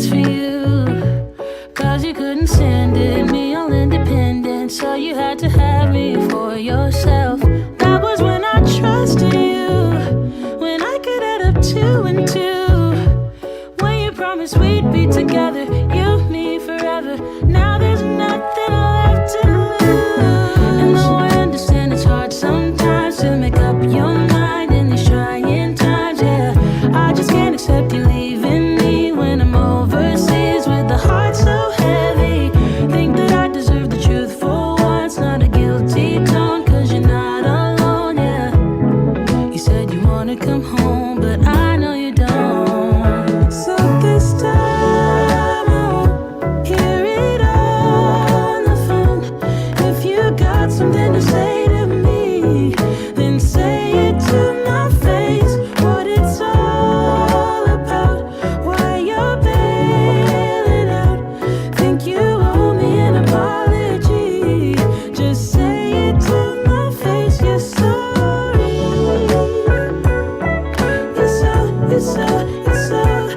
for you. Cause you couldn't stand it, me all independent. So you had to have me for yourself. That was when I trusted you. When I could add up 2 and 2. When you promised we'd be together, you, me, forever. Now there's nothing left to lose. And though I understand it's hard sometimes to make up your mind in these trying times, yeah, I just can't accept you leaving me when I'm overseas with the heart so heavy. Think that I deserve the truth for once, not a guilty tone, cause you're not alone, yeah. You said you wanna come home, but I know you don't. So this time I won't hear it on the phone. If you got something to say to me, then say it to my face. What it's all about, why you're bailing out. Think you owe me an apology. Just say it to my face. You're sorry. You're so sorry. You're so sorry.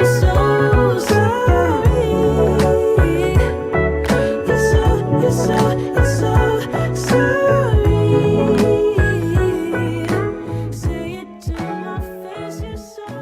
You're so sorry. Say it to my face. You're sorry.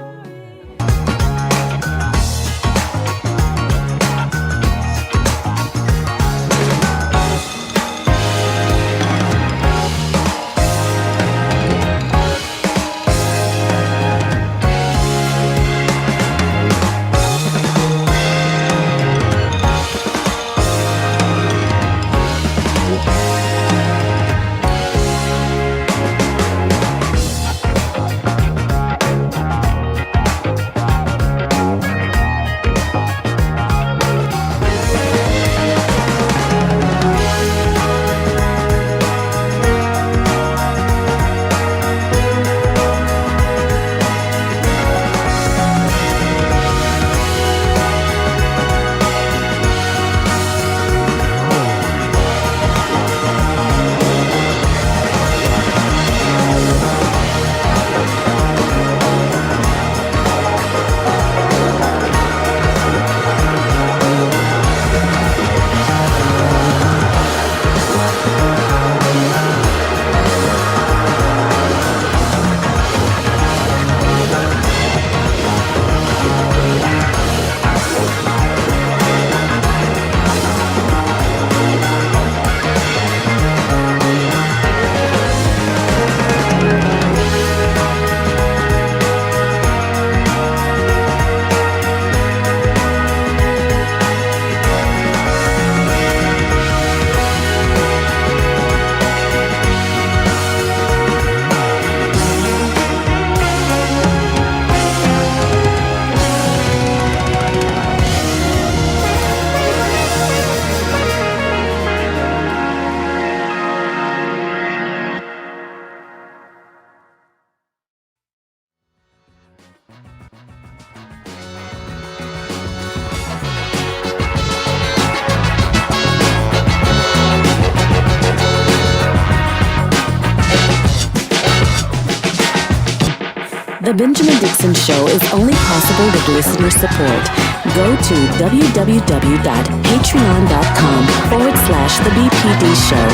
The Benjamin Dixon Show is only possible with listener support. Go to www.patreon.com/The BPD Show.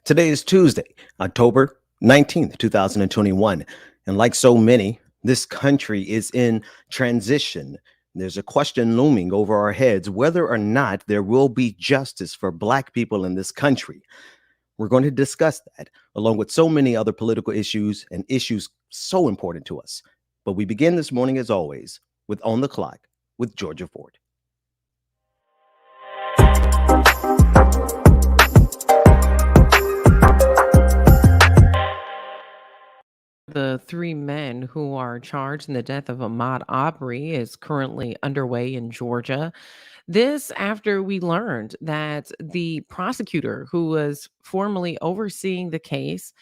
Today is Tuesday, October 19th, 2021. And like so many, this country is in transition. There's a question looming over our heads whether or not there will be justice for Black people in this country. We're going to discuss that, along with so many other political issues and issues so important to us. But we begin this morning, as always, with On the Clock with Georgia Ford. The 3 men who are charged in the death of Ahmaud Arbery is currently underway in Georgia. This after we learned that the prosecutor who was formerly overseeing the case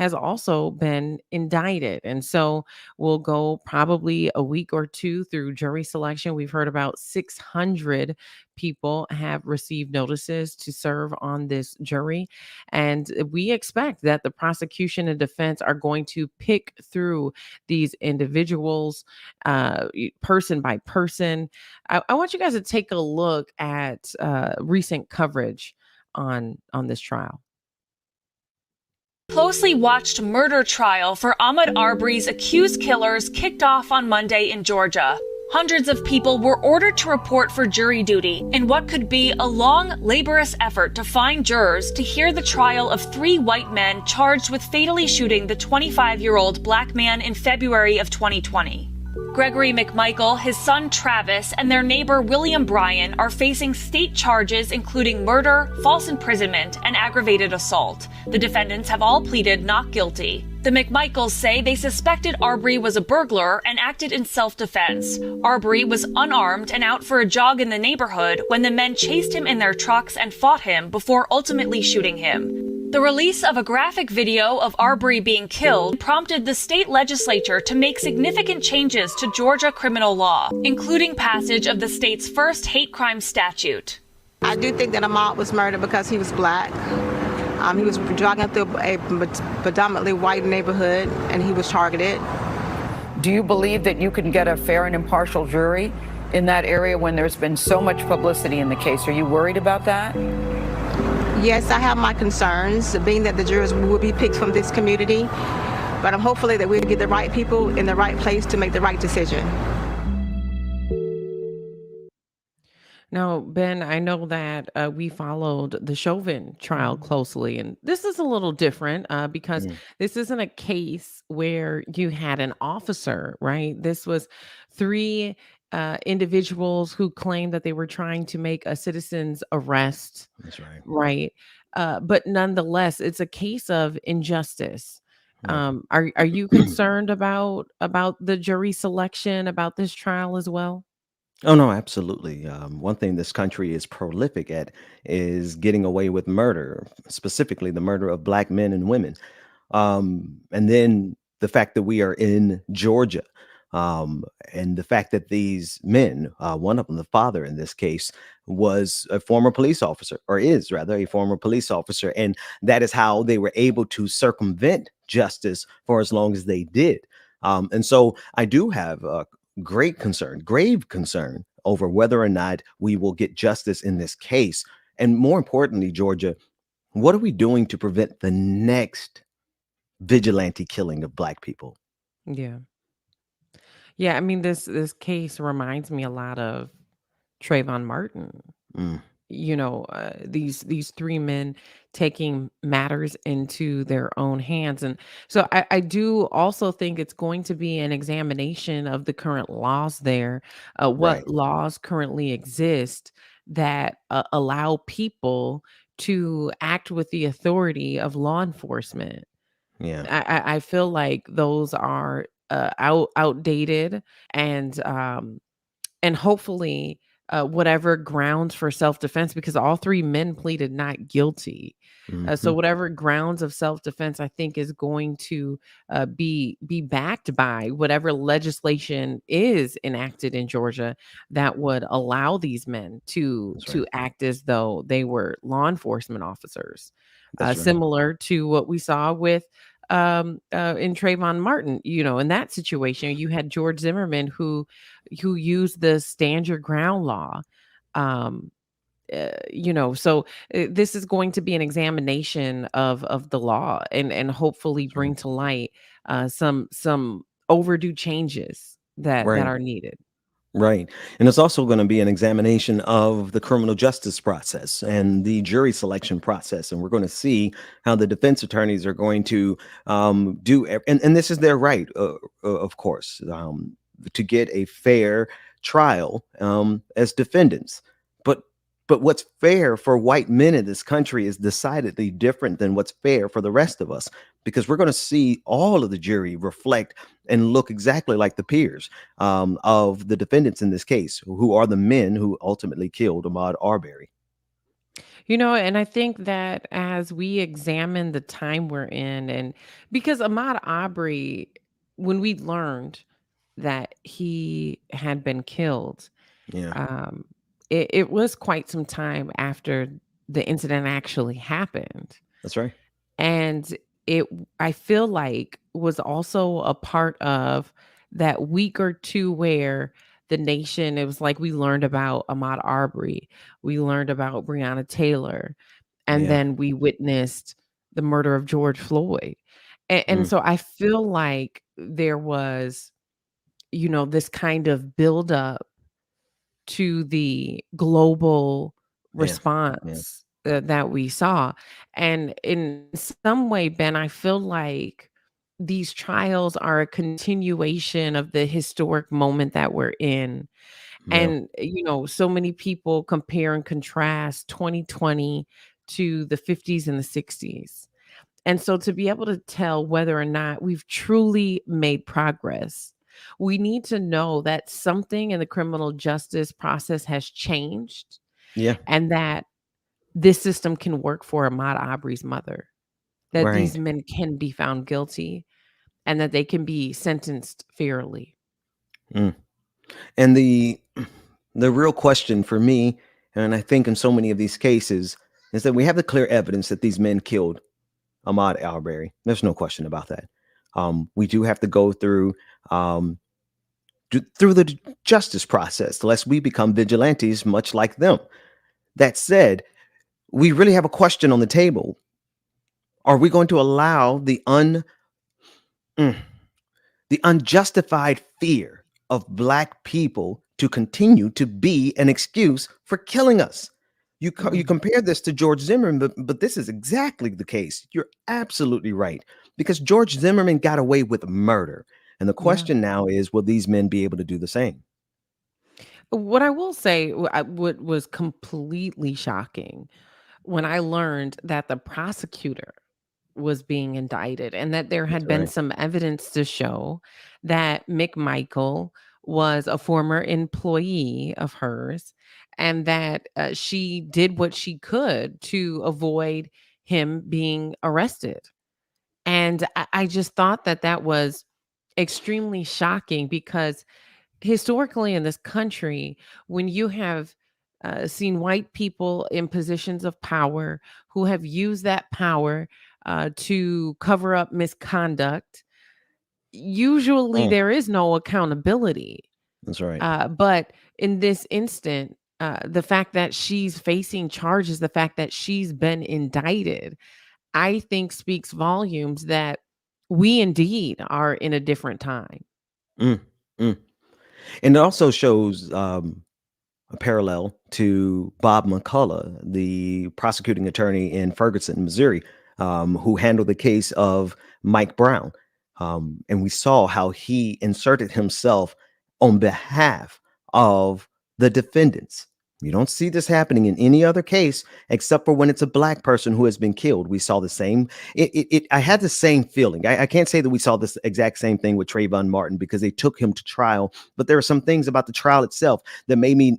has also been indicted. And so we'll go probably a week or two through jury selection. We've heard about 600 people have received notices to serve on this jury. And we expect that the prosecution and defense are going to pick through these individuals, person by person. I want you guys to take a look at recent coverage on this trial. Closely watched murder trial for Ahmaud Arbery's accused killers kicked off on Monday in Georgia. Hundreds of people were ordered to report for jury duty in what could be a long, laborious effort to find jurors to hear the trial of 3 white men charged with fatally shooting the 25-year-old black man in February of 2020. Gregory McMichael, his son Travis, and their neighbor William Bryan are facing state charges including murder, false imprisonment, and aggravated assault. The defendants have all pleaded not guilty. The McMichaels say they suspected Arbery was a burglar and acted in self-defense. Arbery was unarmed and out for a jog in the neighborhood when the men chased him in their trucks and fought him before ultimately shooting him. The release of a graphic video of Arbery being killed prompted the state legislature to make significant changes to Georgia criminal law, including passage of the state's first hate crime statute. I do think that Ahmaud was murdered because he was black. He was jogging through a predominantly white neighborhood and he was targeted. Do you believe that you can get a fair and impartial jury in that area when there's been so much publicity in the case? Are you worried about that? Yes, I have my concerns, being that the jurors will be picked from this community, but I'm hopefully that we'll get the right people in the right place to make the right decision. Now, Ben, I know that we followed the Chauvin trial closely, and this is a little different because this isn't a case where you had an officer, right? This was 3 individuals who claimed that they were trying to make a citizen's arrest. That's right. Right. But nonetheless, it's a case of injustice. Right. Are you concerned about the jury selection, about this trial as well? Oh no, absolutely. One thing this country is prolific at is getting away with murder, specifically the murder of black men and women. And then the fact that we are in Georgia, and the fact that these men, one of them, the father in this case, was a former police officer, or is rather a former police officer, and that is how they were able to circumvent justice for as long as they did. And so I do have great concern, grave concern over whether or not we will get justice in this case. And more importantly, Georgia, what are we doing to prevent the next vigilante killing of black people? Yeah. Yeah, I mean this case reminds me a lot of Trayvon Martin. Mm, These 3 men taking matters into their own hands. And so I do also think it's going to be an examination of the current laws there, right. what laws currently exist that allow people to act with the authority of law enforcement. Yeah. I feel like those are outdated, and hopefully whatever grounds for self-defense, because all 3 men pleaded not guilty. So Mhm. whatever grounds of self-defense I think is going to be backed by whatever legislation is enacted in Georgia that would allow these men to That's right. act as though they were law enforcement officers, That's right. similar to what we saw with in Trayvon Martin. In that situation, you had George Zimmerman who used the stand your ground law. Um, so this is going to be an examination of the law, and hopefully That's right. bring to light some overdue changes that Right. are needed. Right. And it's also going to be an examination of the criminal justice process and the jury selection process. And we're going to see how the defense attorneys are going to and this is their right, of course, to get a fair trial as defendants. But what's fair for white men in this country is decidedly different than what's fair for the rest of us, because we're going to see all of the jury reflect and look exactly like the peers of the defendants in this case, who are the men who ultimately killed Ahmaud Arbery. And I think that as we examine the time we're in, and because Ahmaud Arbery, when we learned that he had been killed, Yeah, um, it was quite some time after the incident actually happened. that's right. And it, I feel like, was also a part of that week or two where the nation, it was like we learned about Ahmaud Arbery, we learned about Breonna Taylor, and Yeah. then we witnessed the murder of George Floyd. And Mm, so I feel like there was, this kind of buildup to the global yeah. Yeah. response that we saw. And in some way, Ben, I feel like these trials are a continuation of the historic moment that we're in. Yeah. And, so many people compare and contrast 2020 to the 50s and the 60s. And so to be able to tell whether or not we've truly made progress, we need to know that something in the criminal justice process has changed Yeah. and that this system can work for Ahmaud Arbery's mother, that these Right. men can be found guilty and that they can be sentenced fairly. Mm. And the real question for me, and I think in so many of these cases, is that we have the clear evidence that these men killed Ahmaud Arbery. There's no question about that. We do have to go through um, through the justice process, lest we become vigilantes, much like them. That said, we really have a question on the table. Are we going to allow mm, the unjustified fear of Black people to continue to be an excuse for killing us? You Mm, compare this to George Zimmerman, but this is exactly the case. You're absolutely right, because George Zimmerman got away with murder, and the yeah. question now is, will these men be able to do the same? What I will say, what was completely shocking when I learned that the prosecutor was being indicted and that there That's had been right. some evidence to show that McMichael was a former employee of hers and that she did what she could to avoid him being arrested. And I just thought that that was extremely shocking because historically in this country, when you have seen white people in positions of power who have used that power to cover up misconduct, usually Mm, there is no accountability. that's right. But in this instant, the fact that she's facing charges, the fact that she's been indicted, I think speaks volumes that we indeed are in a different time. Mm, mm. And it also shows a parallel to Bob McCullough, the prosecuting attorney in Ferguson, Missouri, who handled the case of Mike Brown. And we saw how he inserted himself on behalf of the defendants. You don't see this happening in any other case except for when it's a Black person who has been killed. We saw the same. I had the same feeling. I can't say that we saw this exact same thing with Trayvon Martin because they took him to trial, but there are some things about the trial itself that made me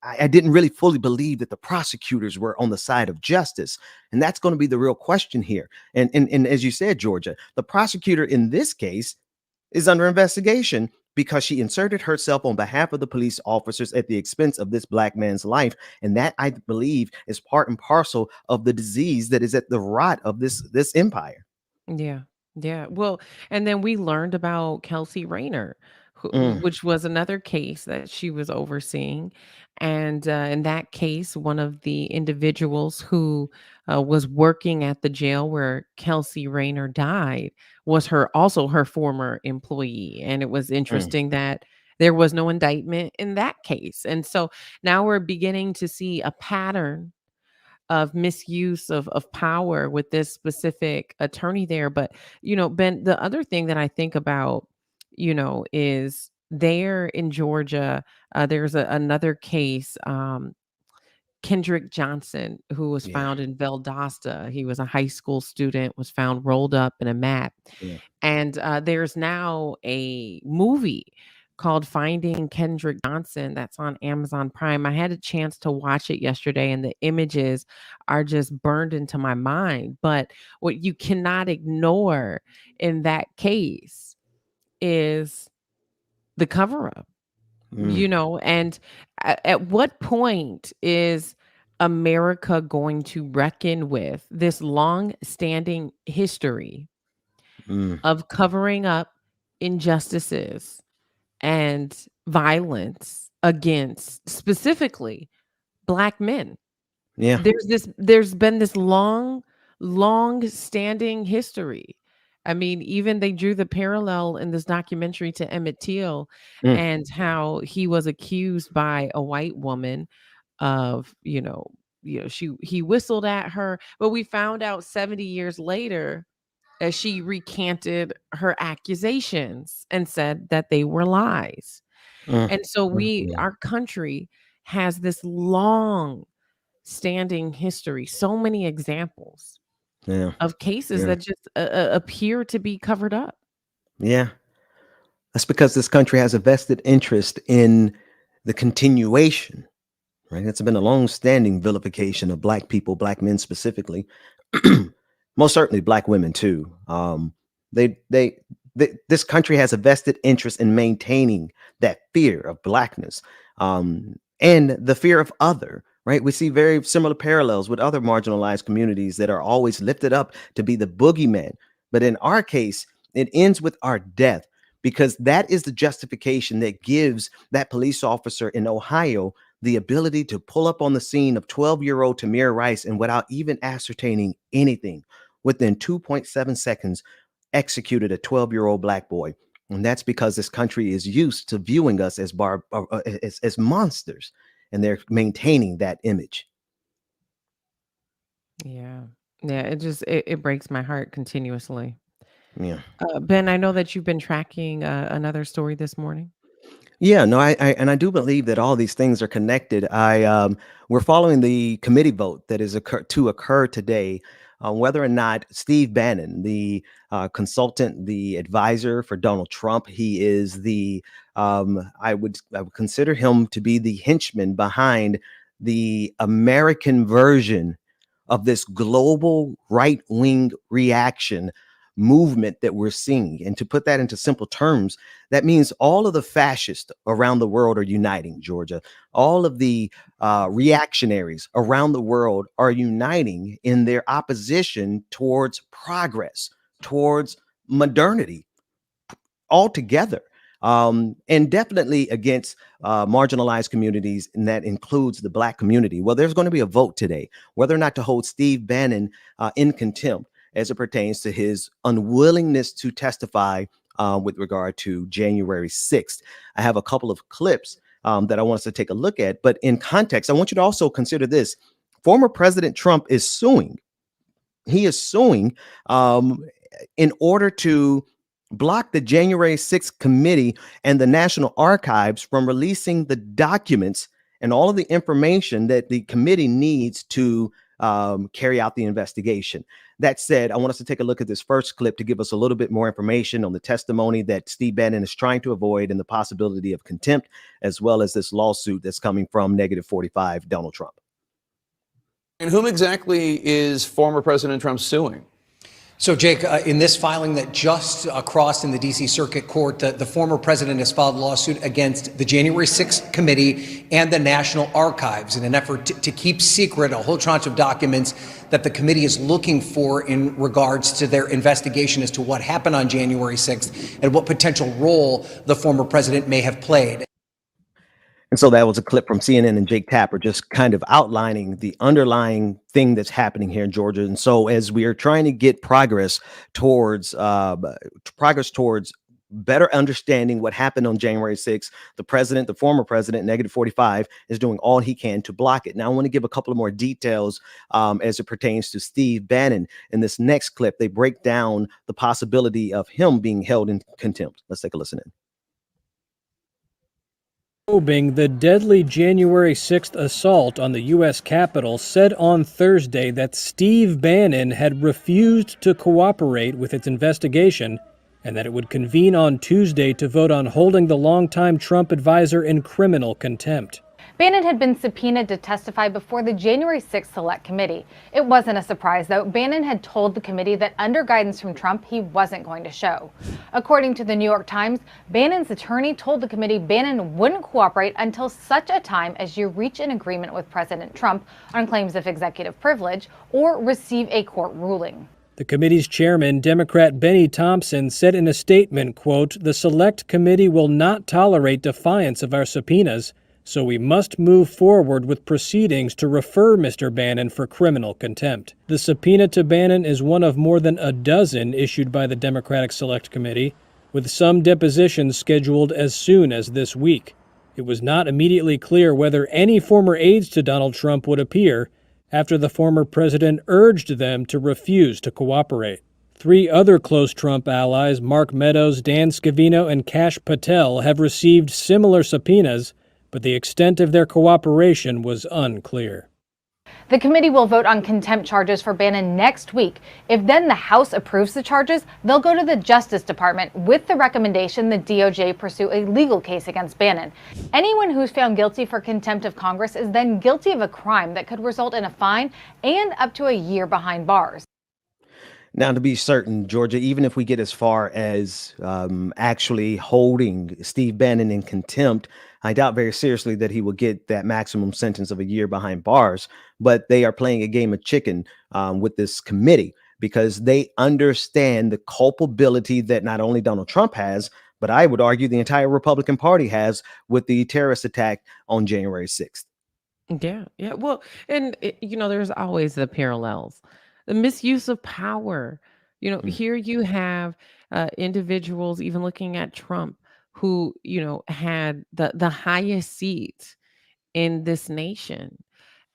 I didn't really fully believe that the prosecutors were on the side of justice. And that's going to be the real question here. And as you said, Georgia, the prosecutor in this case is under investigation because she inserted herself on behalf of the police officers at the expense of this Black man's life. And that, I believe, is part and parcel of the disease that is at the rot of this empire. Yeah. Yeah. Well, and then we learned about Kelsey Rayner, Mm, which was another case that she was overseeing. And in that case, one of the individuals who was working at the jail where Kelsey Rayner died was also her former employee. And it was mm, interesting that there was no indictment in that case. And so now we're beginning to see a pattern of misuse of power with this specific attorney there. But, Ben, the other thing that I think about, is there in Georgia, there's another case, Kendrick Johnson, who was yeah, found in Valdosta. He was a high school student, was found rolled up in a mat. yeah. And there's now a movie called Finding Kendrick Johnson that's on Amazon Prime. I had a chance to watch it yesterday, and the images are just burned into my mind. But what you cannot ignore in that case is the cover up, and at what point is America going to reckon with this long standing history of covering up injustices and violence against specifically Black men? Yeah. There's been this long standing history. I mean, even they drew the parallel in this documentary to Emmett Till Mm. and how he was accused by a white woman of, he whistled at her, but we found out 70 years later as she recanted her accusations and said that they were lies. And so our country has this long standing history, so many examples Yeah. of cases Yeah. that just appear to be covered up. Yeah. That's because this country has a vested interest in the continuation, right? It's been a long-standing vilification of Black people, Black men specifically, most certainly Black women too. This country has a vested interest in maintaining that fear of Blackness, and the fear of other. Right? We see very similar parallels with other marginalized communities that are always lifted up to be the boogeyman. But in our case, it ends with our death, because that is the justification that gives that police officer in Ohio the ability to pull up on the scene of 12-year-old Tamir Rice, and without even ascertaining anything, within 2.7 seconds, executed a 12-year-old Black boy. And that's because this country is used to viewing us as as monsters, and they're maintaining that image. Yeah. It breaks my heart continuously. Yeah. Ben, I know that you've been tracking another story this morning. Yeah, no, I do believe that all these things are connected. We're following the committee vote that is to occur today, whether or not Steve Bannon, the consultant, the advisor for Donald Trump, he is I would consider him to be the henchman behind the American version of this global right-wing reaction movement that we're seeing. And to put that into simple terms, that means all of the fascists around the world are uniting, Georgia. All of the reactionaries around the world are uniting in their opposition towards progress, towards modernity, all together. And definitely against marginalized communities, and that includes the Black community. Well, there's going to be a vote today whether or not to hold Steve Bannon in contempt as it pertains to his unwillingness to testify with regard to January 6th. I have a couple of clips that I want us to take a look at, but in context, I want you to also consider this. Former President Trump is suing. He is suing in order to block the January 6th committee and the National Archives from releasing the documents and all of the information that the committee needs to carry out the investigation. That said, I want us to take a look at this first clip to give us a little bit more information on the testimony that Steve Bannon is trying to avoid, and the possibility of contempt, as well as this lawsuit that's coming from -45 Donald Trump. And whom exactly is former President Trump suing? So, Jake, in this filing that just crossed in the D.C. Circuit Court, the former president has filed a lawsuit against the January 6th committee and the National Archives in an effort to keep secret a whole tranche of documents that the committee is looking for in regards to their investigation as to what happened on January 6th and what potential role the former president may have played. And so that was a clip from CNN and Jake Tapper, just kind of outlining the underlying thing that's happening here in Georgia. And so as we are trying to get progress towards better understanding what happened on January 6th, the former president, -45, is doing all he can to block it. Now, I want to give a couple of more details as it pertains to Steve Bannon. In this next clip, they break down the possibility of him being held in contempt. Let's take a listen in. Probing the deadly January 6th assault on the U.S. Capitol, said on Thursday that Steve Bannon had refused to cooperate with its investigation and that it would convene on Tuesday to vote on holding the longtime Trump advisor in criminal contempt. Bannon had been subpoenaed to testify before the January 6th Select Committee. It wasn't a surprise, though. Bannon had told the committee that under guidance from Trump, he wasn't going to show. According to the New York Times, Bannon's attorney told the committee Bannon wouldn't cooperate until such a time as you reach an agreement with President Trump on claims of executive privilege or receive a court ruling. The committee's chairman, Democrat Benny Thompson, said in a statement, quote, "The Select Committee will not tolerate defiance of our subpoenas, so we must move forward with proceedings to refer Mr. Bannon for criminal contempt." The subpoena to Bannon is one of more than a dozen issued by the Democratic Select Committee, with some depositions scheduled as soon as this week. It was not immediately clear whether any former aides to Donald Trump would appear after the former president urged them to refuse to cooperate. 3 other close Trump allies, Mark Meadows, Dan Scavino, and Kash Patel, have received similar subpoenas, but the extent of their cooperation was unclear. The committee will vote on contempt charges for Bannon next week. If then the House approves the charges, they'll go to the Justice Department with the recommendation the DOJ pursue a legal case against Bannon. Anyone who's found guilty for contempt of Congress is then guilty of a crime that could result in a fine and up to a year behind bars. Now, to be certain, Georgia, even if we get as far as actually holding Steve Bannon in contempt, I doubt very seriously that he will get that maximum sentence of a year behind bars. But they are playing a game of chicken with this committee because they understand the culpability that not only Donald Trump has, but I would argue the entire Republican Party has with the terrorist attack on January 6th. Yeah. Well, and there's always the parallels. The misuse of power. Here you have individuals, even looking at Trump, who, had the highest seats in this nation.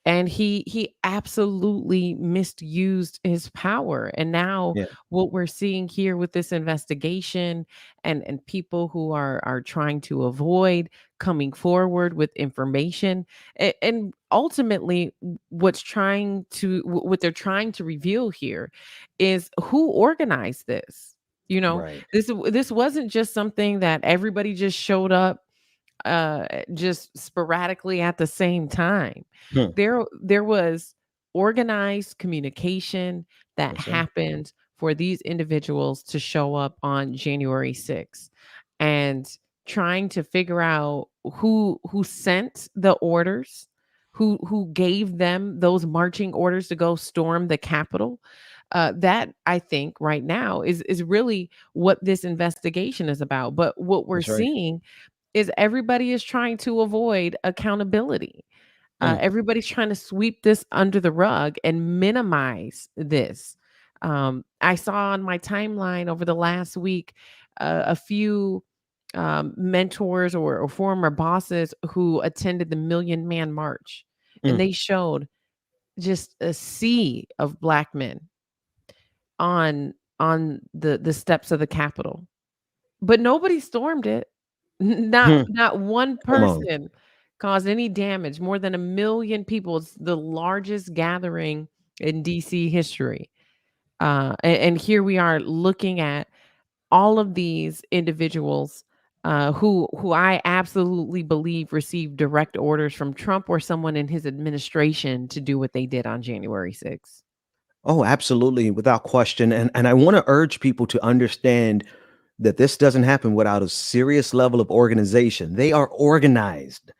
And he absolutely misused his power. And now what we're seeing here with this investigation and people who are trying to avoid coming forward with information and ultimately what they're trying to reveal here is who organized this. Right. This wasn't just something that everybody just showed up just sporadically at the same time. There was organized communication that happened for these individuals to show up on January 6th and trying to figure out who sent the orders, who gave them those marching orders to go storm the Capitol. That I think right now is really what this investigation is about. But what we're seeing is everybody is trying to avoid accountability. Everybody's trying to sweep this under the rug and minimize this. I saw on my timeline over the last week a few mentors or former bosses who attended the Million Man March, and they showed just a sea of Black men on the steps of the Capitol, but nobody stormed it. Not one person caused any damage. More than 1 million people. It's the largest gathering in DC history. And here we are looking at all of these individuals who I absolutely believe received direct orders from Trump or someone in his administration to do what they did on January 6th. Oh, absolutely, without question. And I want to urge people to understand that this doesn't happen without a serious level of organization. They are organized.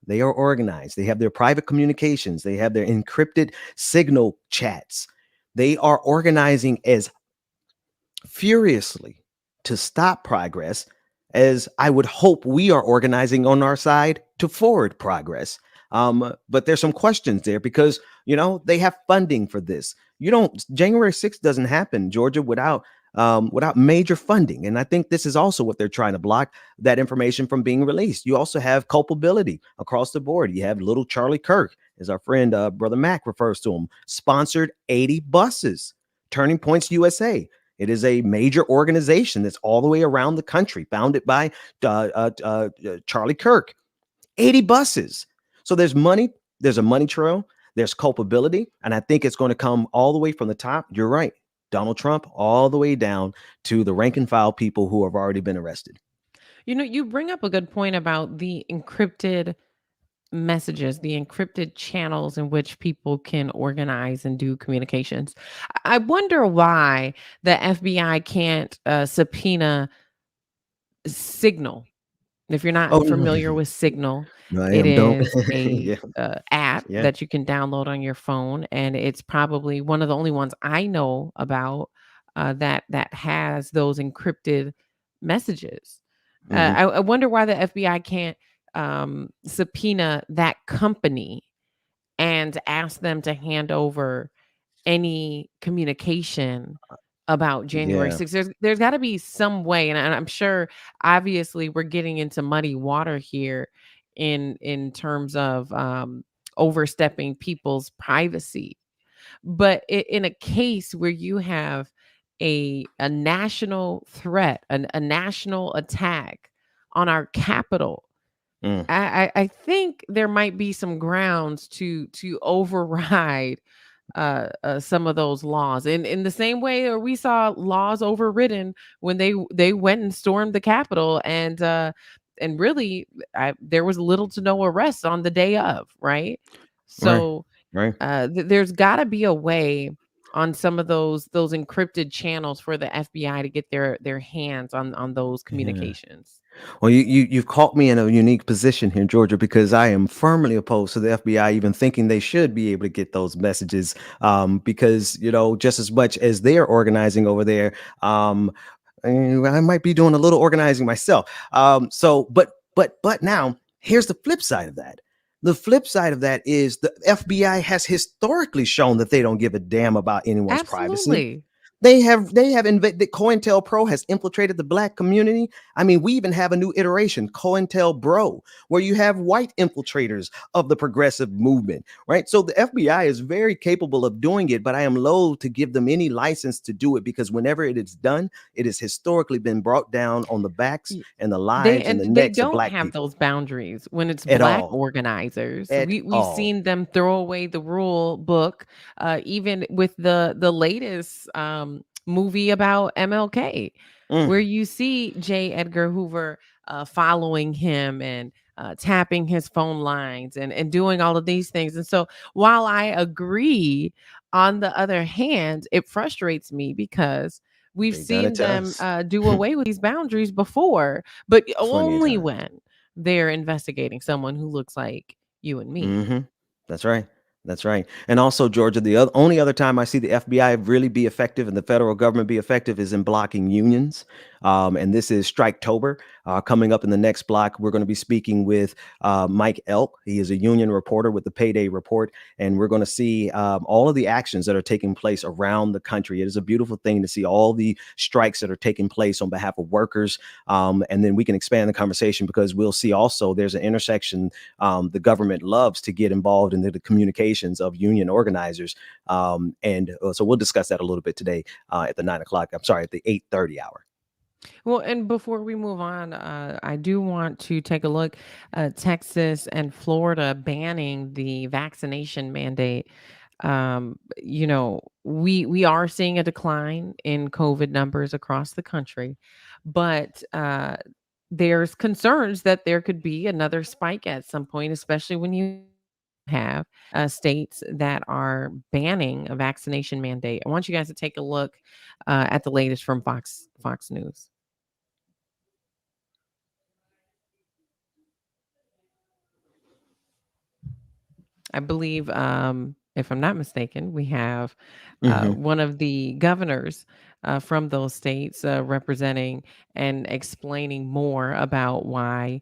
They are organized. They have their private communications. They have their encrypted signal chats. They are organizing as furiously to stop progress as I would hope we are organizing on our side to forward progress. But there's some questions there because, they have funding for this. January 6th doesn't happen, Georgia, without major funding. And I think this is also what they're trying to block, that information from being released. You also have culpability across the board. You have little Charlie Kirk, as our friend, Brother Mac refers to him, sponsored 80 buses, Turning Points USA. It is a major organization that's all the way around the country, founded by Charlie Kirk. 80 buses. So there's money. There's a money trail. There's culpability. And I think it's going to come all the way from the top. You're right. Donald Trump all the way down to the rank and file people who have already been arrested. You bring up a good point about the encrypted messages, the encrypted channels in which people can organize and do communications. I wonder why the FBI can't subpoena Signal. If you're not Oh, familiar with Signal, no, I it am. Don't. is a Yeah. app Yeah. that you can download on your phone, and it's probably one of the only ones I know about that has those encrypted messages. Mhm. I wonder why the FBI can't subpoena that company and ask them to hand over any communication about January Yeah. 6th. There's got to be some way, and I'm sure. Obviously, we're getting into muddy water here in terms of overstepping people's privacy. But in a case where you have a national threat, a national attack on our capital, Mm. I think there might be some grounds to override some of those laws in the same way or we saw laws overridden when they went and stormed the Capitol and really there was little to no arrests on the day of, right? Right. So Right. there's got to be a way on some of those encrypted channels for the FBI to get their hands on those Yeah. communications. Well, you've caught me in a unique position here, Georgia, because I am firmly opposed to the FBI even thinking they should be able to get those messages. Because just as much as they're organizing over there, I might be doing a little organizing myself. But now here's the flip side of that. The flip side of that is the FBI has historically shown that they don't give a damn about anyone's privacy. Absolutely. The COINTELPRO has infiltrated the Black community. I mean, we even have a new iteration, COINTELBRO, where you have white infiltrators of the progressive movement, right? So the FBI is very capable of doing it, but I am loath to give them any license to do it because whenever it is done, it has historically been brought down on the backs and the lives and the They necks of don't Black have people those boundaries when it's at Black all. organizers. At We've all. seen them throw away the rule book, even with the latest movie about MLK, Mm. where you see J. Edgar Hoover following him and tapping his phone lines and doing all of these things. And so while I agree, on the other hand, it frustrates me because we've They done it seen to them us. do away with these boundaries before, but Plenty of only time. when they're investigating someone who looks like you and me. Hmm. That's right. That's right. And also, Georgia, the only other time I see the FBI really be effective and the federal government be effective is in blocking unions. And this is Striketober. Coming up in the next block, we're going to be speaking with Mike Elk. He is a union reporter with the Payday Report. And we're going to see all of the actions that are taking place around the country. It is a beautiful thing to see all the strikes that are taking place on behalf of workers. And then we can expand the conversation because we'll see also there's an intersection the government loves to get involved in the communications of union organizers. So we'll discuss that a little bit today at the 9 o'clock. I'm sorry, at the 8:30 hour. Well, and before we move on, I do want to take a look at Texas and Florida banning the vaccination mandate. We are seeing a decline in COVID numbers across the country, but there's concerns that there could be another spike at some point, especially when you have states that are banning a vaccination mandate. I want you guys to take a look at the latest from Fox News. I believe, if I'm not mistaken, we have Mhm. one of the governors from those states representing and explaining more about why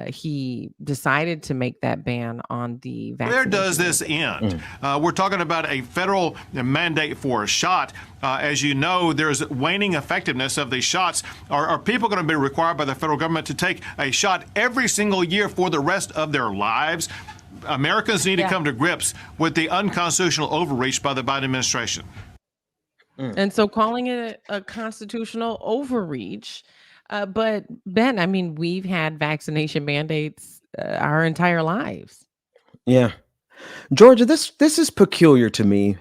he decided to make that ban on the Where does vaccination this mandate. end? We're talking about a federal mandate for a shot. As you know, there's waning effectiveness of these shots. Are people going to be required by the federal government to take a shot every single year for the rest of their lives? Americans need to come to grips with the unconstitutional overreach by the Biden administration. And so calling it a constitutional overreach. But Ben, I mean, we've had vaccination mandates our entire lives. Yeah. Georgia, this is peculiar to me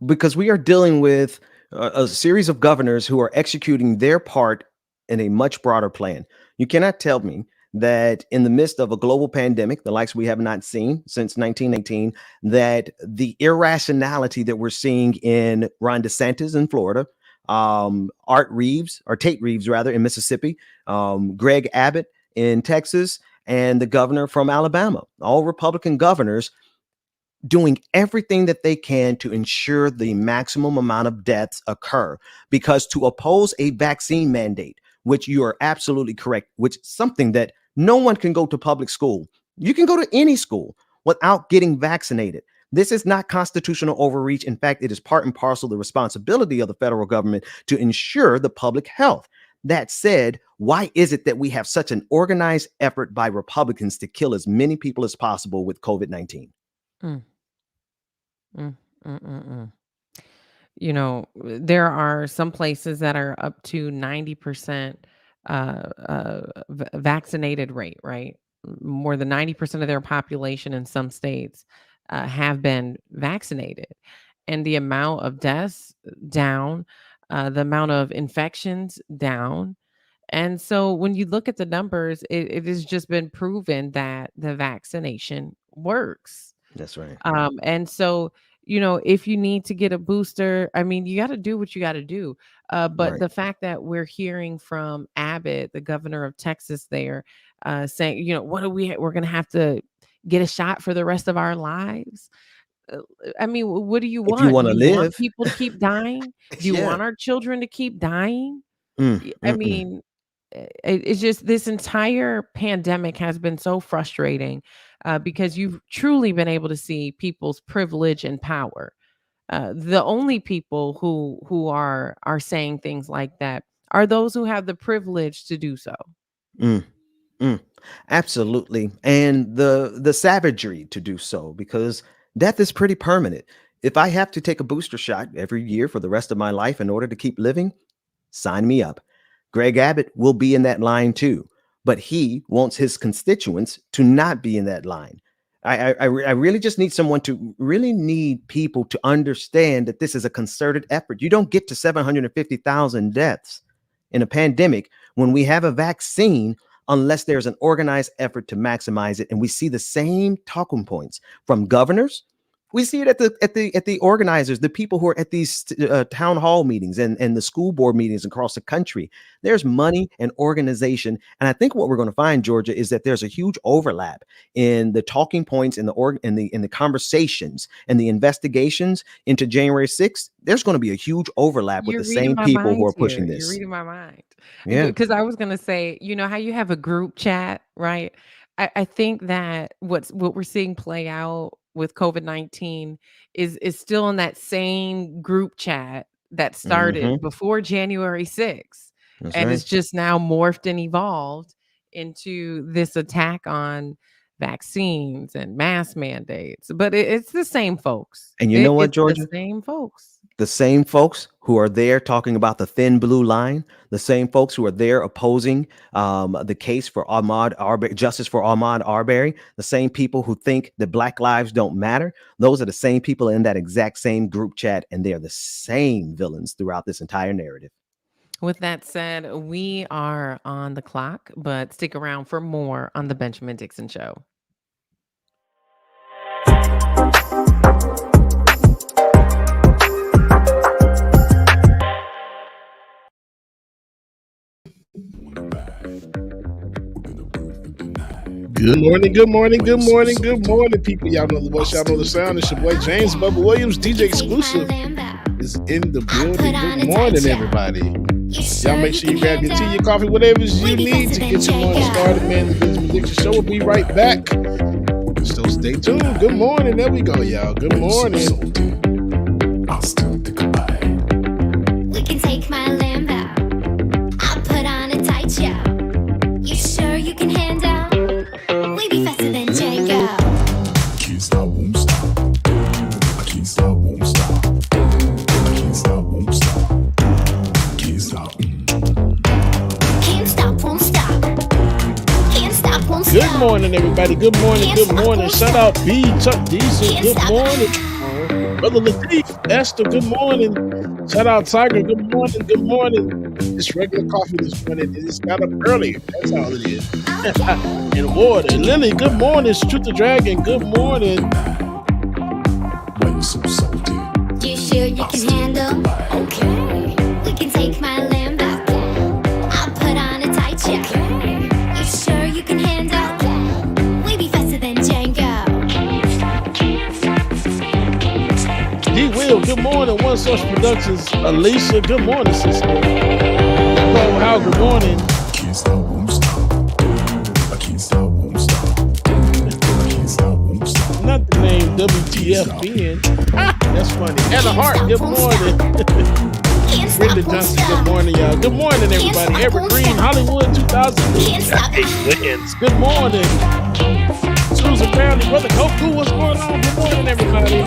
because we are dealing with a series of governors who are executing their part in a much broader plan. You cannot tell me that in the midst of a global pandemic, the likes we have not seen since 1918, that the irrationality that we're seeing in Ron DeSantis in Florida, Tate Reeves rather in Mississippi, Greg Abbott in Texas, and the governor from Alabama, all Republican governors doing everything that they can to ensure the maximum amount of deaths occur. Because to oppose a vaccine mandate, which you are absolutely correct, which is something that no one can go to public school. You can go to any school without getting vaccinated. This is not constitutional overreach. In fact, it is part and parcel of the responsibility of the federal government to ensure the public health. That said, why is it that we have such an organized effort by Republicans to kill as many people as possible with COVID-19? Mm. Mm, mm, mm, mm. You know, there are some places that are up to 90% vaccinated rate, right? More than 90% of their population in some states have been vaccinated. And the amount of deaths down, the amount of infections down. And so when you look at the numbers, it has just been proven that the vaccination works. That's right. And so, you know, if you need to get a booster, I mean, you got to do what you got to do. But Right. the fact that we're hearing from Abbott, the governor of Texas there, saying, you know, we're going to have to get a shot for the rest of our lives. I mean, what do you If you want? want Do to you want live, people to keep dying? Do you yeah. want our children to keep dying? Mm, I mm-mm. mean, it's just this entire pandemic has been so frustrating because you've truly been able to see people's privilege and power. The only people who are saying things like that are those who have the privilege to do so. Mm, mm. Absolutely. And the savagery to do so, because death is pretty permanent. If I have to take a booster shot every year for the rest of my life in order to keep living, sign me up. Greg Abbott will be in that line too, but he wants his constituents to not be in that line. I really just need people to understand that this is a concerted effort. You don't get to 750,000 deaths in a pandemic when we have a vaccine unless there's an organized effort to maximize it. And we see the same talking points from governors. We see it at the organizers, the people who are at these town hall meetings and the school board meetings across the country. There's money and organization. And I think what we're going to find, Georgia, is that there's a huge overlap in the talking points in the conversations and the investigations into January 6th. There's going to be a huge overlap with You're the reading same my people who mind are pushing here. this. You're reading my mind. Yeah. Because I was gonna say, you know how you have a group chat, right? I think that what we're seeing play out with COVID-19 is still in that same group chat that started Mhm. before January 6th. That's And right. it's just now morphed and evolved into this attack on vaccines and mask mandates. But it's the same folks. And you know what, It's the Georgia? same folks. The same folks who are there talking about the thin blue line, the same folks who are there opposing the case for Ahmaud Arbery, justice for Ahmaud Arbery, the same people who think that Black lives don't matter. Those are the same people in that exact same group chat, and they're the same villains throughout this entire narrative. With that said, we are on the clock, but stick around for more on the Benjamin Dixon Show. Good morning, good morning, good morning, good morning, people. Y'all know the voice, y'all know the sound. It's your boy James Bubba Williams, DJ Exclusive, is in the building. Good morning, everybody. Y'all make sure you grab your tea, your coffee, whatever you need to get your morning started, man. The Benjamin Dixon Show will be right back. So stay tuned. Good morning. There we go, y'all. Good morning. I'll still think about it. We can take my lamb out. I'll put on a tight show. You sure you can handle? We be faster than Django. Can't stop, won't stop. I can't stop, won't stop. I can't stop, won't stop. Can't stop. Can't stop, won't stop. Can't stop, won't stop. Good morning, everybody. Good morning, good morning. Shout out B, Chuck Diesel. Good morning. Brother Lateef, Esther, good morning. Shout out Tiger, good morning, good morning. It's regular coffee this morning. It just got up early. That's all it is. And water. Lily, good morning. Shoot the Dragon, good morning. Why you so salty? You sure you can handle? Okay. We can take my Lambo. I'll put on a tight show. You sure you can handle? We be faster than Django. D Will, good morning. One Source Productions. Alicia, good morning, sister. Hello, Hal, good morning. Can't stop, won't stop. I can't stop, won't stop. I can't stop, won't stop. Not the name WTFN. That's funny. Anna Hart, good morning. Brenda Johnson, good morning, y'all. Good morning, everybody. Evergreen, Hollywood 2000. Good morning. Susan Family, Brother Goku, what's going on? Good morning, everybody.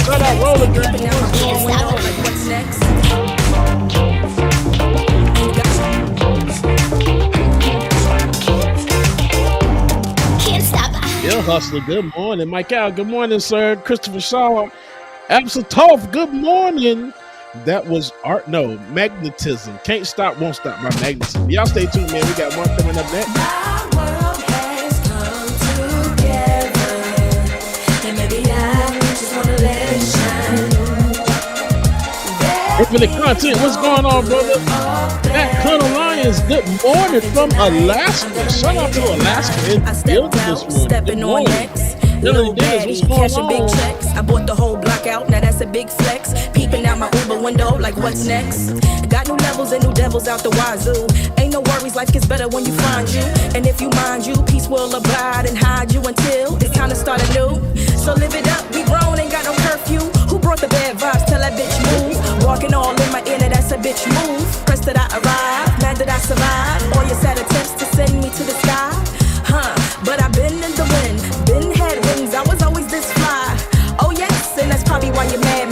Shout out Roller Dragon, what's going on? What's next? Yeah, Hustler, good morning. Mike Al, good morning, sir. Christopher Shaw, Absatov, good morning. That was Magnetism. Can't Stop, Won't Stop by Magnetism. Y'all stay tuned, man. We got more coming up next. My world has come together, and maybe I just wanna let it shine. Infinite Content, what's going on, brother? Matt Colonel Lyons, good morning from Alaska. Shout out to Alaska in the building this morning. Stepping on next. Little daddy, cashing big checks. I bought the whole block out, now that's a big flex. Peeping out my Uber window, like what's next? Got new levels and new devils out the wazoo. Ain't no worries, life gets better when you find you. And if you mind you, peace will abide and hide you until it's time to start anew. So live it up, we grown, ain't got no curfew. Who brought the bad vibes? Tell that bitch move. Walking all in my ear, now that's a bitch move. Pressed that I arrive, mad that I survive. All your sad attempts to send me to the sky. But I've been in the wind, been had wings, I was always this fly. Oh yes, and that's probably why you're mad.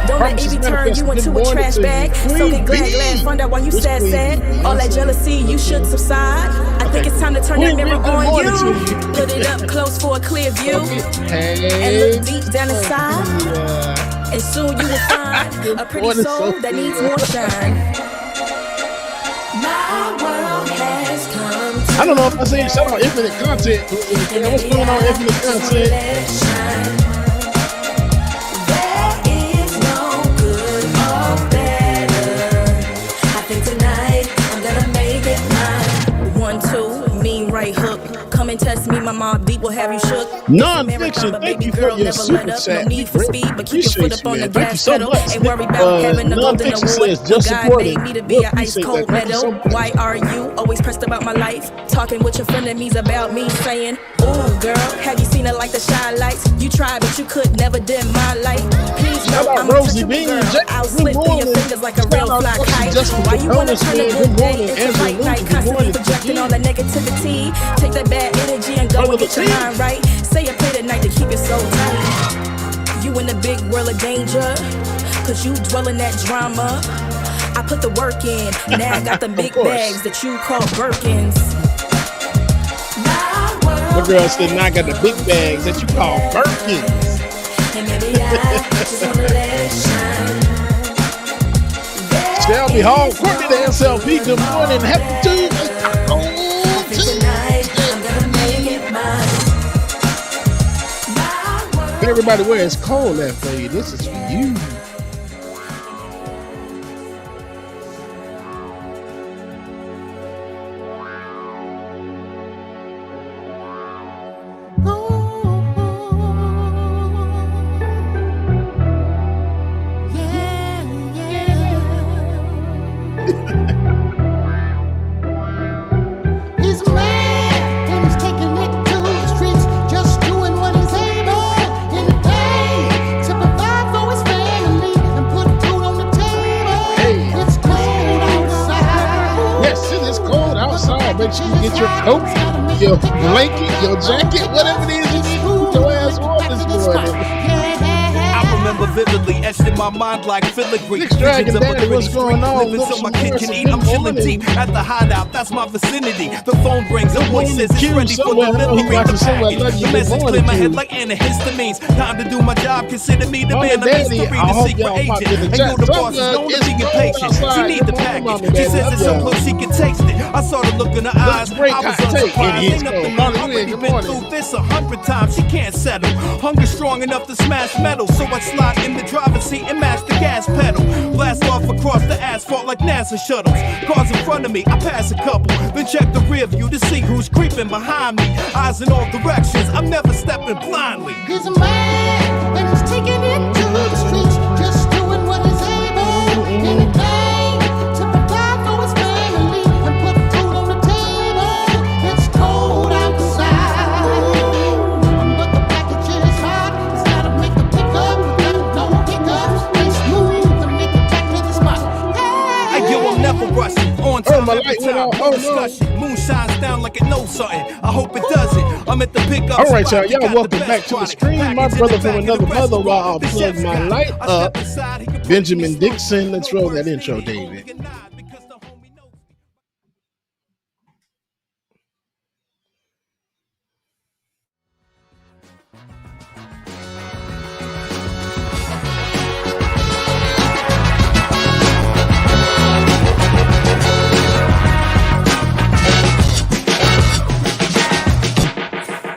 Don't let Evie turn you into a trash bag. So get glad, find out why you sad. All that jealousy, you should subside. I think it's time to turn that mirror on you. Put it up close for a clear view. And look deep down inside. And soon you will find a pretty soul that needs more shine. My world has come together. I don't know if I say shout out Infinite Content. What's going on, Infinite Content? There is no good or better. I think tonight I'm gonna make it mine. 1, 2, mean right hook. Come and test me, my mob beat will have you shook. Non-fiction, thank you for your super chat. No need for speed, but keep your foot up on the Thank you gas so pedal. much. Ain't worry about having a golden Non-fiction award. says just God supporting. made me to be an ice cold medal. Why are you always pressed about my life? Talking with your frenemies about me, saying, ooh, girl, have you seen it like the shy lights? You tried, but you could never dim my light. Please know I'm a Rosie touchable Bean, girl. Jack, I'll good slip through your morning. fingers like a real fly kite. Why you wanna turn a good day into fight night? Constantly projecting all the negativity. Take that bad energy and go and get your mind right. Say a prayer tonight to keep it so tight. You in the big world of danger, cause you dwell in that drama. I put the work in, now I got the big bags that you call Birkins. The girl said, now I got the big bags that you call Birkins. And maybe I just wanna let it shine. Shelby Hall, Courtney the SLP, good morning, happy Tuesday. Tonight I'm gonna make it mine. Everybody where it's cold at for you, this is for you. He's mad and he's taking it to the streets, just doing what he's able in the day to provide for his family and put food on the table. Hey. It's cold outside. Yes, it is cold outside. Make sure you get your coat, your blanket, your jacket, whatever it is you need to put your ass on this morning. I remember remember vividly, etched in my mind like filigree. Nick's Dragon Visions of a Daddy, what's gritty going street, on? living so Looks my some kid more, can some eat. good I'm chilling morning. deep at the hideout, that's my vicinity. The phone rings, the Good voice morning, says it's Q. ready for Somewhere, I know he delivery. watching The somewhere. package, Love you. the Good message morning, clear my Q. head like antihistamines. Time to do my job, consider me the Mom man and of Daddy, mystery, I the hope secret y'all pop agent. in the And chat. you, the boss, is Somewhere, known to it's be cold impatient. She outside. need the Good morning, Mom package. and She Daddy. says Love it's so y'all. close she can taste it. I saw the look in her eyes. Let's break I was hot take. unsurprised. It Ain't is nothing cold. new. Marlon Already Wynn, good been morning. through this 100 times. She can't settle. Hunger strong enough to smash metal. So I slide in the driver's seat and mash the gas pedal. Blast off across the asphalt like NASA shuttles. Cars in front of me, I pass a couple. Then check the rear view to see who's creeping behind me. Eyes in all directions, I'm never stepping blindly. He's a man, and he's taking it to the streets, just doing what he's able. Anything to provide for his family and put food on the table. It's cold outside, but the package is hot. It's gotta make the pickup without no hiccups. It's smooth and make it back to the spot. Hey, yo, I'm never rushing. On time, my every light went time, off. no Oh, no. discussion. Moon shines down like it knows something. I hope it doesn't. I'm at the pickup All right, spot. y'all. Y'all Got welcome the back best to the product. stream. My Package in brother the from back of another the mother while I'll restaurant. The plug chef's my got. light I up. step aside, he can put Benjamin me slow. Dixon. Let's roll that No intro, words David. needed, because the homie knows.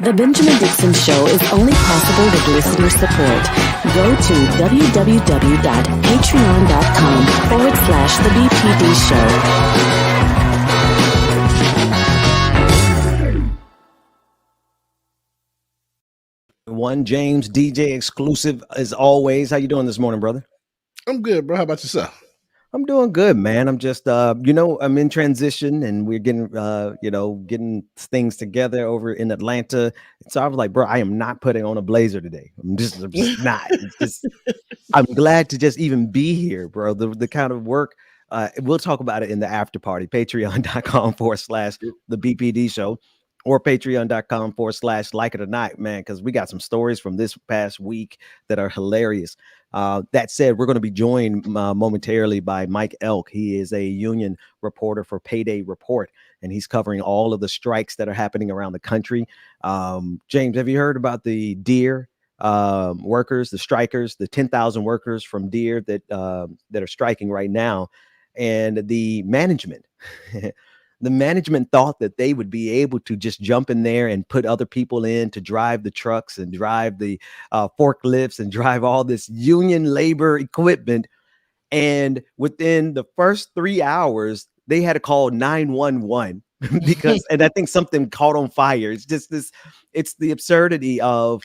The Benjamin Dixon Show is only possible with listener support. Go to www.patreon.com/The BPD Show. One James DJ exclusive as always. How you doing this morning, brother? I'm good, bro. How about yourself? I'm doing good, man. I'm just I'm in transition and we're getting getting things together over in Atlanta. So I was like, bro, I am not putting on a blazer today. I'm just not. It's just I'm glad to just even be here, bro. The kind of work we'll talk about it in the after party. Patreon.com/the BPD show or patreon.com/like it or not, man, because we got some stories from this past week that are hilarious. That said, we're going to be joined momentarily by Mike Elk. He is a union reporter for Payday Report, and he's covering all of the strikes that are happening around the country. James, have you heard about the Deere workers, the strikers, the 10,000 workers from Deere that are striking right now? And the management, the management thought that they would be able to just jump in there and put other people in to drive the trucks and drive the forklifts and drive all this union labor equipment. And within the first 3 hours, they had to call 911 because, and I think something caught on fire. It's just it's the absurdity of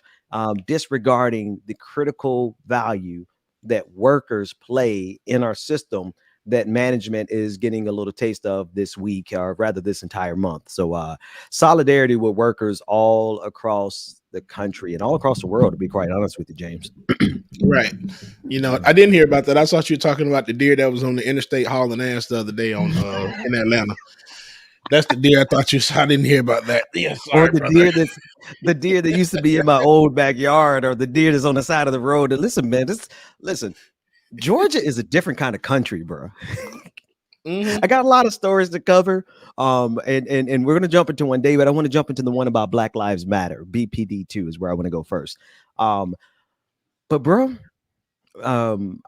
disregarding the critical value that workers play in our system that management is getting a little taste of this week, or rather this entire month. So solidarity with workers all across the country and all across the world, to be quite honest with you, James. Right. You know, I didn't hear about that. I thought you were talking about the deer that was on the interstate hauling ass the other day on in Atlanta. That's the deer I thought you saw. I didn't hear about that. Yeah, sorry, Or the brother. deer that used to be in my old backyard, or the deer that's on the side of the road. And listen, man, listen, Georgia is a different kind of country, bro. I got a lot of stories to cover. And we're gonna jump into one day, but I want to jump into the one about Black Lives Matter. BPD2 is where I want to go first. But bro, I'm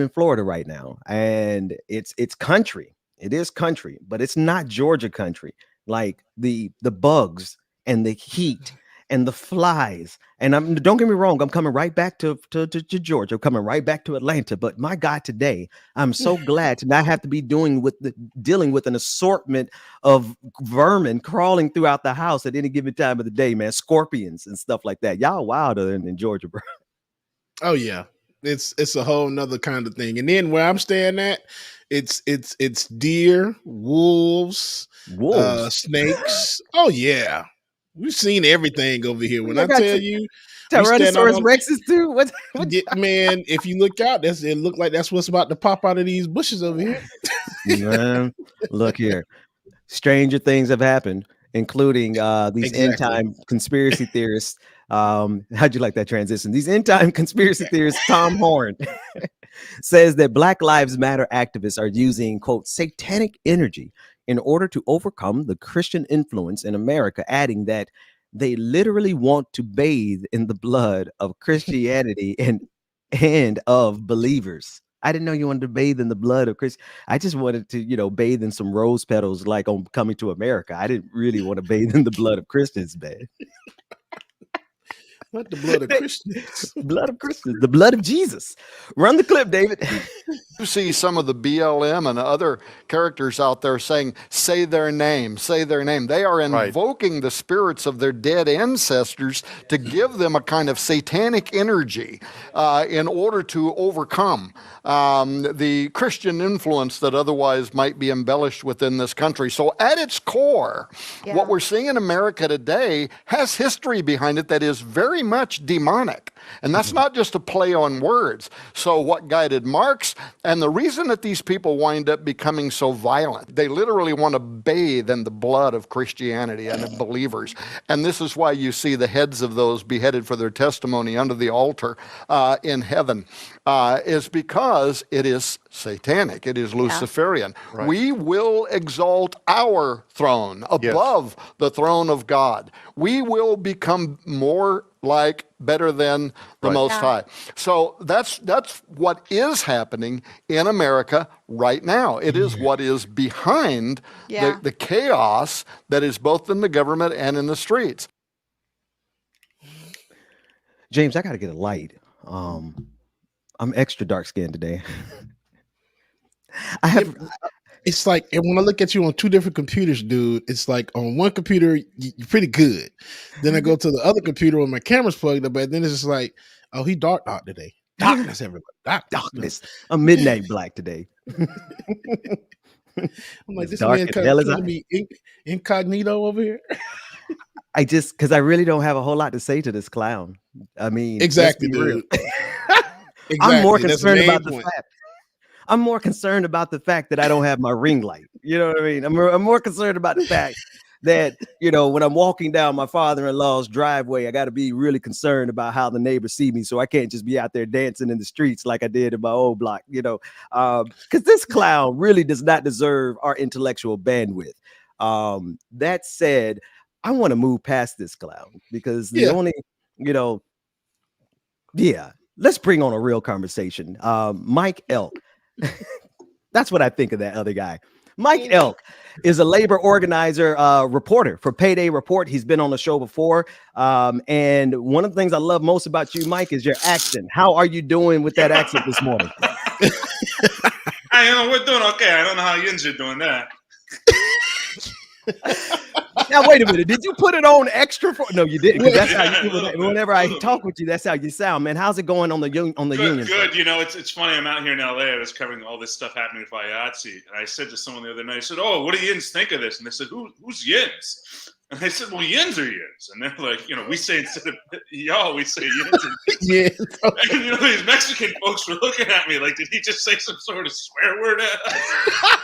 in Florida right now, and it's country. It is country, but it's not Georgia country. Like the bugs and the heat and the flies. And don't get me wrong, I'm coming right back to Georgia. I'm coming right back to Atlanta. But my God, today I'm so glad to not have to be dealing with an assortment of vermin crawling throughout the house at any given time of the day, man. Scorpions and stuff like that. Y'all wilder in Georgia, bro. Oh yeah. It's a whole nother kind of thing. And then where I'm staying at, it's deer, wolves, snakes. Oh yeah. We've seen everything over here. When I tell you, Tyrannosaurus Rexes too. What? Man, if you look out, it look like that's what's about to pop out of these bushes over here. Man, look here. Stranger things have happened, including these end time conspiracy theorists How'd you like that transition? These end time conspiracy theorists, Tom Horn, says that Black Lives Matter activists are using, quote, satanic energy in order to overcome the Christian influence in America, adding that they literally want to bathe in the blood of Christianity and of believers. I didn't know you wanted to bathe in the blood of Christ. I just wanted to, bathe in some rose petals like on Coming to America. I didn't really want to bathe in the blood of Christians, man. Not the blood of Christians. Blood of Christians, the blood of Jesus. Run the clip, David. You see some of the BLM and other characters out there saying, say their name, say their name. They are invoking the spirits of their dead ancestors to give them a kind of satanic energy in order to overcome the Christian influence that otherwise might be embellished within this country. So at its core, what we're seeing in America today has history behind it that is very much demonic. And that's not just a play on words. So what guided Marx, and the reason that these people wind up becoming so violent, they literally want to bathe in the blood of Christianity and of believers. And this is why you see the heads of those beheaded for their testimony under the altar in heaven, is because it is satanic. It is Luciferian. Right. We will exalt our throne above the throne of God. We will become more like, better than the Most High. So that's what is happening in America right now. It is what is behind the chaos that is both in the government and in the streets. James, I got to get a light. I'm extra dark skinned today. It's like, and when I look at you on two different computers, dude, it's like on one computer, you're pretty good. Then I go to the other computer when my camera's plugged up, but then it's just like, oh, he dark today. Darkness, everybody. Darkness. I'm midnight black today. I'm like, this dark man as hell as calling me incognito over here. Because I really don't have a whole lot to say to this clown. I mean, exactly, let's be real. Exactly. I'm more That's concerned the main about the point. fact. I'm more concerned about the fact that I don't have my ring light. You know what I mean? I'm more concerned about the fact that, when I'm walking down my father-in-law's driveway, I got to be really concerned about how the neighbors see me. So I can't just be out there dancing in the streets like I did in my old block, because this clown really does not deserve our intellectual bandwidth. That said, I want to move past this clown because the only, let's bring on a real conversation. Mike Elk. That's what I think of that other guy. Mike Elk is a labor organizer, reporter for Payday Report. He's been on the show before. And one of the things I love most about you, Mike, is your accent. How are you doing with that accent this morning? We're doing okay. I don't know how yins are doing that. Now, wait a minute. Did you put it on extra? No, you didn't. 'Cause that's how you do. Whenever I talk with you, that's how you sound, man. How's it going on the union? Good. It's funny. I'm out here in LA. I was covering all this stuff happening with IATSE, and I said to someone the other night, I said, "Oh, what do yins think of this?" And they said, "Who's yins?" And I said, "Well, yins are yins." And they're like, we say instead of y'all, we say yins. And these Mexican folks were looking at me like, did he just say some sort of swear word at us?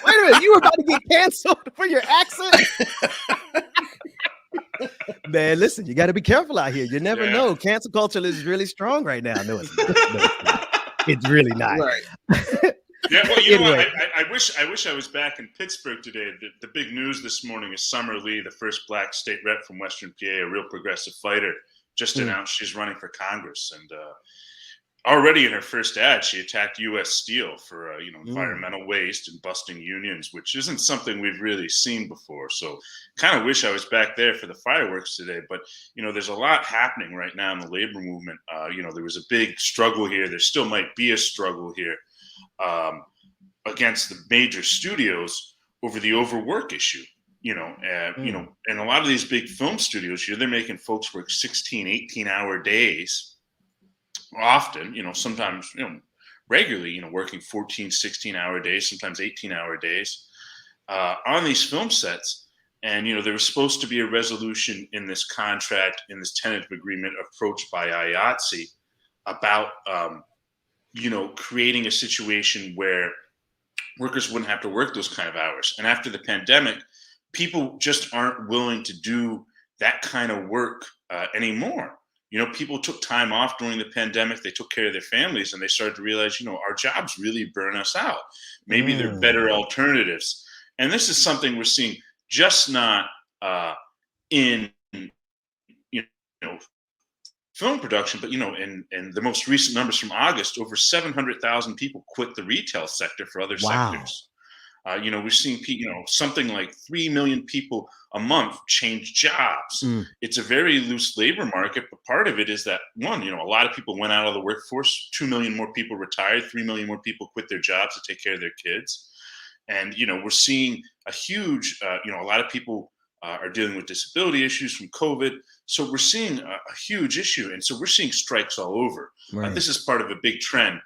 Wait a minute, you were about to get canceled for your accent? Man, listen, you got to be careful out here. You never know. Cancel culture is really strong right now. No, it's really not. Right. Yeah, well, anyway. I wish I was back in Pittsburgh today. The big news this morning is Summer Lee, the first black state rep from Western PA, a real progressive fighter, just announced she's running for Congress. And already in her first ad, she attacked U.S. Steel for environmental waste and busting unions, which isn't something we've really seen before. So kind of wish I was back there for the fireworks today. But, there's a lot happening right now in the labor movement. There was a big struggle here. There still might be a struggle here against the major studios over the overwork issue. And a lot of these big film studios, they're making folks work 16, 18-hour days. Often, sometimes, regularly, working 14, 16-hour days, sometimes 18-hour days on these film sets. And, there was supposed to be a resolution in this contract, in this tentative agreement approached by IATSE about, creating a situation where workers wouldn't have to work those kind of hours. And after the pandemic, people just aren't willing to do that kind of work anymore. People took time off during the pandemic. They took care of their families, and they started to realize, our jobs really burn us out. Maybe there are better alternatives. And this is something we're seeing just not in film production, but in the most recent numbers from August, over 700,000 people quit the retail sector for other sectors. We're seeing something like 3 million people a month change jobs. It's a very loose labor market, but part of it is that a lot of people went out of the workforce. 2 million more people retired. 3 million more people quit their jobs to take care of their kids. And we're seeing a huge, a lot of people are dealing with disability issues from COVID. So we're seeing a huge issue. And so we're seeing strikes all over. Right. This is part of a big trend.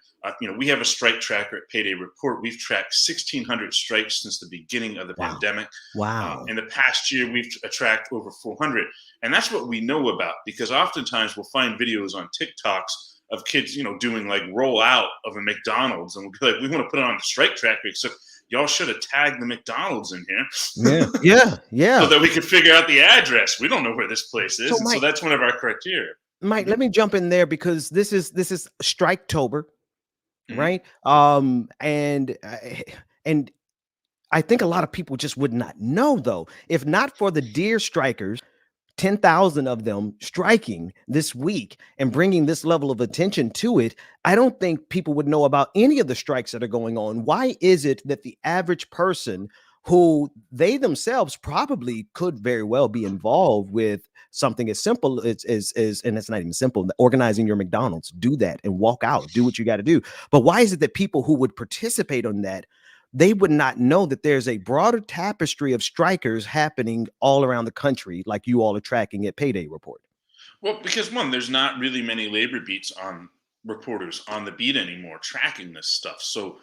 We have a strike tracker at Payday Report. We've tracked 1,600 strikes since the beginning of the pandemic. Wow. In the past year, we've tracked over 400. And that's what we know about, because oftentimes we'll find videos on TikToks of kids, doing like roll out of a McDonald's. And we'll be like, we want to put it on the strike tracker, except y'all should have tagged the McDonald's in here. Yeah. So that we could figure out the address. We don't know where this place is. So, So that's one of our criteria. Mike, let me jump in there, because this is Striketober, right? And I think a lot of people just would not know, though. If not for the deer strikers, 10,000 of them striking this week and bringing this level of attention to it, I don't think people would know about any of the strikes that are going on. Why is it that the average person, who they themselves probably could very well be involved with something as simple as and it's not even simple, organizing your McDonald's, do that and walk out, do what you got to do. But why is it that people who would participate on that, they would not know that there's a broader tapestry of strikers happening all around the country, like you all are tracking at Payday Report? Well, because there's not really many labor beats on reporters on the beat anymore tracking this stuff. So,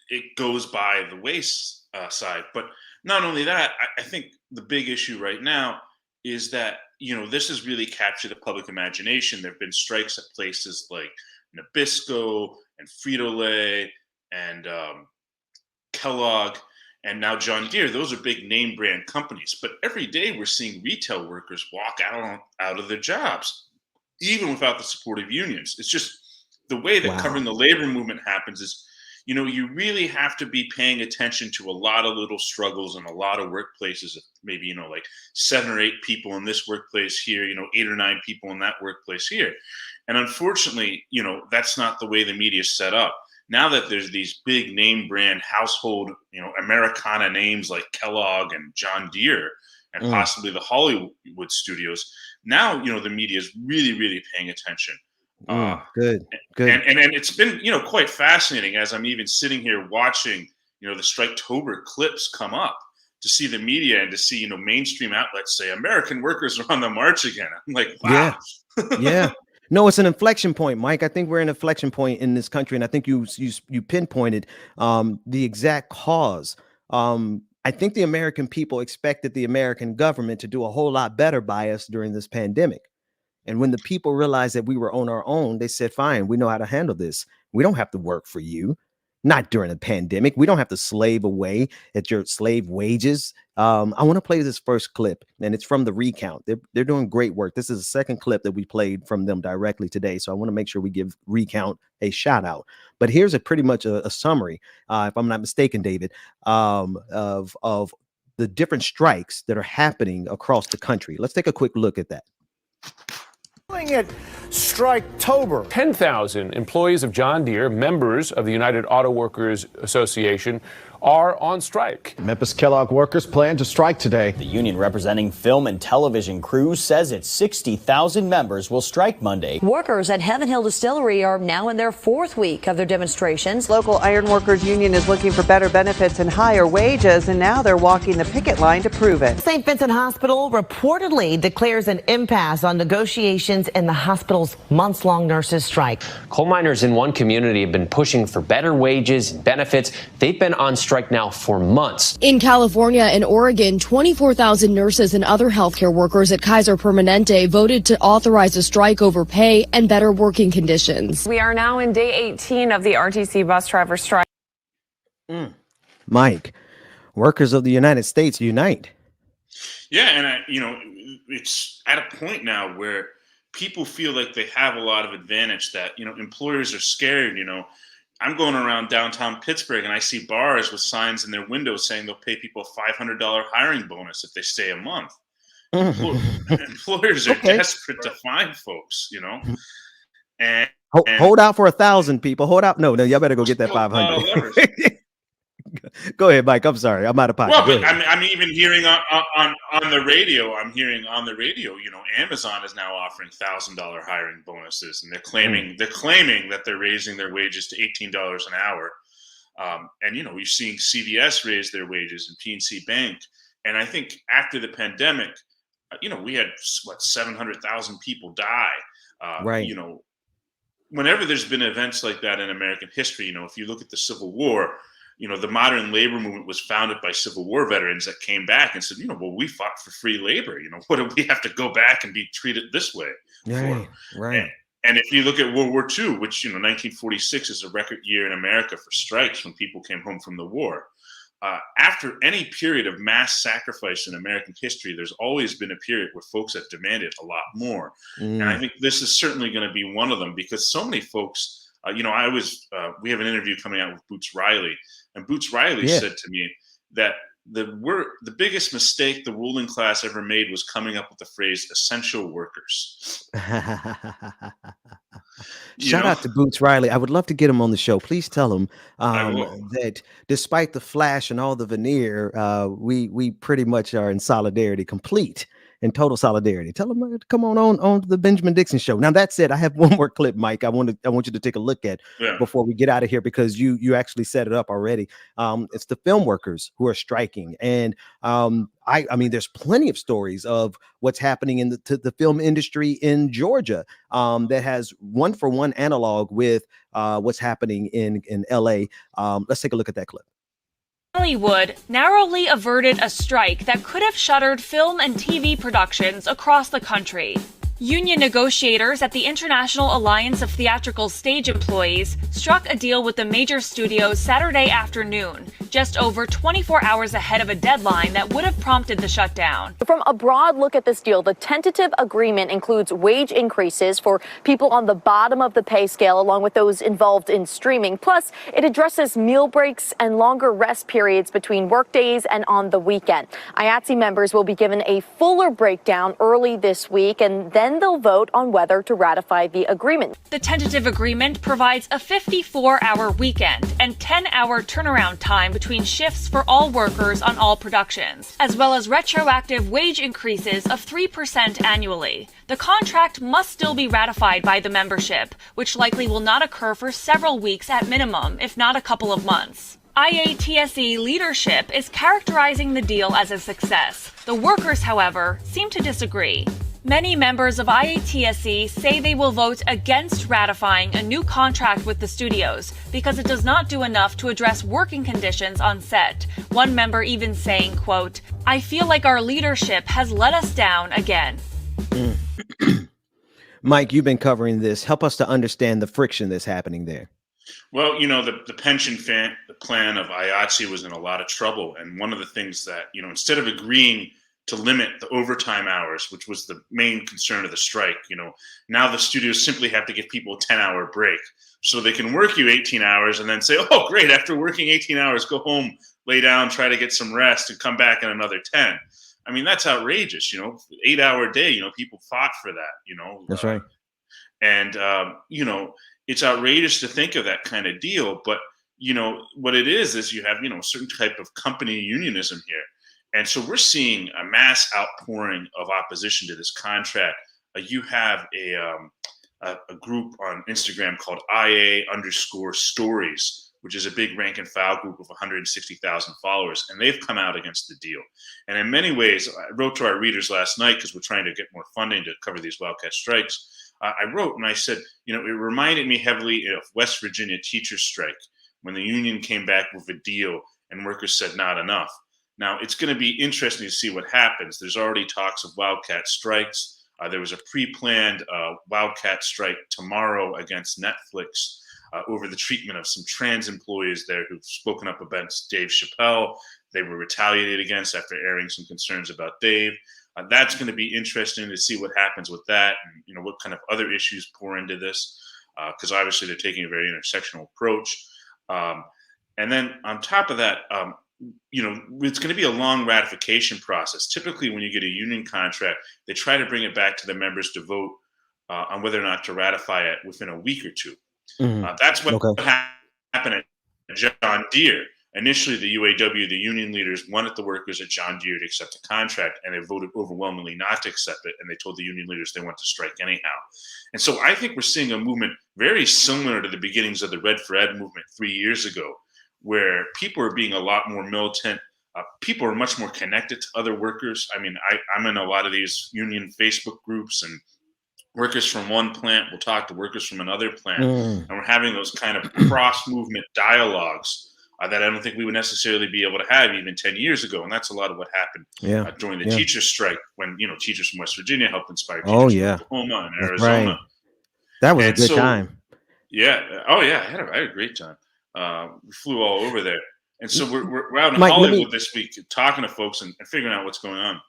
it goes by the wayside. But not only that, I think the big issue right now is that, this has really captured the public imagination. There have been strikes at places like Nabisco and Frito-Lay and Kellogg, and now John Deere. Those are big name brand companies. But every day we're seeing retail workers walk out of their jobs, even without the support of unions. It's just the way that covering the labor movement happens is, you really have to be paying attention to a lot of little struggles in a lot of workplaces. Maybe, like 7 or 8 people in this workplace here, 8 or 9 people in that workplace here. And unfortunately, that's not the way the media is set up. Now that there's these big name brand household, Americana names like Kellogg and John Deere and possibly the Hollywood studios, now, the media is really, really paying attention. Good. And it's been, quite fascinating as I'm even sitting here watching, the Striketober clips come up, to see the media and to see, mainstream outlets say American workers are on the march again. I'm like, wow. Yeah. No, it's an inflection point, Mike. I think we're in an inflection point in this country, and I think you pinpointed the exact cause. I think the American people expected the American government to do a whole lot better by us during this pandemic. And when the people realized that we were on our own, they said, fine, we know how to handle this. We don't have to work for you. Not during a pandemic. We don't have to slave away at your slave wages. I want to play this first clip, and it's from the Recount. They're doing great work. This is the second clip that we played from them directly today. So I want to make sure we give Recount a shout out. But here's pretty much a summary, if I'm not mistaken, David, of the different strikes that are happening across the country. Let's take a quick look at that. At Striketober. 10,000 employees of John Deere, members of the United Auto Workers Association, are on strike. Memphis Kellogg workers plan to strike today. The union representing film and television crews says its 60,000 members will strike Monday. Workers at Heaven Hill Distillery are now in their 4th week of their demonstrations. Local Iron Workers Union is looking for better benefits and higher wages, and now they're walking the picket line to prove it. St. Vincent Hospital reportedly declares an impasse on negotiations in the hospital's months-long nurses' strike. Coal miners in one community have been pushing for better wages and benefits. They've been on strike now for months. In California and Oregon, 24,000 nurses and other healthcare workers at Kaiser Permanente voted to authorize a strike over pay and better working conditions. We are now in day 18 of the RTC bus driver strike. Mike, workers of the United States unite. Yeah, and it's at a point now where people feel like they have a lot of advantage, that, employers are scared. I'm going around downtown Pittsburgh and I see bars with signs in their windows saying they'll pay people a $500 hiring bonus if they stay a month. Employers are desperate to find folks, and hold out for 1,000 people. Hold out. No, y'all better go get that 500. Go ahead, Mike. I'm sorry. I'm out of pocket. Well, but I'm even hearing on the radio. I'm hearing on the radio. Amazon is now offering $1,000 hiring bonuses, and they're claiming that they're raising their wages to $18 an hour. And we're seeing CVS raise their wages and PNC Bank. And I think after the pandemic, we had 700,000 people die. Right. Whenever there's been events like that in American history, if you look at the Civil War, the modern labor movement was founded by Civil War veterans that came back and said, well, we fought for free labor. What do we have to go back and be treated this way for? Right. And if you look at World War II, which, 1946 is a record year in America for strikes when people came home from the war. After any period of mass sacrifice in American history, there's always been a period where folks have demanded a lot more. And I think this is certainly going to be one of them, because so many folks, we have an interview coming out with Boots Riley, and Boots Riley said to me that the biggest mistake the ruling class ever made was coming up with the phrase essential workers. Shout out to Boots Riley. I would love to get him on the show. Please tell him that despite the flash and all the veneer, we pretty much are in solidarity, complete and total solidarity. Tell him to come on the Benjamin Dixon Show. Now, that said, I have one more clip, Mike. I want you to take a look at before we get out of here, because you actually set it up already. It's the film workers who are striking, and I mean, there's plenty of stories of what's happening in the film industry in Georgia that has one-for-one analog with what's happening in LA. Let's take a look at that clip. Hollywood narrowly averted a strike that could have shuttered film and TV productions across the country. Union negotiators at the International Alliance of Theatrical Stage Employees struck a deal with the major studios Saturday afternoon, just over 24 hours ahead of a deadline that would have prompted the shutdown. From a broad look at this deal, the tentative agreement includes wage increases for people on the bottom of the pay scale, along with those involved in streaming. Plus, it addresses meal breaks and longer rest periods between workdays and on the weekend. IATSE members will be given a fuller breakdown early this week, and then they'll vote on whether to ratify the agreement. The tentative agreement provides a 54-hour weekend and 10-hour turnaround time between shifts for all workers on all productions, as well as retroactive wage increases of 3% annually. The contract must still be ratified by the membership, which likely will not occur for several weeks at minimum, if not a couple of months. IATSE leadership is characterizing the deal as a success. The workers, however, seem to disagree. Many members of IATSE say they will vote against ratifying a new contract with the studios because it does not do enough to address working conditions on set. One member even saying, quote, "I feel like our leadership has let us down again." Mike, you've been covering this. Help us to understand the friction that's happening there. Well, the pension plan of IATSE was in a lot of trouble. And one of the things that, instead of agreeing to limit the overtime hours, which was the main concern of the strike, now the studios simply have to give people a 10-hour break. So they can work you 18 hours and then say, oh, great, after working 18 hours, go home, lay down, try to get some rest, and come back in another 10. I mean, that's outrageous, 8-hour day, people fought for that, That's right. And, it's outrageous to think of that kind of deal. But, what it is you have, a certain type of company unionism here. And so we're seeing a mass outpouring of opposition to this contract. You have a group on Instagram called IA_stories, which is a big rank and file group of 160,000 followers. And they've come out against the deal. And in many ways, I wrote to our readers last night because we're trying to get more funding to cover these wildcat strikes. I wrote and I said, it reminded me heavily of West Virginia teachers' strike when the union came back with a deal and workers said not enough. Now, it's going to be interesting to see what happens. There's already talks of wildcat strikes. There was a pre-planned wildcat strike tomorrow against Netflix over the treatment of some trans employees there who've spoken up against Dave Chappelle. They were retaliated against after airing some concerns about Dave. That's going to be interesting to see what happens with that, and what kind of other issues pour into this, because obviously they're taking a very intersectional approach. And then on top of that, it's going to be a long ratification process. Typically, when you get a union contract, they try to bring it back to the members to vote on whether or not to ratify it within a week or two. That's what happened at John Deere. Initially, the UAW, the union leaders, wanted the workers at John Deere to accept the contract, and they voted overwhelmingly not to accept it. And they told the union leaders they want to strike anyhow. And so I think we're seeing a movement very similar to the beginnings of the Red for Ed movement 3 years ago, where people are being a lot more militant. People are much more connected to other workers. I mean, I'm in a lot of these union Facebook groups, and workers from one plant will talk to workers from another plant. And we're having those kind of cross-movement dialogues that I don't think we would necessarily be able to have even 10 years ago. And that's a lot of what happened during the teachers' strike, when teachers from West Virginia helped inspire teachers from Oklahoma and Arizona. Right. That was a good time. Yeah. Oh, yeah. I had a great time. We flew all over there. And so we're out in Mike, Hollywood this week talking to folks and figuring out what's going on.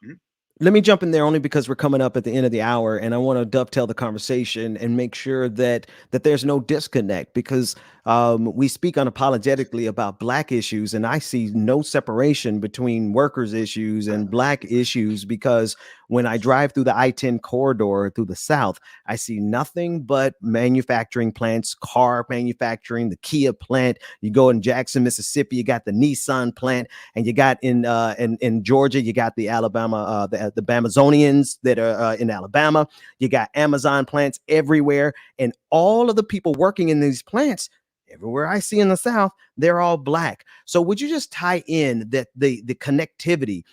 Let me jump in there only because we're coming up at the end of the hour, and I want to dovetail the conversation and make sure that there's no disconnect, because we speak unapologetically about Black issues, and I see no separation between workers' issues and Black issues, because when I drive through the I-10 corridor through the South, I see nothing but manufacturing plants, car manufacturing, the Kia plant. You go in Jackson, Mississippi, you got the Nissan plant, and you got in Georgia, you got the Alabama, the Bamazonians that are in Alabama. You got Amazon plants everywhere, and all of the people working in these plants, everywhere I see in the South, they're all Black. So would you just tie in that the connectivity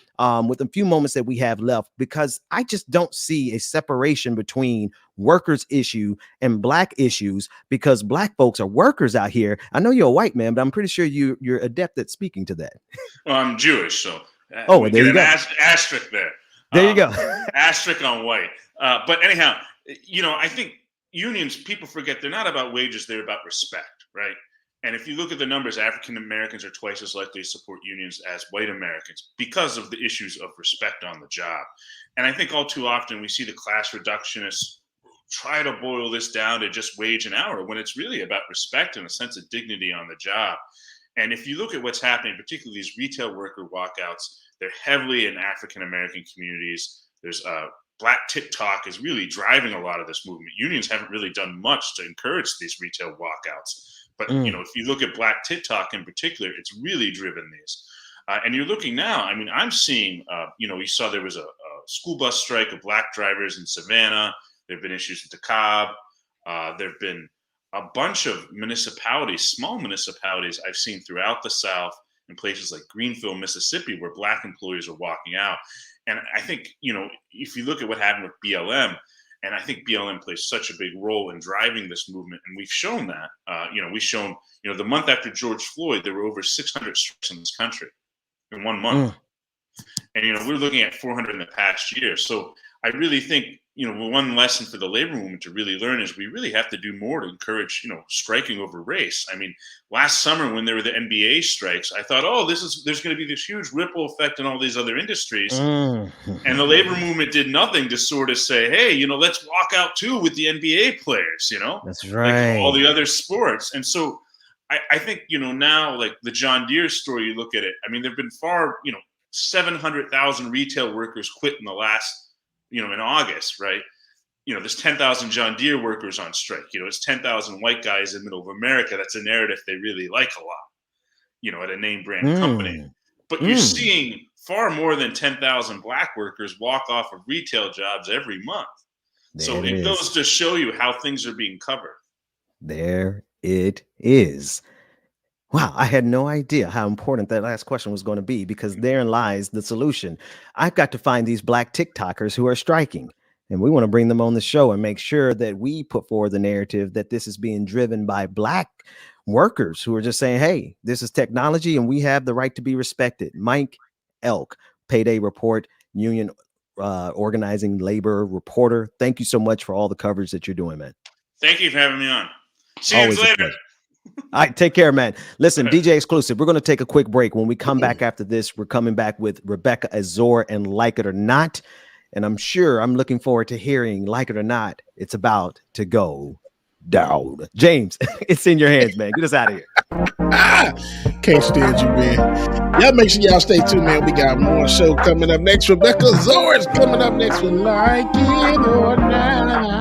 with a few moments that we have left, because I just don't see a separation between workers' issue and Black issues, because Black folks are workers out here. I know you're a white man, but I'm pretty sure you're adept at speaking to that. Well, I'm Jewish, so there you go. Asterisk there. There you go. Asterisk on white. But anyhow, I think unions, people forget they're not about wages, they're about respect, right? And if you look at the numbers, African Americans are twice as likely to support unions as white Americans because of the issues of respect on the job. And I think all too often we see the class reductionists try to boil this down to just wage and hour, when it's really about respect and a sense of dignity on the job. And if you look at what's happening, particularly these retail worker walkouts, they're heavily in African American communities. There's Black TikTok is really driving a lot of this movement. Unions haven't really done much to encourage these retail walkouts. But, if you look at Black TikTok in particular, it's really driven these. And you're looking now, I mean, I'm seeing, we saw there was a school bus strike of Black drivers in Savannah. There have been issues with DeKalb. There have been a bunch of municipalities, small municipalities I've seen throughout the South, in places like Greenville, Mississippi, where Black employees are walking out. And I think, if you look at what happened with BLM, and I think BLM plays such a big role in driving this movement. And we've shown that, the month after George Floyd, there were over 600 strikes in this country in 1 month. And, we're looking at 400 in the past year. So I really think, one lesson for the labor movement to really learn is we really have to do more to encourage, striking over race. I mean, last summer when there were the NBA strikes, I thought, there's going to be this huge ripple effect in all these other industries. And the labor movement did nothing to sort of say, hey, let's walk out too with the NBA players, That's right. Like all the other sports. And so I think, now like the John Deere story, you look at it, I mean, there've been 700,000 retail workers quit in the last, in August, right? There's 10,000 John Deere workers on strike. It's 10,000 white guys in the middle of America. That's a narrative they really like a lot, at a name brand company. But you're seeing far more than 10,000 Black workers walk off of retail jobs every month. So it goes to show you how things are being covered. There it is. Wow, I had no idea how important that last question was going to be, because therein lies the solution. I've got to find these Black TikTokers who are striking, and we want to bring them on the show and make sure that we put forward the narrative that this is being driven by Black workers who are just saying, hey, this is technology and we have the right to be respected. Mike Elk, Payday Report, Union Organizing Labor Reporter. Thank you so much for all the coverage that you're doing, man. Thank you for having me on. See you later. All right, take care, man. Listen, DJ Exclusive, we're going to take a quick break. When we come back after this, we're coming back with Rebecca Azor and Like It or Not. And I'm sure I'm looking forward to hearing, like it or not, it's about to go down. James, it's in your hands, man. Get us out of here. Can't stand you, man. Y'all make sure y'all stay tuned, man. We got more show coming up next. Rebecca Zor's coming up next with Like It or Not.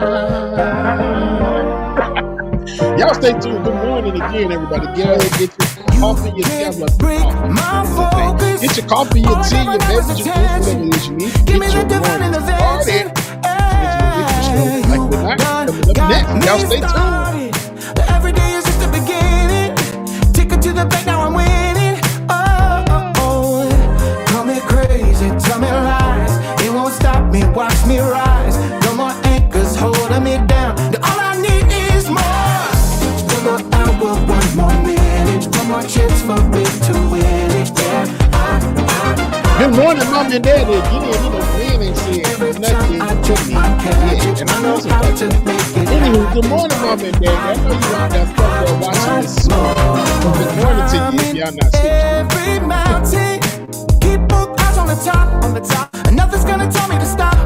Y'all stay tuned. Good morning again, everybody. Get your coffee, your tea. Get your coffee, your tea, your beverage, your food, whatever it is you need. Get your morning started. Like we're not coming up next. Y'all stay tuned. Every day is just the beginning. Take it to the bank, now I'm winning. Oh. Call me crazy, tell me lies. It won't stop me, watch me rise. No more anchors holding me down. All I need is more. One more hour, one more minute. One more chance for me to win it. Yeah. Good morning, Mom and Daddy. Get in, man ain't saying nothing to me yet. And I know some stuff. Anywho, good morning, Mom and Daddy. I know you out there somewhere watching this show. Good morning to you if y'all not sleeping. Every mountain, keep both eyes on the top, on the top. And nothing's gonna tell me to stop.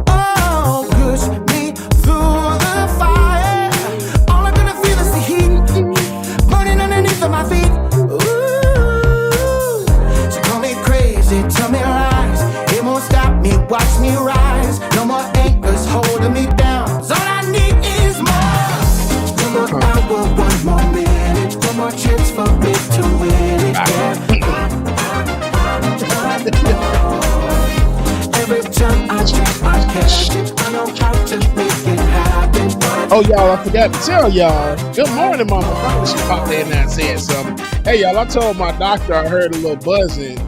Oh, push me through the fire. All I'm gonna feel is the heat burning underneath of my feet. Tell me lies, it won't stop me, watch me rise. No more anchors holding me down. All I need is more. One more hour, one more minute. One more chance for me to win it. Every time I try, I catch it. I know how to make it happen. Oh, y'all, I forgot to tell y'all. Good morning, Mama. Probably she popped in there and said something. Hey, y'all, I told my doctor I heard a little buzzing.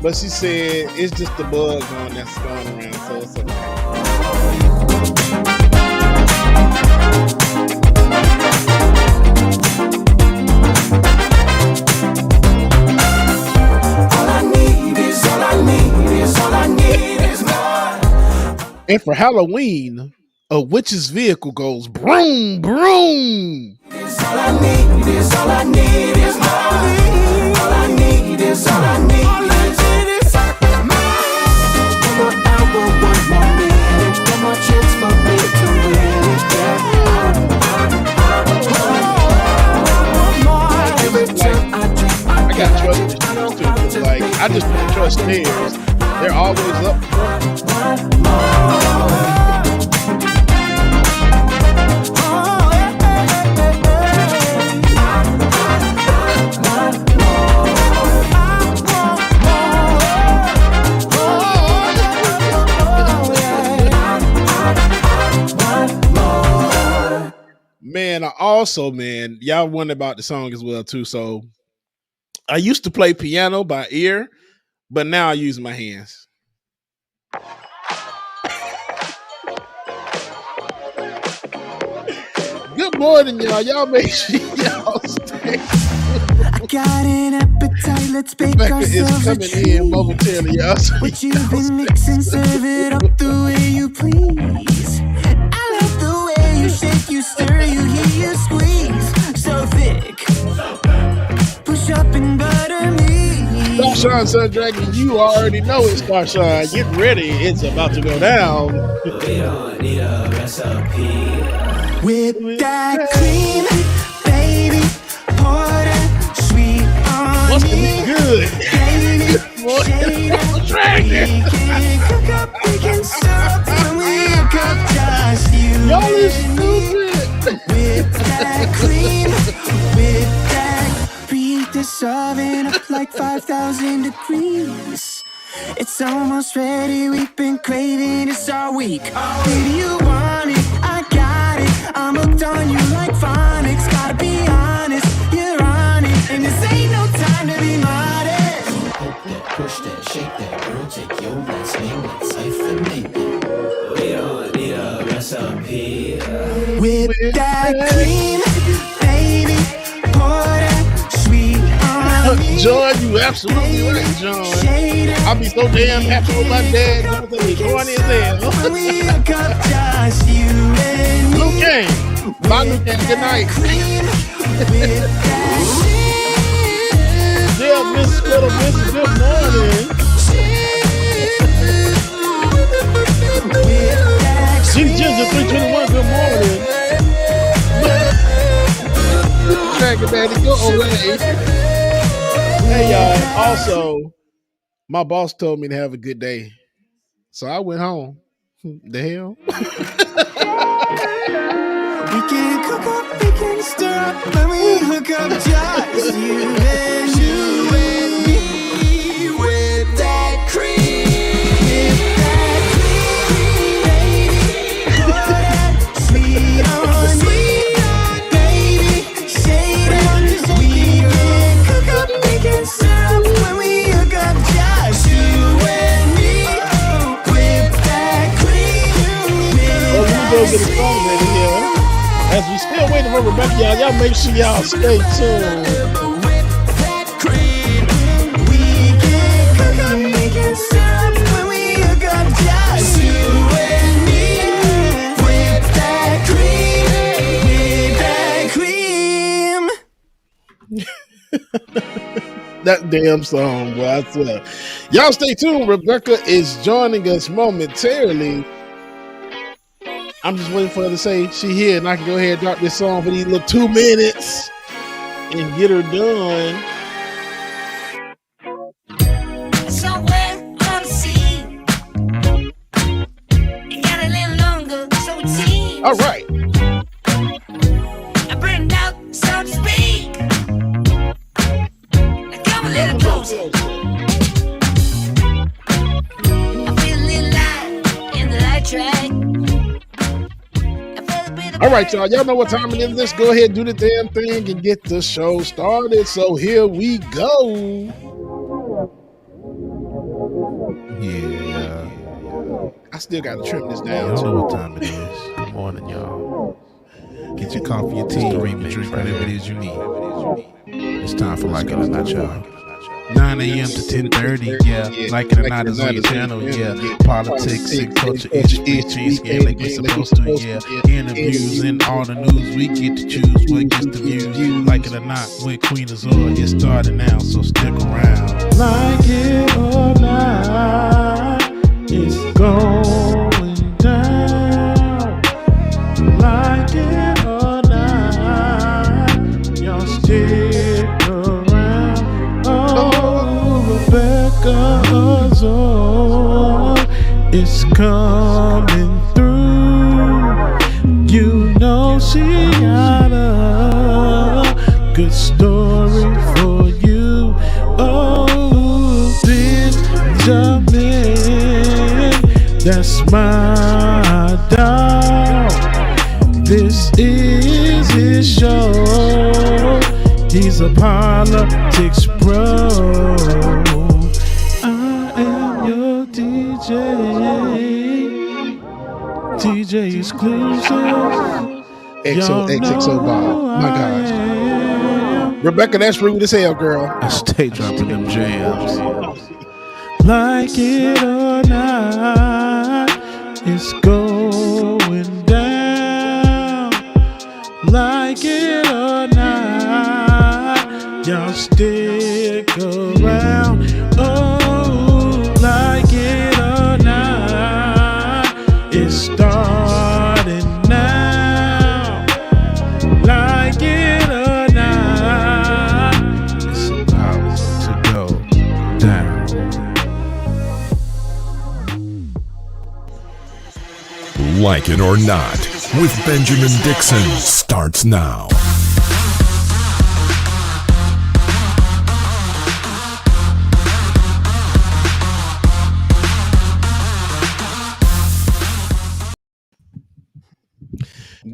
But she said it's just the bug that's going around, so it's okay. All I need is more. And for Halloween, a witch's vehicle goes broom, broom. All I need is more. All I need is more. I just don't trust theirs. They're always up front. Man, y'all wonder about the song as well too. So I used to play piano by ear, but now I use my hands. Good morning, y'all. Y'all make sure y'all stay. I got an appetite. Let's bake ourselves a treat. Y'all. What you've been mixing, serve it up the way you please. I love the way you shake, you stir, you heat, you squeeze. So thick. Push up and butter me. Starshine Sun Dragon, you already know it's Starshine. Get ready, it's about to go down. We don't need a recipe. With that cream, baby, pour that sweet on Must me. be good. Baby, shade up, we can cook up, we can stop, and we cook just you. Y'all is stupid. With that cream, with that preheat this oven up like 5,000 degrees. It's almost ready, we've been craving this all week. Baby, you want it, I got it. I'm hooked on you like phonics. Gotta be honest, you're on it, and this ain't no time to be modest. Poke that, push that, shake that, girl, take your last name, let's hyphenate it. We don't need a recipe. With that cream, baby, pour that sweet on me. John, you absolutely right, John. I'll be so damn happy with my dad. Going in there. Luke Gang. Bye, Luke Gang. Good night. Yeah, Miss Little Miss, good morning. everybody go away. Hey, y'all. Also, my boss told me to have a good day. So I went home. The hell? We can cook up, we can stir up when we hook up, just you and me with that cream. With that cream, baby. Pour that sweet on me, baby. Say that we can cook up, we can stir up when we hook up, just you and me with that cream. Well, we go get a song ready here. As we still waiting for Rebecca, y'all make sure y'all stay tuned. That damn song, boy, I swear. Y'all stay tuned. Rebecca is joining us momentarily. I'm just waiting for her to say she here, and I can go ahead and drop this song for these little 2 minutes and get her done. Somewhere on the sea, it got a little longer, so it seems. All right. I burned out, so to speak. Now come a little closer. I feel a little light in the light track. All right, y'all. Y'all know what time it is. Let's go ahead and do the damn thing and get the show started. So here we go. Yeah. I still got to trim this down. Y'all know what time it is. Good morning, y'all. Get your coffee and tea, drink whatever it is you need. It's time for Like It or Not, y'all. 9 a.m. to 10:30, yeah. Like it or not is on your channel, yeah. Politics and culture, industry, change game like we're supposed to, yeah. Interviews and all the news, we get to choose what gets the views. Like it or not, with Queen Azor, it's starting now, so stick around. Like it or not, it's going down. Like it or not, y'all stick around. Rebecca Azor is coming through. You know she got a good story for you. Oh, Benjamin, that's my dog. This is his show. He's a politics bro. I am your DJ. DJ exclusive. XOXO Bob. My gosh. Rebecca, that's rude as hell, girl. I stay dropping them jams. Like it or not, it's going down. Like it or not, y'all stick around. Oh, like it or not, it's starting now. Like it or not, it's about to go down. Like It or Not with Benjamin Dixon starts now.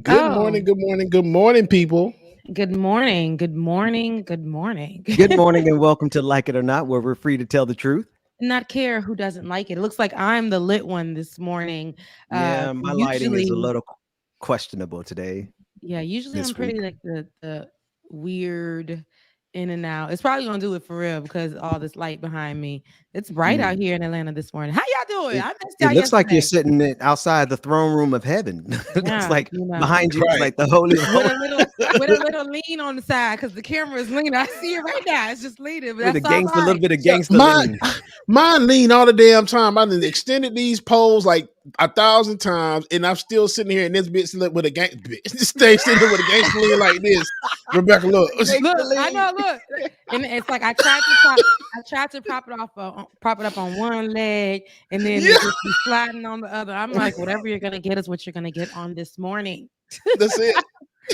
Good morning, good morning, good morning, people. Good morning, good morning, good morning. Good morning and welcome to Like It or Not, where we're free to tell the truth. Not care who doesn't like it. It looks like I'm the lit one this morning. Yeah, my lighting is a little questionable today. Yeah, usually I'm pretty like the weird in and out. It's probably gonna do it for real because all this light behind me. It's bright out here in Atlanta this morning. How y'all doing? I missed y'all It looks like you're yesterday. sitting outside the throne room of heaven. It looks Yeah, like you know. behind you is like the holy. With a little with a little lean on the side because the camera is leaning. I see it right now. It's just leaning. But With that's a gangster, a all little right. bit of gangster Mine, lean. mine lean all the damn time. I done extended these poles like 1,000 times, and I'm still sitting here in this bitch with a gang. Stay sitting here with a gangster lean like this. Rebecca, look. Look, I know. Look, and it's like I tried to prop it up on one leg, and then it just be sliding on the other. I'm like, whatever you're gonna get is what you're gonna get on this morning. That's it.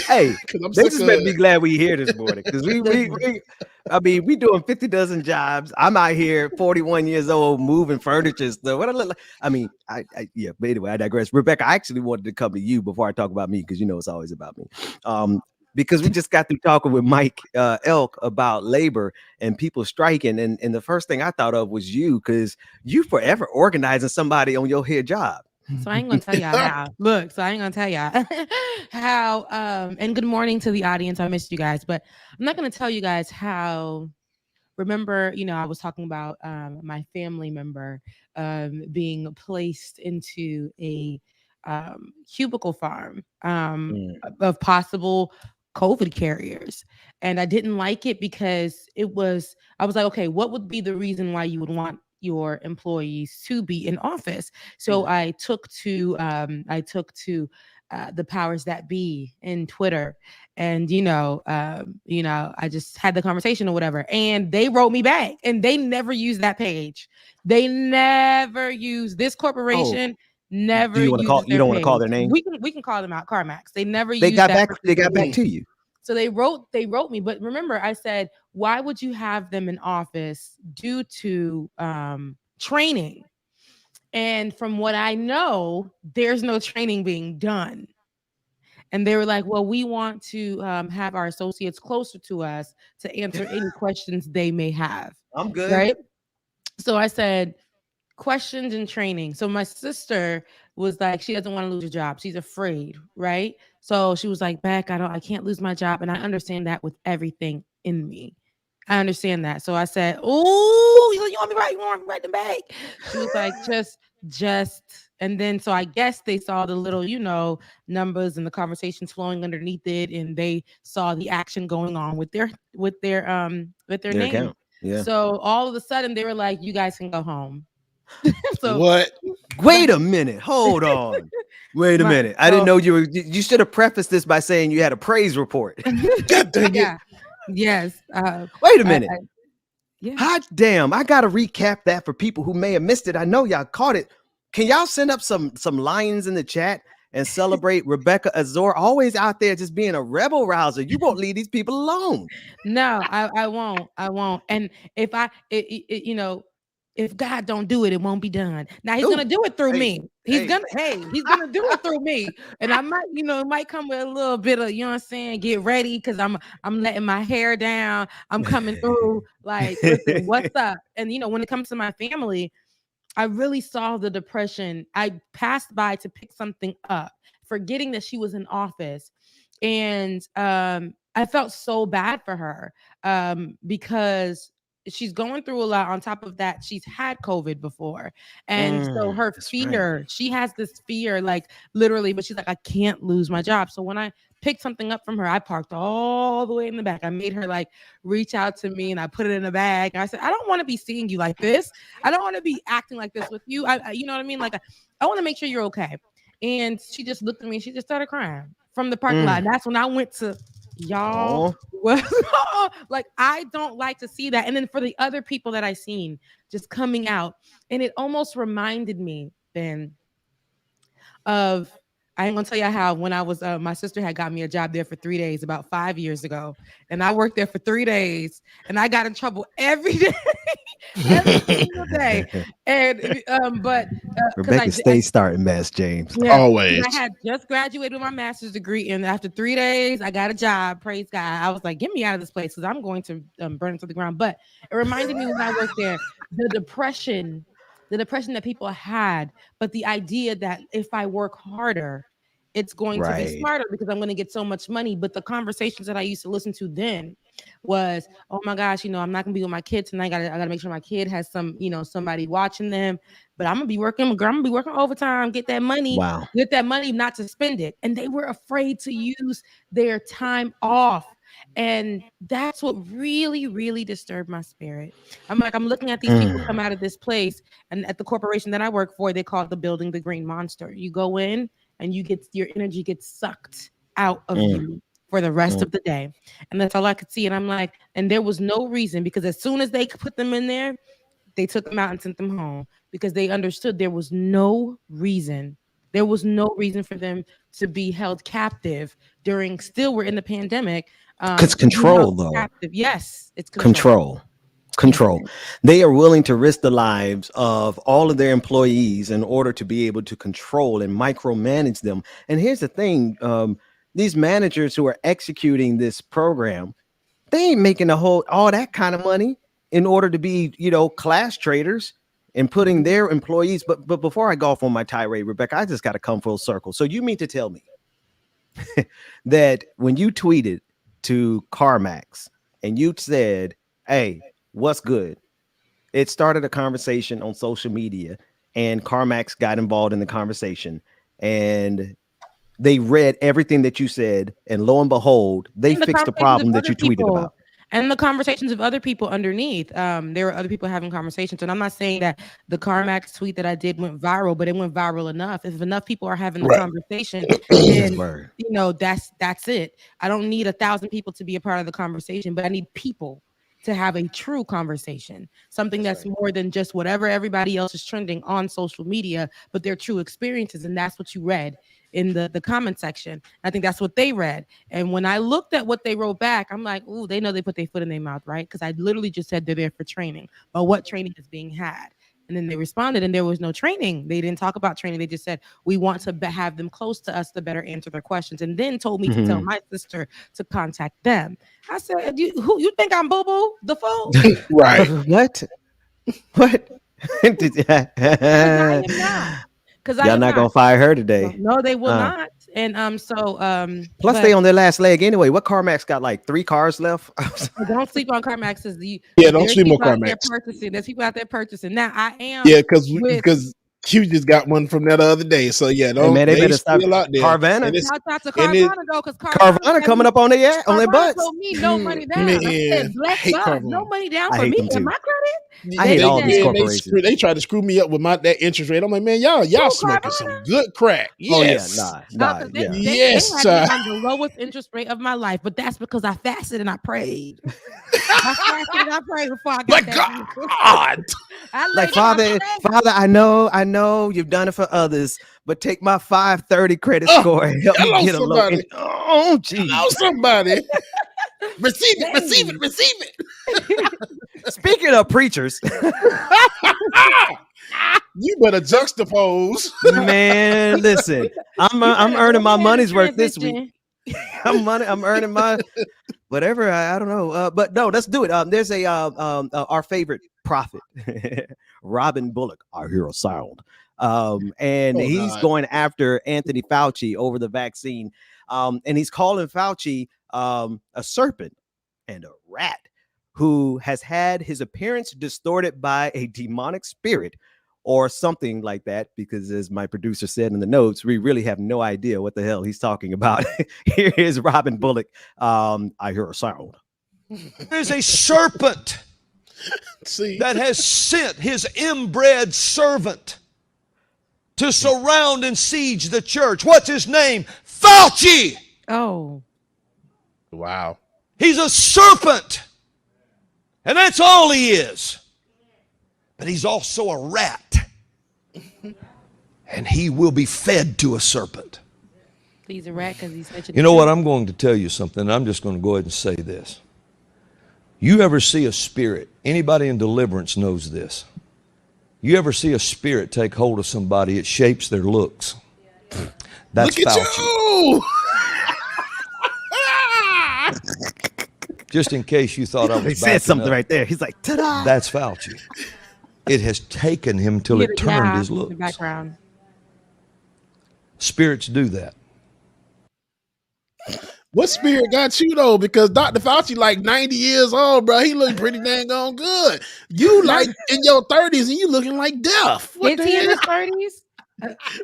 Hey, I'm they such just a- better be glad we here this morning because we doing 50 dozen jobs. I'm out here, 41 years old, moving furniture and stuff. What I look like? I mean, yeah. But anyway, I digress. Rebecca, I actually wanted to come to you before I talk about me because you know it's always about me. Because we just got through talking with Mike Elk about labor and people striking, and the first thing I thought of was you because you forever organizing somebody on your head job. So I ain't gonna tell y'all how. Look, so I ain't gonna tell y'all how. And good morning to the audience. I missed you guys, but I'm not gonna tell you guys how. Remember, I was talking about my family member being placed into a cubicle farm of possible COVID carriers. And I didn't like it because I was like, okay, what would be the reason why you would want your employees to be in office? So I took to the powers that be in Twitter, and I just had the conversation or whatever, and they wrote me back, and they never used that page. They never used this corporation. Never. Do you want to call? You don't want to call their name? We can call them out. CarMax. They never. They used got that back. They got back to you. So they wrote me, but remember I said, why would you have them in office due to training? And from what I know, there's no training being done. And they were like, well, we want to have our associates closer to us to answer any questions they may have. I'm good. Right? So I said, questions and training. So my sister was like, she doesn't want to lose her job. She's afraid, right? So she was like, Beck, I can't lose my job. And I understand that with everything in me. I understand that. So I said, oh, you want me right? You want me right in the bag? She was like, just. And then, so I guess they saw the little, numbers and the conversations flowing underneath it. And they saw the action going on with their name. Account. Yeah. So all of a sudden they were like, you guys can go home. So what? Wait a minute. Hold on. Wait a minute. I didn't know you should have prefaced this by saying you had a praise report. God dang it. Yeah. Yes. Wait a minute. Yeah. Hot damn. I gotta recap that for people who may have missed it. I know y'all caught it. Can y'all send up some lines in the chat and celebrate Rebecca Azor, always out there just being a rebel rouser? You won't leave these people alone. No, I won't. And if if God don't do it, it won't be done. Now he's gonna do it through me. He's gonna do it through me. And I might, it might come with a little bit of, get ready because I'm letting my hair down. I'm coming through like, listen, what's up? And when it comes to my family, I really saw the depression. I passed by to pick something up, forgetting that she was in office. And I felt so bad for her because she's going through a lot. On top of that, she's had COVID before. And so her fear, she has this fear, like literally, but she's like, I can't lose my job. So when I picked something up from her, I parked all the way in the back. I made her like reach out to me and I put it in a bag. And I said, I don't want to be seeing you like this. I don't want to be acting like this with you. You know what I mean? Like, I want to make sure you're okay. And she just looked at me and she just started crying from the parking lot. And that's when I went to y'all. Like, I don't like to see that. And then for the other people that I seen just coming out, and it almost reminded me, Ben, of, I ain't gonna tell you how, when I was, my sister had got me a job there for 3 days about 5 years ago. And I worked there for 3 days and I got in trouble every day, every single day. And, Rebecca stays starting mess, James. Yeah, always. I had just graduated with my master's degree. And after 3 days, I got a job. Praise God. I was like, get me out of this place because I'm going to burn it to the ground. But it reminded me when I worked there, the depression that people had, but the idea that if I work harder, it's going to be smarter because I'm going to get so much money. But the conversations that I used to listen to then was, oh my gosh, I'm not gonna be with my kids tonight. I gotta make sure my kid has some, somebody watching them. But I'm gonna be working overtime, get that money, Wow. Not to spend it. And they were afraid to use their time off. And that's what really, really disturbed my spirit. I'm looking at these people come out of this place, and at the corporation that I work for, they call it the building the green monster. You go in and your energy gets sucked out of you for the rest of the day. And that's all I could see. And I'm like, and there was no reason, because as soon as they put them in there, they took them out and sent them home, because they understood there was no reason. There was no reason for them to be held captive we're in the pandemic. It's control, though. Captive. Yes, it's control. They are willing to risk the lives of all of their employees in order to be able to control and micromanage them. And here's the thing. These managers who are executing this program, they ain't making all that kind of money in order to be, class traders and putting their employees. But before I go off on my tirade, Rebecca, I just got to come full circle. So you mean to tell me that when you tweeted to CarMax and you said, hey, what's good? It started a conversation on social media, and CarMax got involved in the conversation, and they read everything that you said, and lo and behold, they fixed the problem that you tweeted about. And the conversations of other people underneath. There were other people having conversations. And I'm not saying that the CarMax tweet that I did went viral, but it went viral enough. If enough people are having the conversation, then, that's it. I don't need 1,000 people to be a part of the conversation, but I need people to have a true conversation, something that's more than just whatever everybody else is trending on social media, but their true experiences. And that's what you read in the comment section. I think that's what they read. And when I looked at what they wrote back, I'm like, ooh, they know they put their foot in their mouth, right? Because I literally just said they're there for training. But what training is being had? And then they responded, and there was no training. They didn't talk about training. They just said, we want to have them close to us to better answer their questions. And then told me to tell my sister to contact them. I said, you think I'm boo-boo, the fool? Right. What? I am not. Y'all not gonna fire her today. No, they will not. And plus they on their last leg anyway. What CarMax got, like 3 cars left? Don't sleep on CarMax. Don't sleep on CarMax. There's people out there purchasing. Now I am. Yeah, because Q just got one from that other day. So yeah, they better stop. Carvana. Carvana coming up on their butt. Told me no money down. No money down for me and my credit. I hate all these corporations. They tried to screw me up with that interest rate. I'm like, man, y'all smoking some good crack. Yes. Oh yeah, They yes. had the lowest interest rate of my life, but that's because I fasted and I prayed. I fasted and I prayed before I got that. God. Like Father, I know you've done it for others, but take my 530 credit score and help me get a low. Oh, geez. Hello, somebody. Receive it. Speaking of preachers, you better juxtapose. Man, listen, I'm earning my money's worth this week. I'm earning my whatever. I don't know, but no, let's do it. There's our favorite prophet, Robin Bullock, our hero sound, and he's going after Anthony Fauci over the vaccine, and he's calling Fauci a serpent and a rat who has had his appearance distorted by a demonic spirit or something like that, because as my producer said in the notes, we really have no idea what the hell he's talking about. Here is Robin Bullock. I hear a sound. There's a serpent that has sent his inbred servant to surround and siege the church. What's his name? Fauci. Oh. Wow. He's a serpent. And that's all he is. But he's also a rat. And he will be fed to a serpent. He's a rat because he's such a... You know what? I'm going to tell you something. I'm just going to go ahead and say this. You ever see a spirit? Anybody in deliverance knows this. You ever see a spirit take hold of somebody, it shapes their looks. That's Look at Fauci. You. Just in case you thought I was He said something right there. He's like, ta-da! That's Fauci. It has taken him till it turned his looks. Background. Spirits do that. What spirit got you though? Because Dr. Fauci like 90 years old, bro. He look pretty dang on good. You like in your 30s and you looking like death. What Is he in his 30s?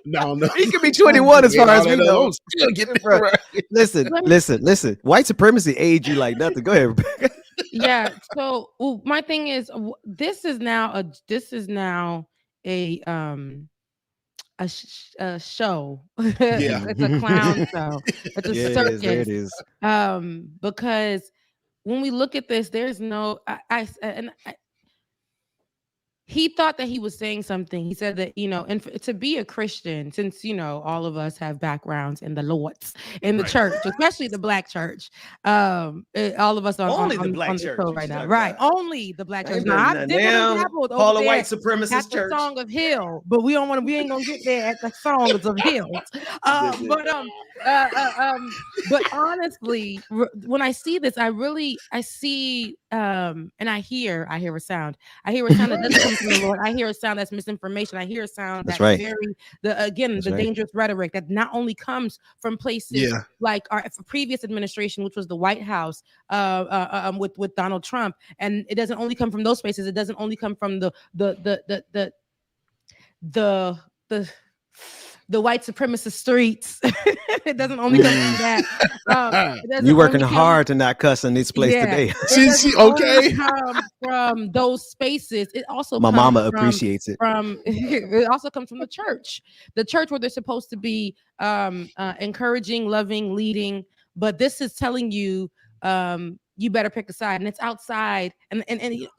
No. He could be 21 as far as we know. I'm still getting it right. Listen. White supremacy age you like nothing. Go ahead, Rebecca. Yeah. So my thing is, this is now a show. Yeah. It's a clown show. It's a circus. It is. Because when we look at this, there's no. He thought that he was saying something. He said that, and to be a Christian, since, all of us have backgrounds in the Lord's, in the church, especially the Black church. All of us on the show right now. Right. Only the Black church. Now, I've dabbled all the over white there supremacist at the church. Song of Hill, but we ain't going to get there at the Songs of Hill. But honestly, when I see this, I see, and I hear a sound. I hear a sound that doesn't come from the Lord. I hear a sound that's misinformation. I hear a sound that's dangerous rhetoric that not only comes from places like our previous administration, which was the White House, with Donald Trump, and it doesn't only come from those spaces. It doesn't only come from the white supremacist streets. It doesn't only come from that. You working hard to not cuss in this place today. She okay? From those spaces, it also my mama appreciates it. It also comes from the church where they're supposed to be encouraging, loving, leading. But this is telling you, you better pick a side, and it's outside. And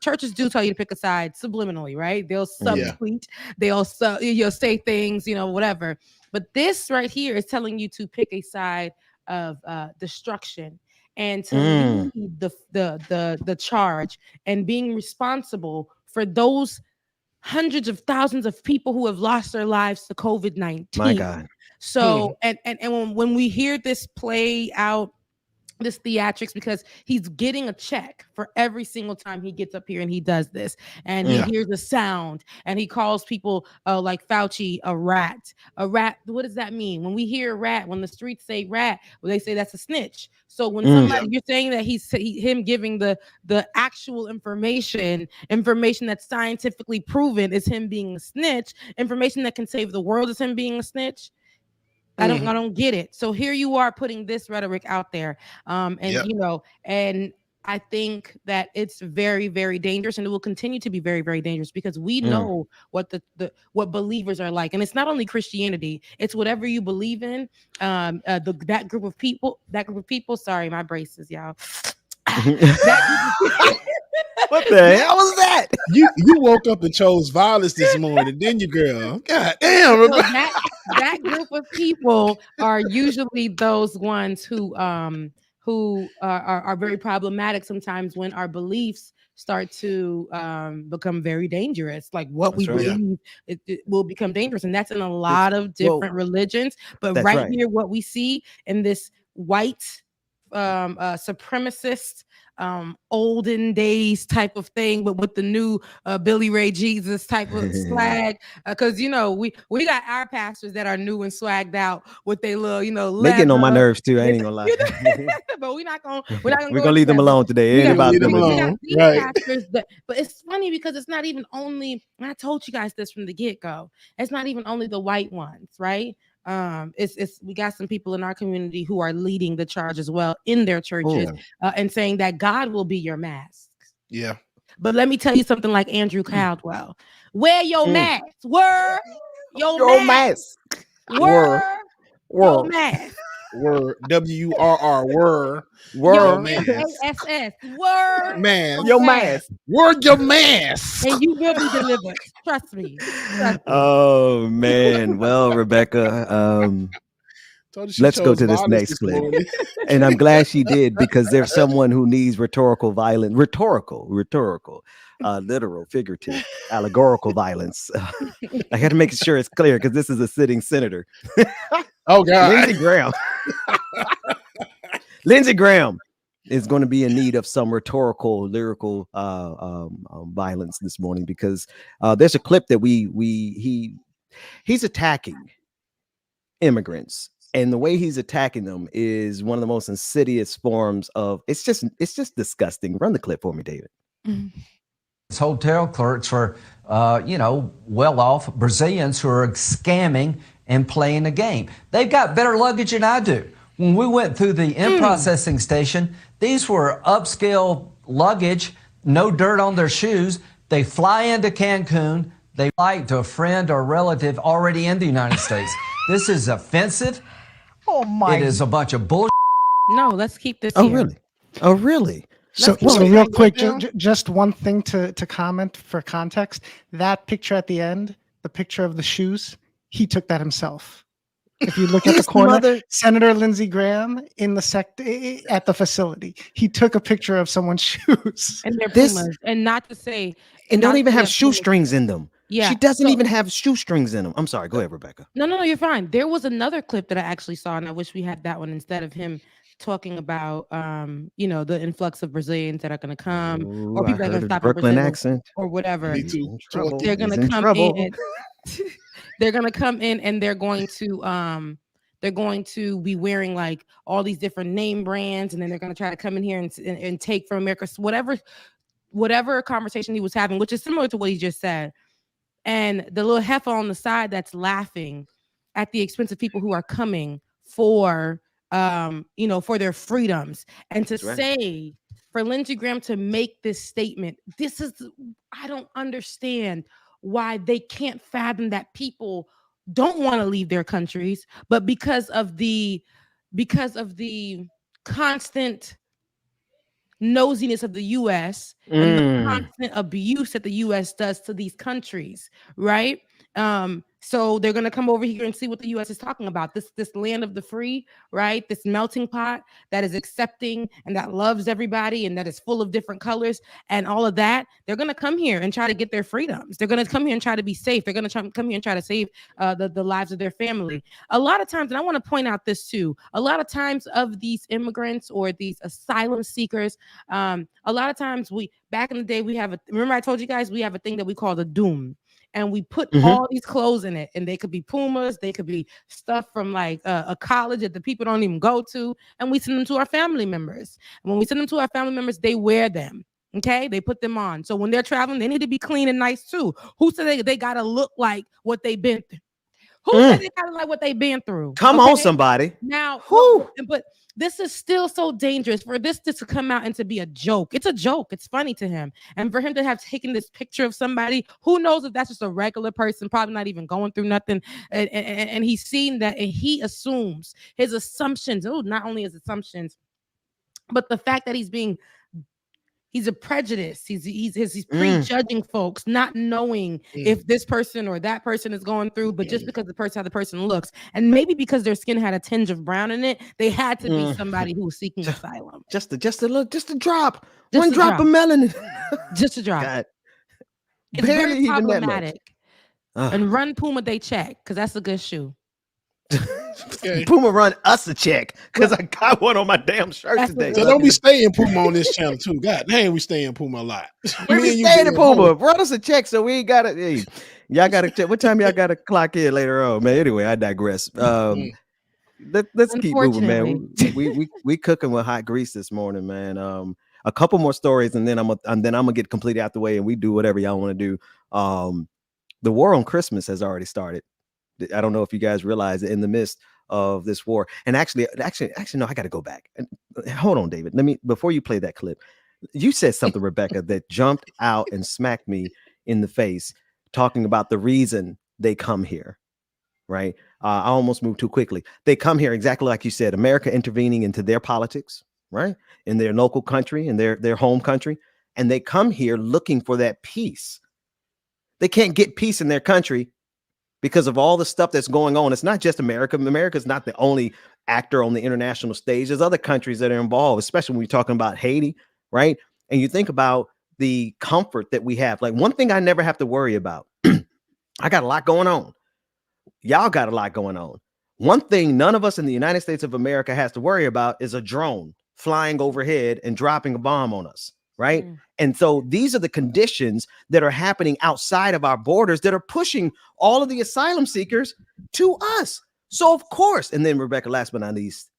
churches do tell you to pick a side subliminally, right? They'll subtweet, they'll say things, whatever. But this right here is telling you to pick a side of destruction and to lead the charge and being responsible for those hundreds of thousands of people who have lost their lives to COVID-19. My God. So and when we hear this play out, this theatrics, because he's getting a check for every single time he gets up here and he does this, and he hears the sound and he calls people like Fauci a rat. What does that mean? When we hear rat, when the streets say rat, well, they say that's a snitch. So when somebody, you're saying that him giving the actual information that's scientifically proven is him being a snitch, information that can save the world is him being a snitch. I don't get it. So here you are putting this rhetoric out there. And I think that it's very, very dangerous, and it will continue to be very, very dangerous, because we know what what believers are like. And it's not only Christianity, it's whatever you believe in. That group of people, sorry, my braces, y'all. What the hell was that? You woke up and chose violence this morning, didn't you, girl? God damn. So that group of people are usually those ones who are very problematic sometimes when our beliefs start to become very dangerous. Like what we believe, it will become dangerous. And that's in a lot of different religions. But here, what we see in this white supremacist olden days type of thing, but with the new Billy Ray Jesus type of swag, because we got our pastors that are new and swagged out with their little they getting on my nerves too. I ain't gonna lie. But we're gonna leave them alone today. Ain't about them alone. Pastors but it's funny because it's not even only, and I told you guys this from the get-go, it's not even only the white ones, right? We got some people in our community who are leading the charge as well in their churches, and saying that God will be your mask. Yeah. But let me tell you something like Andrew Caldwell. Wear your mask. Wear your mask. Wear your mask. Word. WURR. Word. Word. MASS. Word. Man. Your mask. Word your mask. And you will be delivered. Trust me. Oh man. Well, Rebecca, let's go to this next clip. And I'm glad she did, because there's someone who needs rhetorical, literal, figurative, allegorical violence. I had to make sure it's clear, because this is a sitting senator. Oh God. Lindsey Graham is going to be in need of some rhetorical, lyrical violence this morning, because there's a clip that he's attacking immigrants And the way he's attacking them is one of the most insidious forms of it's just disgusting. Run the clip for me, David. Hotel clerks are, well-off Brazilians who are scamming and playing a game. They've got better luggage than I do. When we went through the in-processing station, these were upscale luggage, no dirt on their shoes. They fly into Cancun. They fly to a friend or relative already in the United States. This is offensive. Oh, my. It is a bunch of bullshit. No, let's keep this Oh, here. really? Oh, really? So Let's keep real it quick, down. just one thing to comment for context. That picture at the end, the picture of the shoes, he took that himself. If you look at the His corner, mother- Senator Lindsey Graham in the at the facility, he took a picture of someone's shoes. And they're This- Pumas. And not to say, And not don't even to have say Pumas. shoestrings in them. Yeah, She doesn't so- even have shoestrings in them. I'm sorry. Go ahead, Rebecca. No, you're fine. There was another clip that I actually saw, and I wish we had that one instead of him talking about, the influx of Brazilians that are going to come, Ooh, or I people that are heard going to his stop in Brooklyn Brazil, accent. or whatever. Me too. They're going He's to in come trouble. in. They're going to come in, and they're going to be wearing like all these different name brands, and then they're going to try to come in here and take from America. So whatever conversation he was having, which is similar to what he just said. And the little heifer on the side that's laughing at the expense of people who are coming for for their freedoms. And to That's right. say for Lindsey Graham to make this statement, I don't understand why they can't fathom that people don't want to leave their countries, but because of the constant nosiness of the US and the constant abuse that the US does to these countries, right? So they're gonna come over here and see what the US is talking about. This land of the free, right? This melting pot that is accepting and that loves everybody and that is full of different colors and all of that. They're gonna come here and try to get their freedoms. They're gonna come here and try to be safe. They're gonna come here and try to save the lives of their family. A lot of times, and I want to point out this too, a lot of times of these immigrants or these asylum seekers, a lot of times back in the day, remember I told you guys, we have a thing that we call the doom. And we put all these clothes in it, and they could be Pumas, they could be stuff from like a college that the people don't even go to, and we send them to our family members. And when we send them to our family members, they wear them. Okay, they put them on. So when they're traveling, they need to be clean and nice too. Who said they gotta look like what they've been through? Who said they gotta like what they've been through? Come on, somebody. Now, Whew. but this is still so dangerous for this to come out and to be a joke. It's a joke. It's funny to him. And for him to have taken this picture of somebody, who knows if that's just a regular person, probably not even going through nothing. And he's seen that, and he assumes his assumptions. Oh, not only his assumptions, but the fact that he's a prejudice. He's prejudging folks, not knowing if this person or that person is going through, but just because how the person looks, and maybe because their skin had a tinge of brown in it, they had to be somebody who was seeking asylum. Just a drop, one drop of melanin, just a drop. God. It's Barely very even that much. problematic. And run Puma they check, because that's a good shoe. Puma run us a check because I got one on my damn shirt today. So don't be staying Puma on this channel too. God dang, we stay in Puma a lot. We staying in Puma. Run us a check so we ain't gotta. Hey, y'all gotta check. What time y'all gotta clock in later on, man? Anyway, I digress. Let's keep moving, man. We cooking with hot grease this morning, man. A couple more stories, and then I'm gonna get completely out the way, and we do whatever y'all want to do. The war on Christmas has already started. I don't know if you guys realize it, in the midst of this war. And actually, no, I got to go back. Hold on, David. Before you play that clip, you said something, Rebecca, that jumped out and smacked me in the face, talking about the reason they come here. Right? I almost moved too quickly. They come here exactly like you said, America intervening into their politics, right? In their local country, in their home country. And they come here looking for that peace. They can't get peace in their country because of all the stuff that's going on. It's not just America. America's not the only actor on the international stage. There's other countries that are involved, especially when we're talking about Haiti, right? And you think about the comfort that we have. Like, one thing I never have to worry about. I got a lot going on. Y'all got a lot going on. One thing none of us in the United States of America has to worry about is a drone flying overhead and dropping a bomb on us, right? And so these are the conditions that are happening outside of our borders that are pushing all of the asylum seekers to us. So of course, and then Rebecca, last but not least,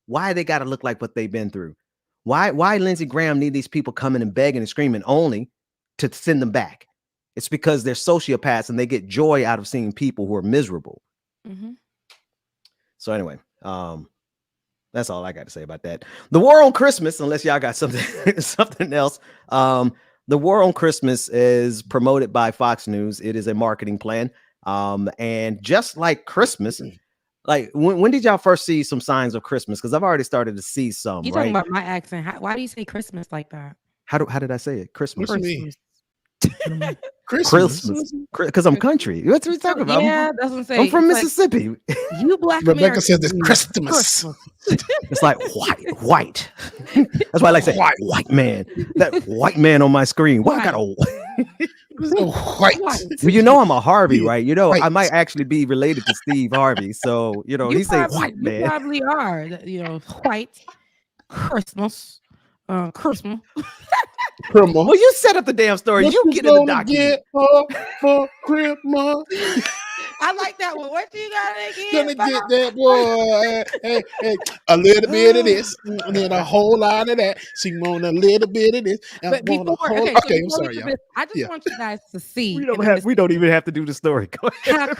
why they got to look like what they've been through? Why Lindsey Graham need these people coming and begging and screaming only to send them back? It's because they're sociopaths and they get joy out of seeing people who are miserable. Mm-hmm. So anyway, that's all I got to say about that. The war on Christmas, unless y'all got something else. The war on Christmas is promoted by Fox News. It is a marketing plan. And just like Christmas, like when did y'all first see some signs of Christmas? Because I've already started to see some. You talking about my accent? Why do you say Christmas like that? How did I say it? Christmas. What you mean? Christmas. Because I'm country. What's we talking about? Yeah, that's what I'm saying. I'm from It's Mississippi. Like, you black Rebecca Americans says it's do Christmas. It's like white. That's why I like to say white man. That white man on my screen. Why I got a white? Well, you know I'm a Harvey, right? You know I might actually be related to Steve Harvey. So you know he say white man. You probably are. You know, white Christmas. Christmas. Well, you set up the damn story. You get in the document. For Christmas. I like that one. What you got again? Gonna get that boy. Hey, a little bit of this, and then a whole lot of that. She want a little bit of this. But before, okay, I'm sorry, y'all. I just want you guys to see. We don't even have to do the story. Go ahead.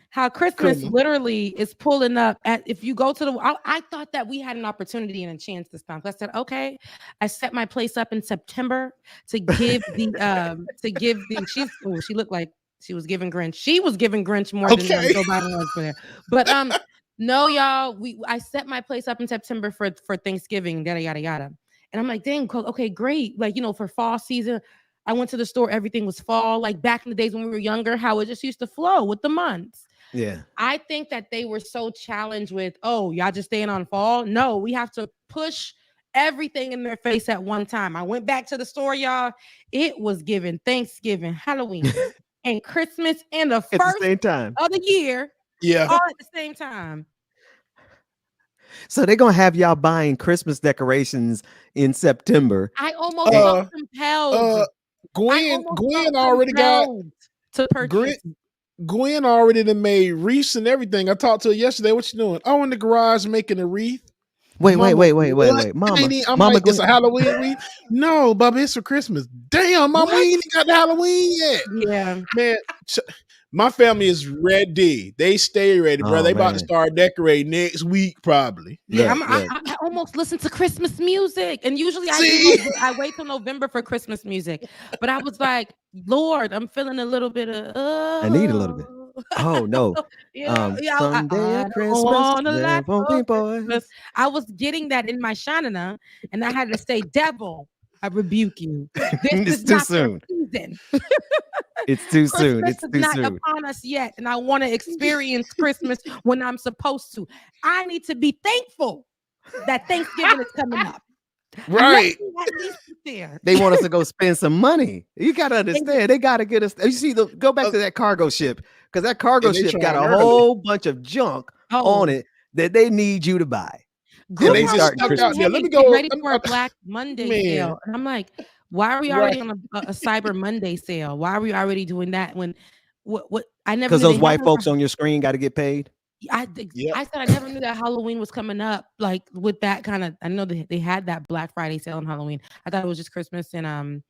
How Christmas literally is pulling up at, if you go to the, I thought that we had an opportunity and a chance this time. So I said, okay, I set my place up in September to give she looked like she was giving Grinch. She was giving Grinch more than Joe Biden was for there. But no, y'all, I set my place up in September for Thanksgiving, yada, yada, yada. And I'm like, dang, okay, great. Like, for fall season, I went to the store, everything was fall. Like back in the days when we were younger, how it just used to flow with the months. Yeah. I think that they were so challenged with, oh, y'all just staying on fall. No, we have to push everything in their face at one time. I went back to the store, y'all. It was giving Thanksgiving, Halloween, and Christmas and the first the same time of the year. Yeah. All at the same time. So they're gonna have y'all buying Christmas decorations in September. I almost felt compelled. Gwen already got to purchase. Gwen already done made wreaths and everything. I talked to her yesterday. What you doing? Oh, in the garage making a wreath. Wait. Mama, I'm like, it's a Halloween wreath? No, Bubba, it's for Christmas. Damn, Mama, we ain't got the Halloween yet. Yeah. Man, my family is ready. They stay ready, bro. They about to start decorating next week, probably. Yeah, I almost listen to Christmas music. And usually I wait till November for Christmas music. But I was like, Lord, I'm feeling a little bit of I need a little bit. Oh no. Someday at Christmas, there won't be boys. I was getting that in my Shanana, and I had to say, devil, I rebuke you. This is too not soon. Season. It's too soon. Christmas It's is too not soon. upon us yet, and I want to experience Christmas when I'm supposed to. I need to be thankful that Thanksgiving is coming up. Right. At least there. They want us to go spend some money. You got to understand. They got to get us. You see, go back to that cargo ship, because that cargo ship got a whole bunch of junk on it that they need you to buy. And they just stuck out there. Let me go. Ready for a Black Monday sale, and I'm like, why are we already on a Cyber Monday sale? Why are we already doing that when what I never? Because those white folks on your screen got to get paid. I said I never knew that Halloween was coming up, like with that kind of. I know they had that Black Friday sale on Halloween. I thought it was just Christmas and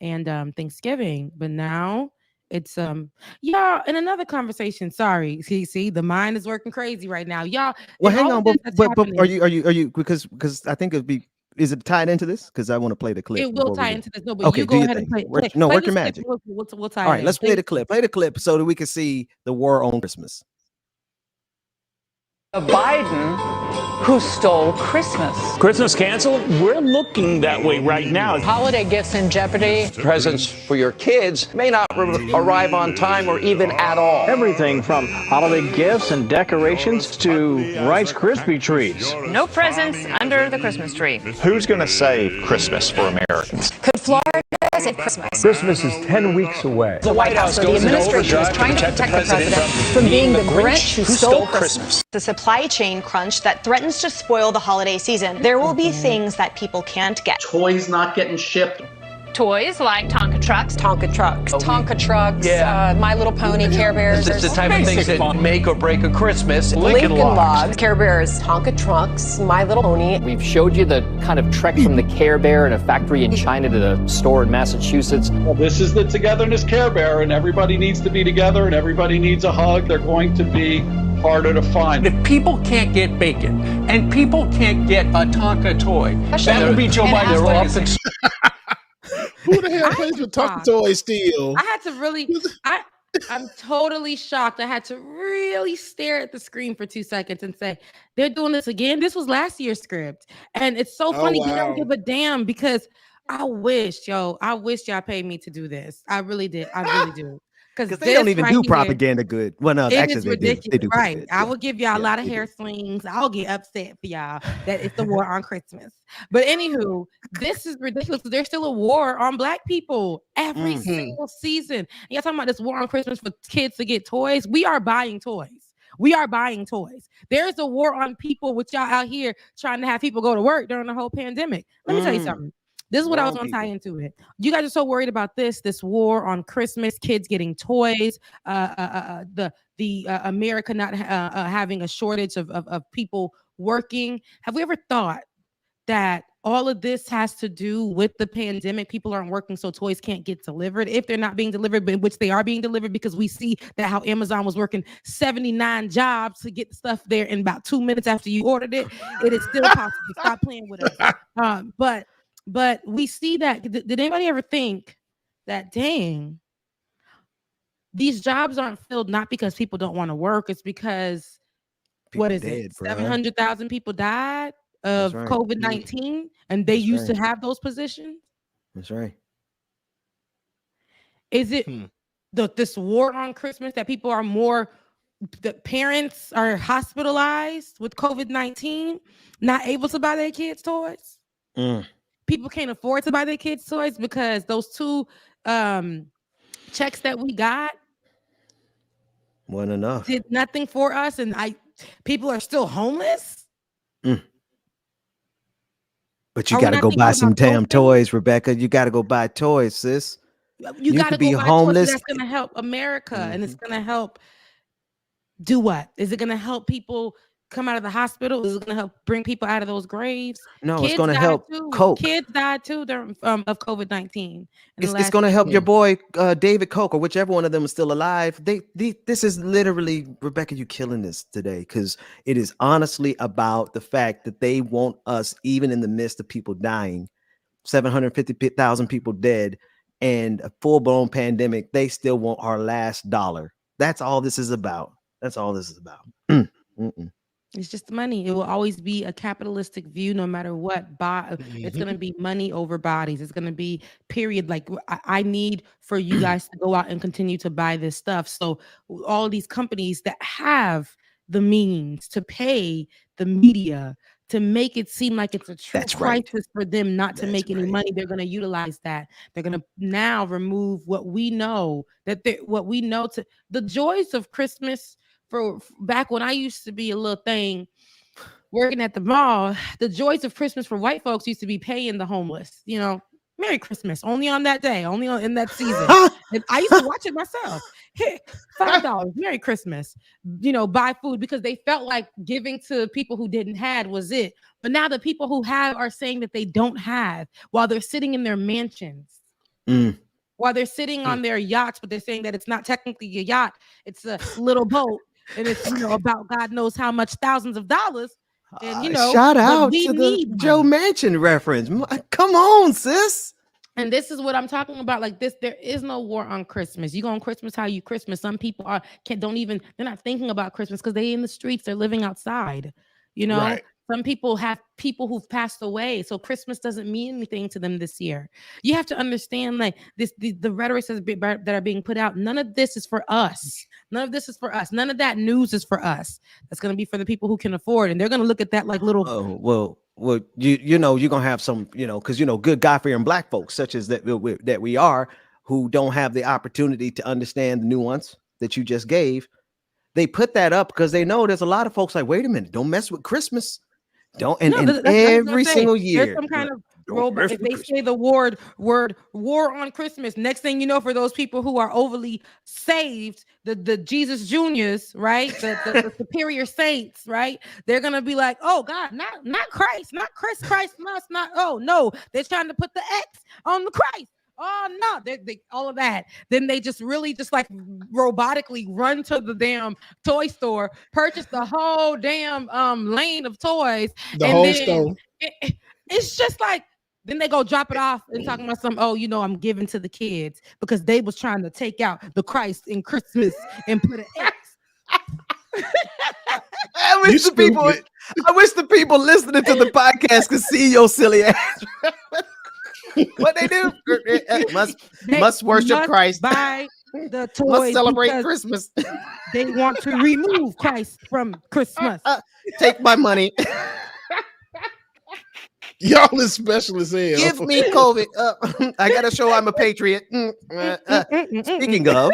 Thanksgiving, but now it's y'all in another conversation. Sorry, see, the mind is working crazy right now, y'all. Well, hang on, but are you because I think it'd be. Is it tied into this? Because I want to play the clip. It will tie into this. No, but you go ahead and play. Work your magic. We'll tie. All right, let's play the clip. Play the clip so that we can see the war on Christmas. Biden who stole Christmas. Christmas canceled? We're looking that way right now. Holiday gifts in jeopardy. Presents for your kids may not arrive on time or even at all. Everything from holiday gifts and decorations to Rice Krispie treats. No presents under the Christmas tree. Who's going to save Christmas for Americans? Could Florida save Christmas? Christmas is 10 weeks away. The White House, the administration is trying to protect the president from being the Grinch who stole Christmas. The supply chain crunch that threatens to spoil the holiday season. There will be things that people can't get. Toys not getting shipped, toys like Tonka trucks. Tonka trucks. Tonka trucks. Yeah. My Little Pony, Care Bears. It's the type of things that make or break a Christmas. Lincoln Logs. Care Bears. Tonka trucks. My Little Pony. We've showed you the kind of trek from the Care Bear in a factory in China to the store in Massachusetts. Well, this is the Togetherness Care Bear, and everybody needs to be together, and everybody needs a hug. They're going to be harder to find. If people can't get bacon and people can't get a Tonka toy, that would be Joe Biden's legacy. Who the hell plays with Tonka toys still? I had to really, I'm totally shocked. I had to really stare at the screen for 2 seconds and say, they're doing this again. This was last year's script. And it's so funny. They don't give a damn because I wish y'all paid me to do this. I really did. I really do. Because they don't even do propaganda good. Well, no, actually is they ridiculous. do. They do right. good. I will give y'all a lot of hair slings. I'll get upset for y'all that it's the war on Christmas. But anywho, this is ridiculous. There's still a war on Black people every single season. And y'all talking about this war on Christmas for kids to get toys. We are buying toys. We are buying toys. There's a war on people with y'all out here trying to have people go to work during the whole pandemic. Let me tell you something. This is what I was going to tie into it. You guys are so worried about this war on Christmas, kids getting toys, the America not having a shortage of people working. Have we ever thought that all of this has to do with the pandemic? People aren't working, so toys can't get delivered. If they're not being delivered, but which they are being delivered, because we see that how Amazon was working 79 jobs to get the stuff there in about 2 minutes after you ordered it. It is still possible. Stop playing with us. But we see that. Did anybody ever think that, dang, these jobs aren't filled not because people don't want to work? It's because, people what is dead, it? 700,000 people died of COVID-19, and they used to have those positions. That's right. Is it this war on Christmas that people are more, the parents are hospitalized with COVID-19, not able to buy their kids toys? People can't afford to buy their kids toys because those 2 checks that we got wasn't enough. Did nothing for us, and people are still homeless. But you got to go buy some damn toys, Rebecca. You got to go buy toys, sis. You got to be homeless. That's going to help America, and it's going to help. Do what? Is it going to help people come out of the hospital? Is it going to help bring people out of those graves? No, it's going to help Coke. Kids died too of COVID-19. It's going to help your boy David Koch, or whichever one of them is still alive. This is literally, Rebecca, you killing this today, because it is honestly about the fact that they want us, even in the midst of people dying, 750,000 people dead, and a full-blown pandemic, they still want our last dollar. That's all this is about. That's all this is about. It's just money. It will always be a capitalistic view, no matter what. It's going to be money over bodies. It's going to be period. Like I need for you guys to go out and continue to buy this stuff. So all these companies that have the means to pay the media to make it seem like it's a true crisis for them not to make any money, they're going to utilize that. They're going to now remove what we know to the joys of Christmas. For back when I used to be a little thing working at the mall, the joys of Christmas for white folks used to be paying the homeless, Merry Christmas, only on that day, in that season. And I used to watch it myself. Here, $5, Merry Christmas, buy food, because they felt like giving to people who didn't have was it. But now the people who have are saying that they don't have while they're sitting in their mansions. While they're sitting on their yachts, but they're saying that it's not technically a yacht, it's a little boat. And it's about God knows how much thousands of dollars. And shout out to the Joe Manchin reference. Come on, sis. And this is what I'm talking about. Like this, there is no war on Christmas. You go on Christmas how you Christmas. Some people they're not thinking about Christmas because they in the streets, they're living outside. Right. Some people have people who've passed away, so Christmas doesn't mean anything to them this year. You have to understand, like the rhetoric that are being put out. None of this is for us. None of this is for us. None of that news is for us. That's going to be for the people who can afford, and they're going to look at that like little. Oh well, you're gonna have some, because good God-fearing Black folks, such as that we are, who don't have the opportunity to understand the nuance that you just gave. They put that up because they know there's a lot of folks like, wait a minute, don't mess with Christmas. Don't and every single year. There's some kind of robot. If they say the word war on Christmas, next thing you know, for those people who are overly saved, the Jesus Juniors, right? The superior saints, right? They're gonna be like, oh God, not Christ, not Christ must not. Oh no, they're trying to put the X on the Christ. Oh no, they all of that. Then they just really just like robotically run to the damn toy store, purchase the whole damn lane of toys. The whole store. It's just like then they go drop it off and talking about some, oh, I'm giving to the kids because they was trying to take out the Christ in Christmas and put an X. I wish the people listening to the podcast could see your silly ass. What they do? Must worship Christ. Buy the toys. Must celebrate Christmas. They want to remove Christ from Christmas. Take my money. Y'all is special as hell. Give me COVID. I gotta show I'm a patriot. Speaking of,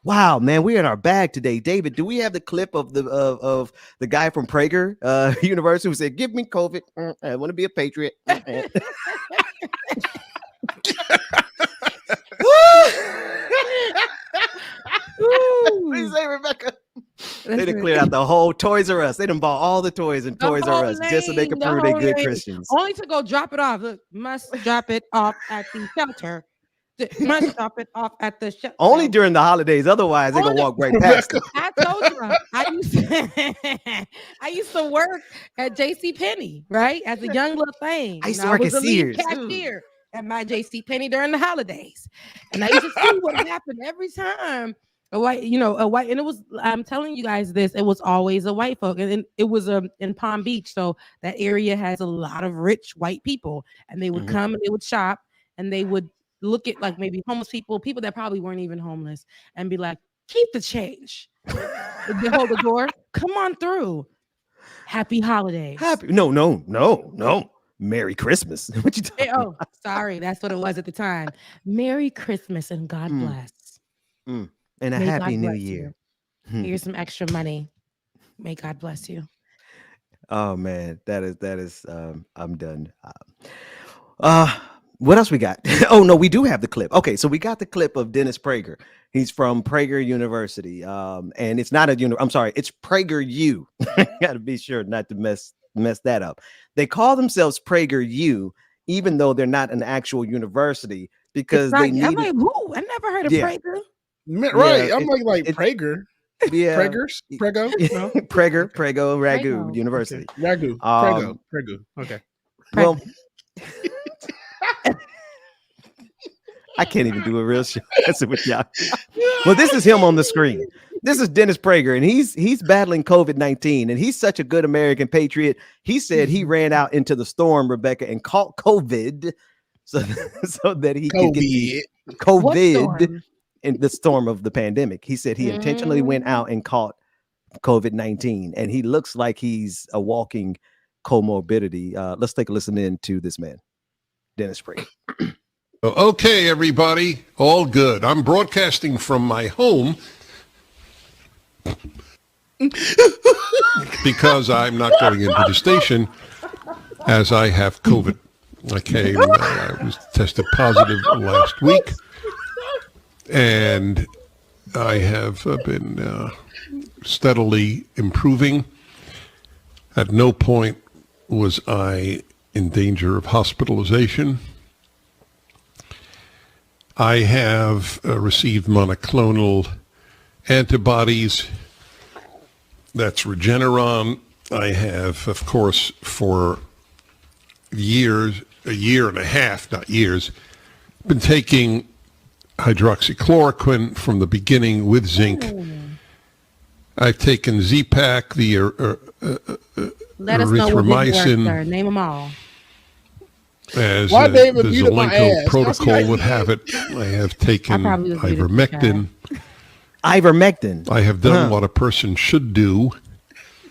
wow, man, we're in our bag today. David, do we have the clip of the guy from Prager University who said, "Give me COVID. I want to be a patriot." Please say, Rebecca. They done cleared out the whole Toys R Us. They done bought all the toys in Toys R Us just so they could prove they good Christians. Only to go drop it off. Look, must drop it off at the shelter. Must drop it off at the shelter. Only during the holidays. Otherwise, they're going to walk right past it. I told you. I used to work at JCPenney, right? As a young little thing. I used to work at Sears. Cashier at my JCPenney during the holidays. And I used to see what happened every time. A white, and it was, I'm telling you guys this, it was always a white folk. And it was in Palm Beach. So that area has a lot of rich white people. And they would come and they would shop and they would look at like maybe homeless people that probably weren't even homeless and be like, keep the change. They hold the door. Come on through. Happy holidays. No. Merry Christmas. What you talking about? Oh, sorry. That's what it was at the time. Merry Christmas and God bless. And a happy new year. Here's some extra money. May God bless you. Oh man, that is I'm done. What else we got? Oh no, we do have the clip. Okay, so we got the clip of Dennis Prager. He's from Prager University. And it's not it's PragerU. Gotta be sure not to mess that up. They call themselves PragerU, even though they're not an actual university, because they need. I'm like, who? I never heard of Prager. Right, I'm like Prager. Yeah, Prego, no? Prego, Ragu University. Ragu, Prego. Okay. Well, I can't even do a real show with y'all. Well, this is him on the screen. This is Dennis Prager, and he's battling COVID-19, and he's such a good American patriot. He said he ran out into the storm, Rebecca, and caught COVID, so that he could get COVID. In the storm of the pandemic. He said he intentionally went out and caught COVID-19, and he looks like he's a walking comorbidity. Let's take a listen in to this man, Dennis Prager. Okay, everybody, all good. I'm broadcasting from my home because I'm not going into the station as I have COVID. I was tested positive last week. And I have been steadily improving. At no point was I in danger of hospitalization. I have received monoclonal antibodies. That's Regeneron. I have, of course, for years, a year and a half, not years, been taking hydroxychloroquine from the beginning with zinc. I've taken Z-Pak, the let us know what works, sir. Name them all. As the Zelenko protocol would have it, I have taken ivermectin. Ivermectin. I have done what a person should do.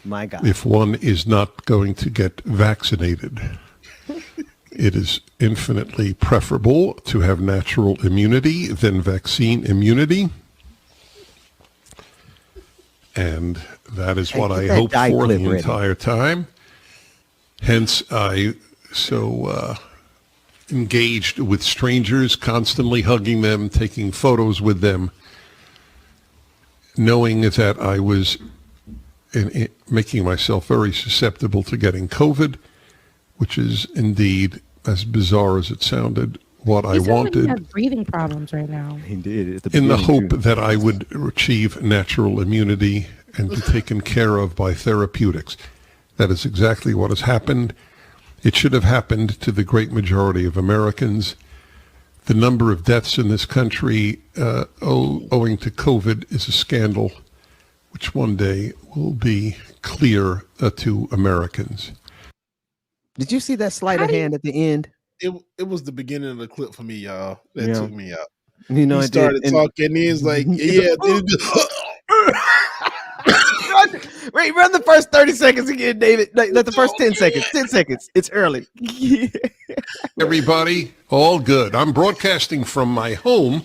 My God. If one is not going to get vaccinated. It is infinitely preferable to have natural immunity than vaccine immunity. And that is what I hoped for the entire time. Hence, I so engaged with strangers, constantly hugging them, taking photos with them, knowing that I was making myself very susceptible to getting COVID, which is indeed, as bizarre as it sounded, what I wanted. He has breathing problems right now. He did. In the hope that I would achieve natural immunity and be taken care of by therapeutics. That is exactly what has happened. It should have happened to the great majority of Americans. The number of deaths in this country owing to COVID is a scandal, which one day will be clear to Americans. Did you see that sleight of hand at the end? It was the beginning of the clip for me, y'all. That took me out. You know, he started talking. He's like, "Yeah." Run the first 30 seconds again, David. Let the first 10 seconds. 10 seconds. It's early. Everybody, all good. I'm broadcasting from my home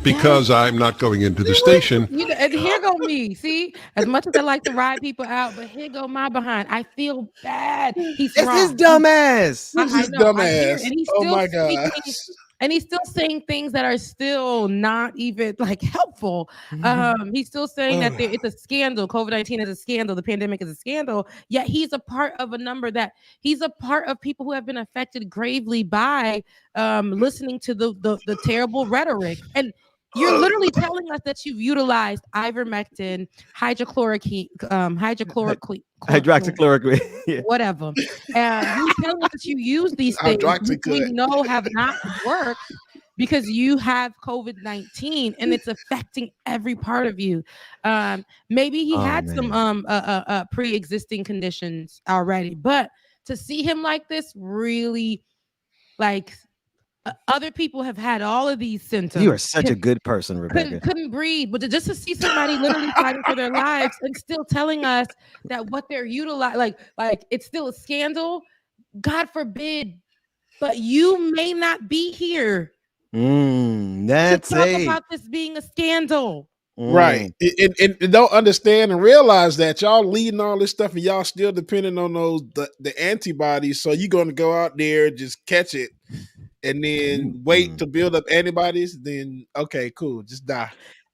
because I'm not going into the station. And here go me. See, as much as I like to ride people out, but here go my behind. I feel bad. He's It's wrong. his dumb ass. This is dumbass. And he's Oh still my speaking, gosh. and he's still saying things that are still not even like helpful. He's still saying that it's a scandal. COVID-19 is a scandal. The pandemic is a scandal. Yet he's a part of a number that he's a part of people who have been affected gravely by listening to the terrible rhetoric. And you're literally telling us that you've utilized ivermectin, hydroxychloroquine, yeah. whatever. And you're telling us that you use these things which we know have not worked because you have COVID-19 and it's affecting every part of you. Maybe he had some pre-existing conditions already, but to see him like this really like. Other people have had all of these symptoms. You are such a good person, Rebecca. Couldn't breathe, but just to see somebody literally fighting for their lives and still telling us that what they're utilizing, like it's still a scandal. God forbid, but you may not be here. That's to talk about this being a scandal. Right. And don't understand and realize that y'all leading all this stuff and y'all still depending on the antibodies. So you're going to go out there, just catch it. And then wait to build up antibodies, then okay, cool, just die.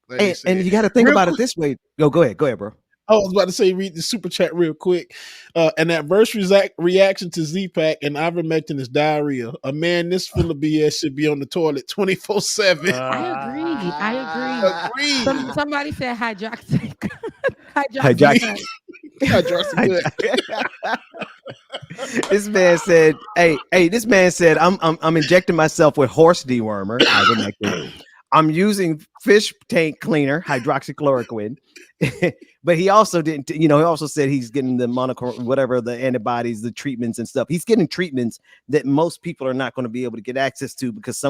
And you got to think about it this way. Go ahead, bro. I was about to say, read the super chat real quick. An adverse reaction to Z-Pack and ivermectin is diarrhea. A man this full of BS should be on the toilet 24/7. I agree. Somebody said hydroxy. This man said, this man said, I'm injecting myself with horse dewormer. Ivermectin. I'm using fish tank cleaner, hydroxychloroquine. But he also didn't, he also said he's getting the whatever, the antibodies, the treatments and stuff. He's getting treatments that most people are not going to be able to get access to because a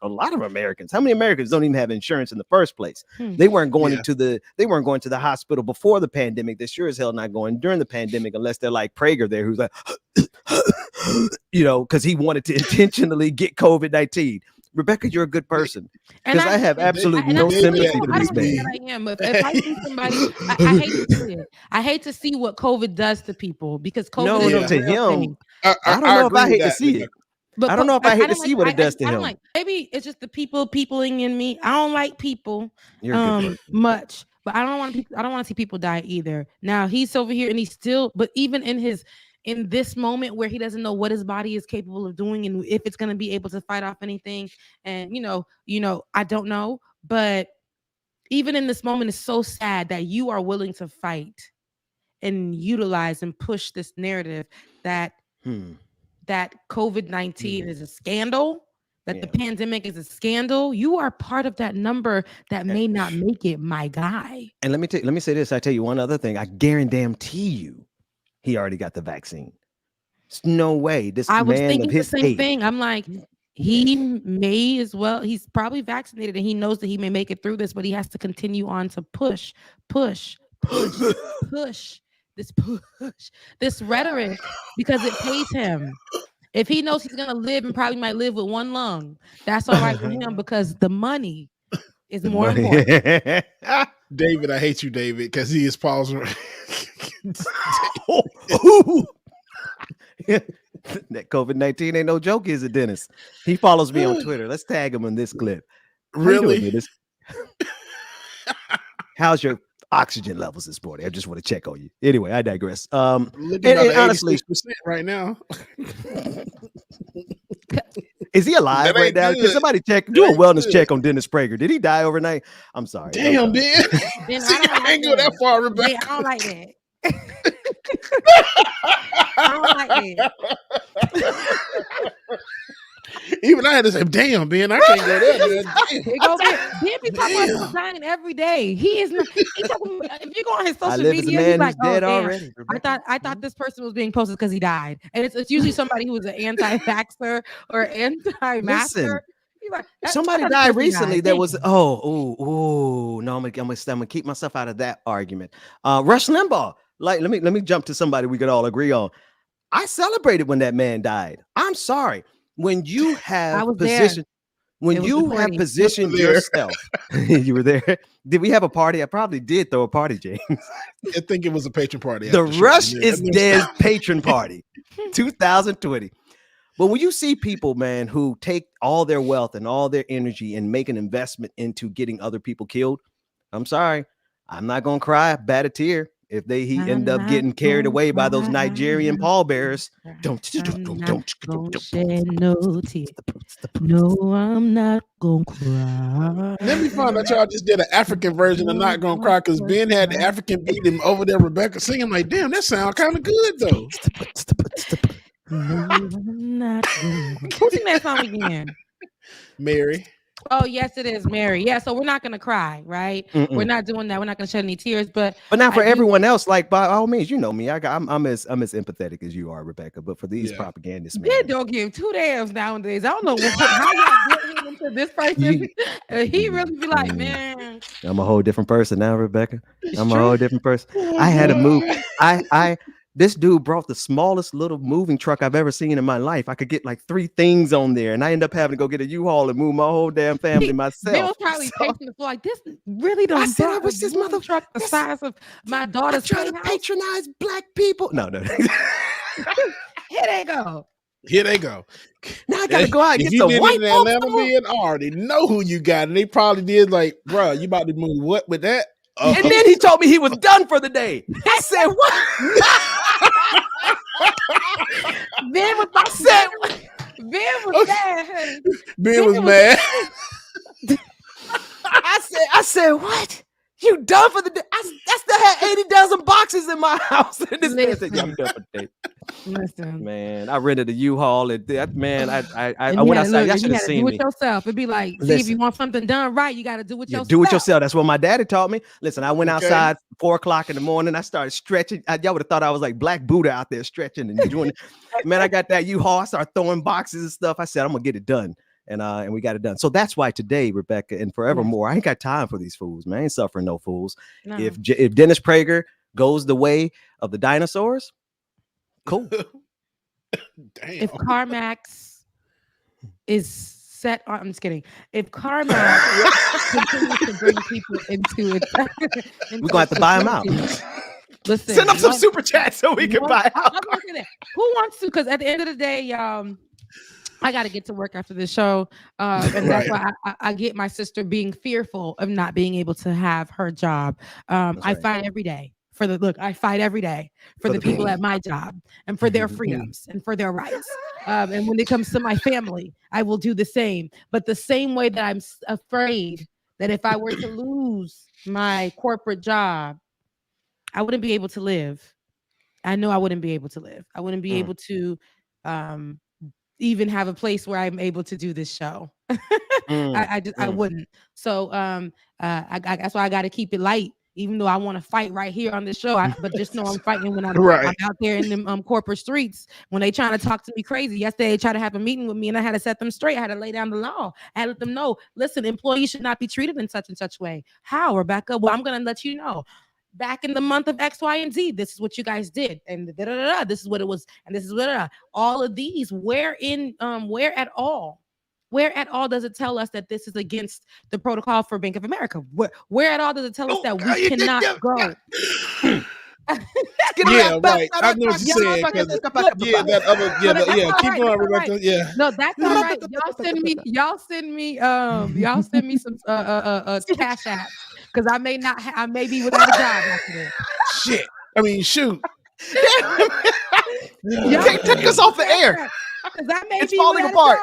lot of Americans, how many Americans don't even have insurance in the first place? They weren't going to the hospital before the pandemic. They're sure as hell not going during the pandemic unless they're like Prager there, who's like, because he wanted to intentionally get COVID-19. Rebecca, you're a good person because I have absolutely no sympathy for this man. I am, but if I see somebody, I hate to see it. I hate to see what COVID does to people because COVID to him. I don't know if I hate to see it. But I don't know if I hate to see what it does to him. Like, maybe it's just the peopling in me. I don't like people much, but I don't want to see people die either. Now he's over here and he's still, but even in this moment where he doesn't know what his body is capable of doing and if it's going to be able to fight off anything. And, I don't know, but even in this moment, it's so sad that you are willing to fight and utilize and push this narrative that COVID-19 is a scandal, that the pandemic is a scandal. You are part of that number that may not make it, my guy. And let me say this. I tell you one other thing. I guarantee you, he already got the vaccine. There's no way. I was thinking the same thing. I'm like, he may as well. He's probably vaccinated and he knows that he may make it through this, but he has to continue on to push this rhetoric because it pays him. If he knows he's gonna live and probably might live with one lung, that's all right for him because the money is more important. David, I hate you, David, because he is pausing. That COVID-19 ain't no joke, is it, Dennis? He follows me on Twitter. Let's tag him in this clip. How you doing, Really? Dennis? How's your oxygen levels this morning? I just want to check on you. Anyway, I digress. Looking And at honestly, 86% right now. is he alive That right ain't now? good. Can somebody check? Do a wellness check on Dennis Prager. Did he die overnight? I'm sorry. Damn, Ben. Ben, See, I ain't go that far, Rebecca. Ben, I don't like that. I don't like that. Even I had to say, damn, Ben, I can't go there. Man. Here go Ben. Ben be talking about he's dying every day. He is not. He talking, if you go on his I social live as a media, man he's like, who's dead damn, already, I thought this person was being posted because he died, and it's usually somebody who was an anti-vaxxer or anti-masker. Listen, Like, somebody died recently that was no, I'm gonna keep myself out of that argument. Rush Limbaugh, like let me jump to somebody we could all agree on. I celebrated when that man died. I'm sorry. When you have position, when you have positioned yourself, you were there. Did we have a party? I probably did throw a party, James. I think it was a patron party. The Rush is Dead patron party, 2020. But when you see people, man, who take all their wealth and all their energy and make an investment into getting other people killed, I'm sorry, I'm not gonna cry, bat a tear if he end up getting carried away by those Nigerian pallbearers. Don't shed no tears. No, I'm not gonna cry. Let me find out y'all just did an African version of Not Gonna Cry, because Ben had the African beat him over there, Rebecca singing like, damn, that sound kind of good though. No, I'm not gonna cry. Who sing that song again? Mary. Oh, yes, it is Mary. Yeah, so we're not gonna cry, right? We're not doing that. We're not gonna shed any tears, but not for everyone else. Like, by all means, you know me. I'm as empathetic as you are, Rebecca. But for these propagandists, man, they don't give two damns nowadays. I don't know how y'all get into this person. He really be like, man, I'm a whole different person now, Rebecca. I'm a whole different person. I had to move. This dude brought the smallest little moving truck I've ever seen in my life. I could get like 3 things on there, and I end up having to go get a U-Haul and move my whole damn family myself. They was probably pacing the floor like, this really don't. I said, I wish this mother truck the size of my daughter's trying to patronize black people. No. Here they go. Here they go. Now I gotta go out and if get some white in Atlanta, Ben, I already know who you got, and they probably did like, bro, you about to move what with that? And then he told me he was done for the day. I said, what? Ben was mad. Ben was mad. I said, what? You done for the day? I still had 80 dozen boxes in my house. And this man said, yeah, I'm done for the day. Listen, man, I rented a U-Haul, and that man, I went outside. Y'all should have seen me. Do it yourself. It'd be like, see, if you want something done right, you got to do it yourself. Do it yourself. That's what my daddy taught me. Listen, I went outside 4 o'clock in the morning. I started stretching. Y'all would have thought I was like Black Buddha out there stretching and doing it. Man, I got that U-Haul. I started throwing boxes and stuff. I said, I'm gonna get it done. And we got it done. So that's why today, Rebecca, and forevermore, I ain't got time for these fools, man. I ain't suffering no fools. No. If Dennis Prager goes the way of the dinosaurs, cool. Damn. If CarMax is set on, I'm just kidding. If CarMax continues to bring people into it, we're gonna have to buy them out. Listen, send them some super chats so we can buy out. Who wants to? Because at the end of the day, I got to get to work after this show. And that's why I get my sister being fearful of not being able to have her job. I fight every day I fight every day for the people at my job and for their freedoms and for their rights. And when it comes to my family, I will do the same. But the same way that I'm afraid that if I were to lose my corporate job, I wouldn't be able to live. I know I wouldn't be able to live. I wouldn't be able to even have a place where I'm able to do this show. I wouldn't. So that's why I got to keep it light, even though I want to fight right here on this show. But just know I'm fighting when I'm out there in the corporate streets when they trying to talk to me crazy. Yesterday they tried to have a meeting with me and I had to set them straight. I had to lay down the law. I had to let them know, listen, employees should not be treated in such and such way. How, Rebecca? Well, I'm going to let you know. Back in the month of X, Y, and Z, this is what you guys did, and this is what it was, and this is what all of these. Where at all where at all does it tell us that this is against the protocol for Bank of America? Where at all does it tell us that we cannot go? Yeah, right. I know what you're saying. Yeah, that other, yeah. Keep going, Rebecca. Yeah. No, that's all right. Y'all send me some cash apps because I may not. I may be without a job after this. Shit. I mean, shoot. You can't take us off the air. It's falling apart.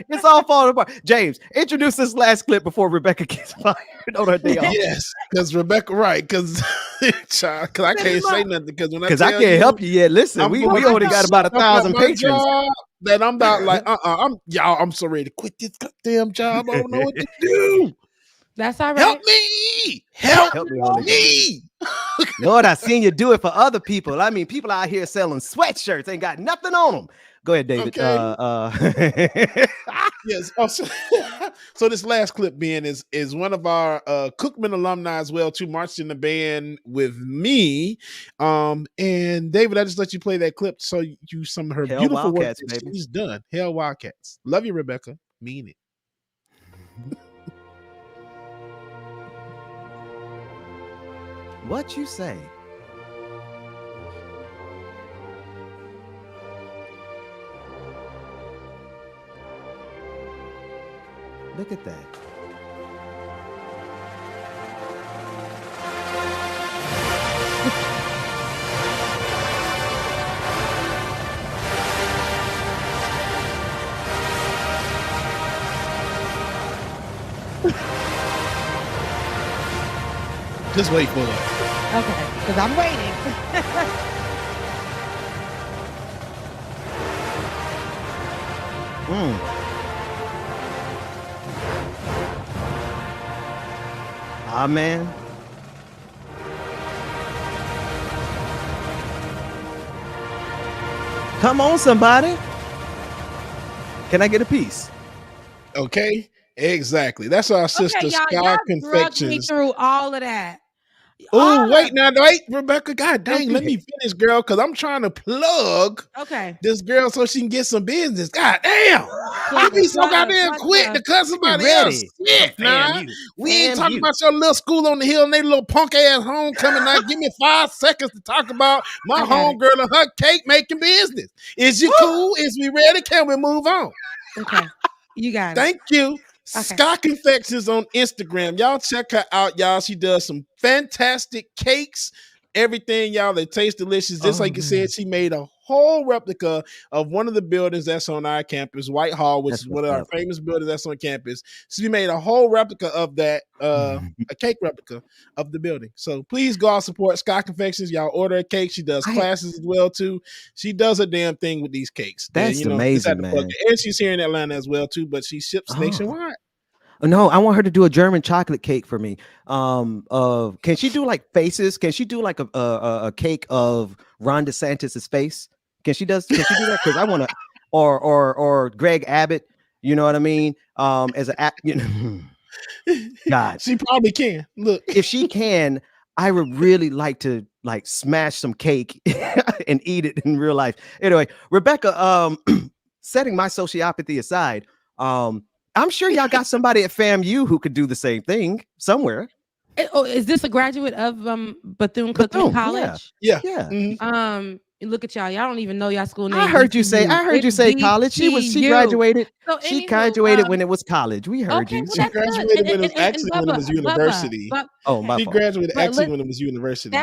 It's all falling apart. James, introduce this last clip before Rebecca gets fired on her day off. Yes, because Rebecca, right? Because I can't say nothing because I can't help you yet. Listen, we only got about 1,000 patrons. That I'm not like I'm so ready to quit this goddamn job. I don't know what to do. That's all right. Help me. Lord, I seen you do it for other people. I mean, people out here selling sweatshirts ain't got nothing on them. Go ahead, David. Okay. Yes. Oh, so this last clip, Ben, is one of our Cookman alumni as well, too, marched in the band with me. And David, I just let you play that clip so you some of her Hell beautiful Wildcats, work baby. she's done. Hell Wildcats. Love you, Rebecca. Mean it. What you say? Look at that. Just wait for it. Okay, because I'm waiting. Ah, man. Come on, somebody. Can I get a piece? Okay, exactly. That's our sister Sky y'all Confections. drugged me through all of that. Oh, wait, Rebecca. God dang, let me finish, girl, because I'm trying to plug this girl so she can get some business. God damn. You be so goddamn quick to cut somebody else. Shit, nah. We ain't talking about your little school on the hill and they little punk ass homecoming. Now give me 5 seconds to talk about my homegirl and her cake making business. Is you cool? Is we ready? Can we move on? Okay. You got it. Thank you. Sky Confections on Instagram. Y'all check her out, y'all. She does some fantastic cakes. Everything, y'all. They taste delicious. Just like you said, she made a whole replica of one of the buildings that's on our campus, Whitehall, which is one of our famous buildings that's on campus. She made a whole replica of that, a cake replica of the building. So please go out support Sky Confections. Y'all order a cake. She does classes as well too. She does a damn thing with these cakes. That's amazing, man. And she's here in Atlanta as well too, but she ships nationwide. No, I want her to do a German chocolate cake for me. Can she do like faces? Can she do like a cake of Ron DeSantis's face? Can she do that? Because I want to, or Greg Abbott. You know what I mean? As a God, she probably can. Look, if she can, I would really like to like smash some cake and eat it in real life. Anyway, Rebecca, setting my sociopathy aside, I'm sure y'all got somebody at FAMU who could do the same thing somewhere. Is this a graduate of Bethune-Cookman College? Yeah. Mm-hmm. Look at y'all. Y'all don't even know y'all school name. I heard you say college. She graduated. So she graduated when it was college. We heard you. She graduated when it was actually when it was university. She graduated actually when it was university.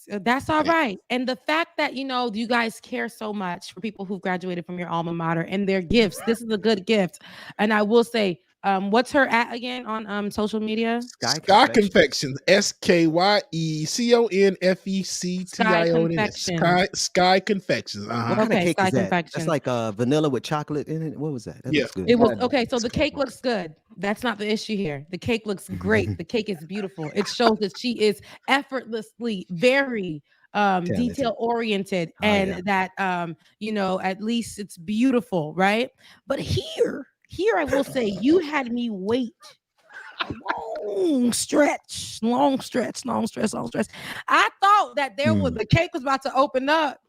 That's all right. And the fact that you guys care so much for people who graduated from your alma mater and their gifts. This is a good gift. And I will say, what's her at again on social media? Sky Confections. SKYECONFECTIONS. Sky Confections. What kind of cake is that? That's like vanilla with chocolate in it. What was that? That looks good. It was okay. So the cake looks good. That's not the issue here. The cake looks great. The cake is beautiful. It shows that she is effortlessly very detail oriented and that at least it's beautiful, right? But here I will say you had me wait a long stretch. I thought that there was the cake was about to open up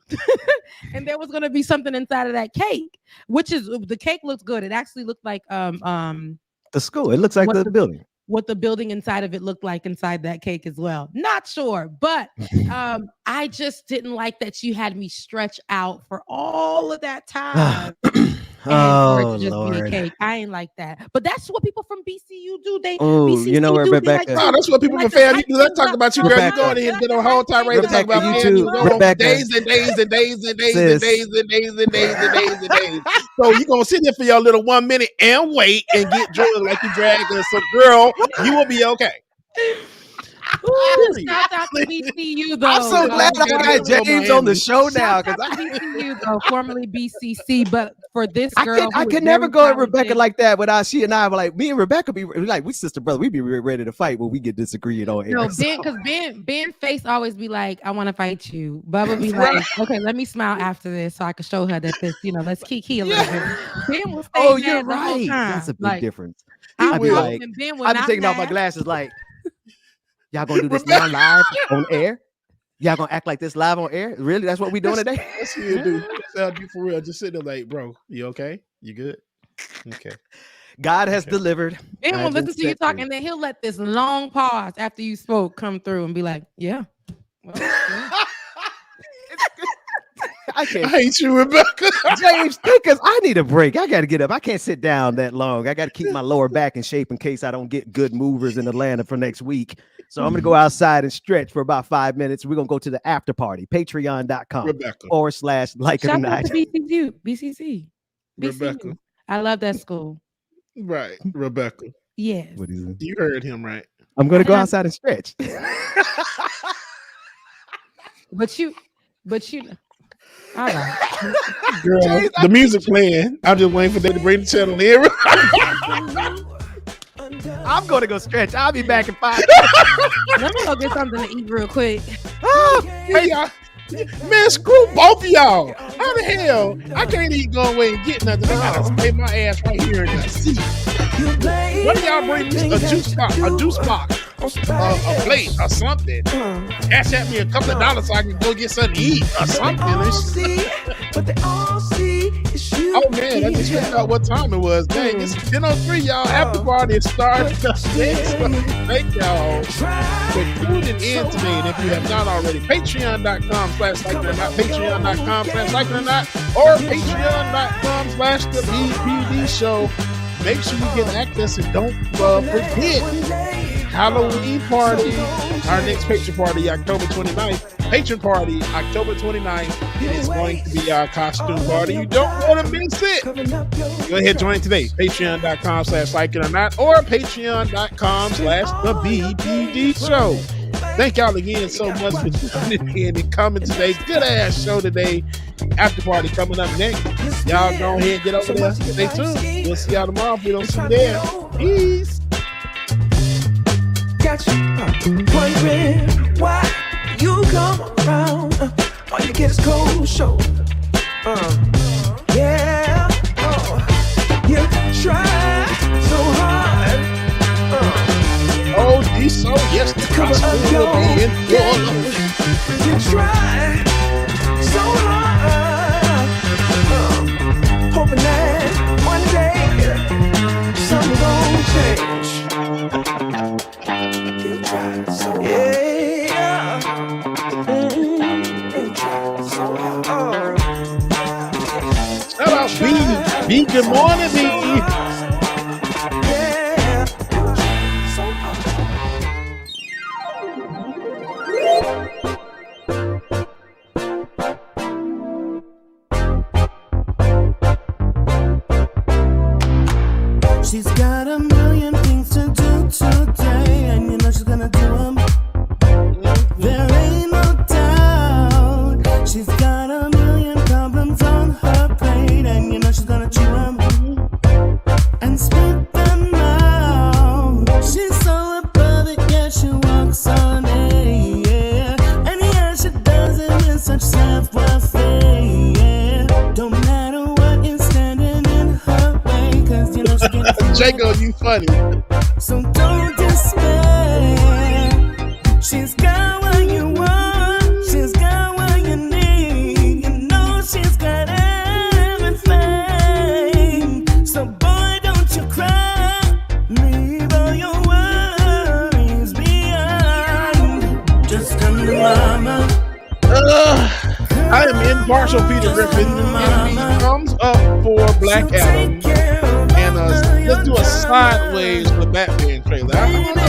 and there was going to be something inside of that cake, which is the cake looks good. It actually looked like the school. It looks like the building. What the building inside of it looked like inside that cake as well. Not sure, but I just didn't like that you had me stretch out for all of that time. For it to just be a cake. I ain't like that. But that's what people from BCU do. You know where Rebecca? No, that's what people from FAMU do. Let's talk about you, girl. You go in here and get on whole time radio to talk about FAMU. You go on days and days and days and days and days and days and days and days and days. So you gonna sit there for your little 1 minute and wait and get drugged like you dragged us. So, girl, you will be okay. Shout out to BCU though. I'm so glad I got James on the show now because BCU though, formerly BCC, but for this girl, I could never go at Rebecca like that without she and I were like, me and Rebecca be like, we sister brother, we be ready to fight when we get disagreed on air. No, because Ben face always be like, I want to fight you. Bubba be like, okay, let me smile after this so I can show her that this, let's kiki a little bit. Ben will stay you're right. That's a big difference. I'd be like, I'd be taking off my glasses like, y'all gonna do this now live on air? Y'all gonna act like this live on air? Really? That's what we doing today? That's what you do. Sound you for real. Just sitting there like, bro, you okay? You good? Okay. God has delivered. Ben will listen to you talk, and then he'll let this long pause after you spoke come through and be like, yeah. Well, yeah. I hate you, Rebecca. James, because I need a break. I got to get up. I can't sit down that long. I got to keep my lower back in shape in case I don't get good movers in Atlanta for next week. So I'm going to go outside and stretch for about 5 minutes. We're going to go to the after party, patreon.com/like it or not. BCC. Rebecca. I love that school. Right. Rebecca. Yes. What is it? You heard him right. I'm going to go outside and stretch. But you all right. Girl, the music playing. I'm just waiting for them to bring the channel in. I'm going to go stretch. I'll be back in 5 Let me go get something to eat real quick. Hey, y'all. Man, screw both of y'all. How the hell? I can't even go away and get nothing. I gotta pay my ass right here in the seat. What do y'all bring me? A juice box, a plate, or something. Cash at me a couple of dollars so I can go get something to eat or something. Oh man, I just figured out what time it was. Dang, it's 10:03, y'all. After party is starting. Thank y'all for tuning in today. And if you have not already, patreon.com/likeitnornot, patreon.com/likeitnornot, or patreon.com/the BPD show. Make sure you get access and don't forget Halloween party. Our next patron party, October 29th. Patron party, October 29th. It is going to be our costume party. You don't want to miss it. Go ahead and join today. Patreon.com/likeitnornot or patreon.com/the BPD show. Thank y'all again so much for tuning in and coming today. Good ass show today. After party coming up next. Y'all go ahead and get over there. Stay tuned. We'll see y'all tomorrow if we don't see you there. Peace. Got you wondering why you come around. All you get is cold show. Yeah. You try so hard. Oh, this so yes, the costume will be in full. You try so hard, hoping that one day something gon' change. You try so hard, yeah. You try so hard. Shout out B. Good morning, B. She's got a million things to do today, and you know she's gonna do them. There ain't no doubt. She's got a million problems on her plate, and you know she's gonna chew them and spit them out. She's so above it, yeah, she walks on air, and yeah, she does it with such self-welfare. Yeah. Don't matter what is standing in her way, 'cause you know she gets Jacob, you funny. So don't despair. She's got what you want, she's got what you need. You know she's got everything. So boy, don't you cry, leave all your worries behind. Just come to mama. I am impartial Peter Griffin, and he comes up for Black Adam. And let's do a sideways for the Batman trailer. I don't know.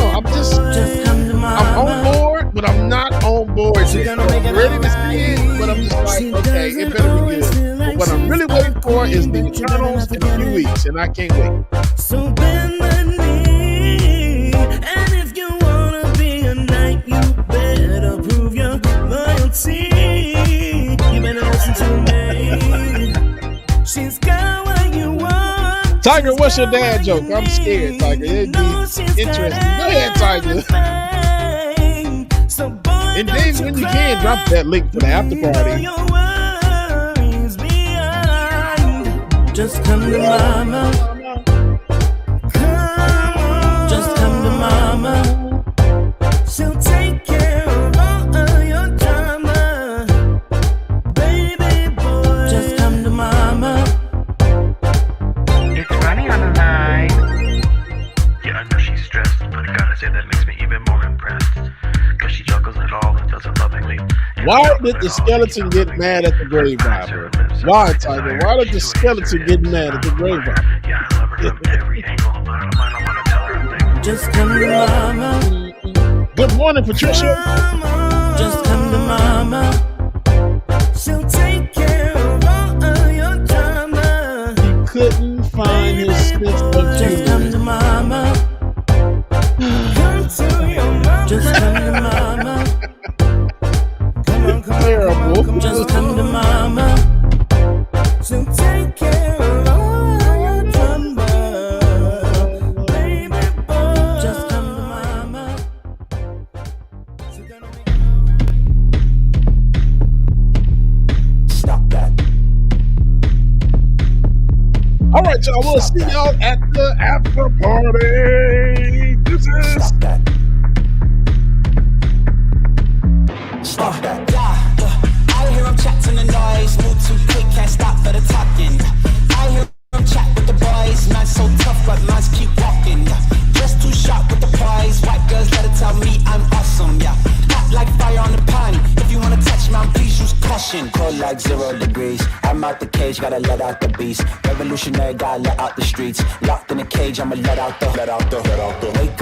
I'm on board, but I'm not on board yet. I'm ready to see it, but I'm just like, okay, it better be good. But what I'm really waiting for is the Eternals in a few weeks, and I can't wait. So bend the knee, and if you wanna be a knight, you better prove your loyalty. You better listen to me. She's got what you want. Tiger, what's your dad joke? I'm scared, Tiger. It'd be interesting. Go ahead, Tiger. And then when you can, drop that link for the after party. Just come to mama. Just come to mama. She'll take care of all of your drama. Baby boy, just come to mama. It's Ronnie on the line. Yeah, I know she's stressed, but I gotta say that makes me even more impressed. Cause she juggles it all and does it lovingly. Why did the skeleton get mad at the grave robber? Why, Tiger? Why did the skeleton get mad at the grave robber? Yeah, I love her from every angle, but I don't wanna tell her a thing. Just come to mama. Good morning, Patricia. Just come to mama. She'll take care of all of your drama. He couldn't find his sense of Just humor. come to mama. Come to your mama. Just come to mama. Come on, Terrible. just come to mama. She'll take care of all your drama. Baby boy, just come to mama. Stop that. All right, y'all. We'll see y'all at the after party. This is. Stop that. Stop that. I hear him chatting the noise. Move too quick, can't stop for the talking. I hear him chat with the boys. Man so tough, but mans keep walking. Just too sharp with the prize. White girls let it tell me I'm awesome. Yeah, hot like fire on the pan. If you wanna touch man, please use caution. Cold like 0 degrees. I'm out the cage, gotta let out the beast. Revolutionary, gotta let out the streets. Locked in a cage, I'ma let out the. Wake up.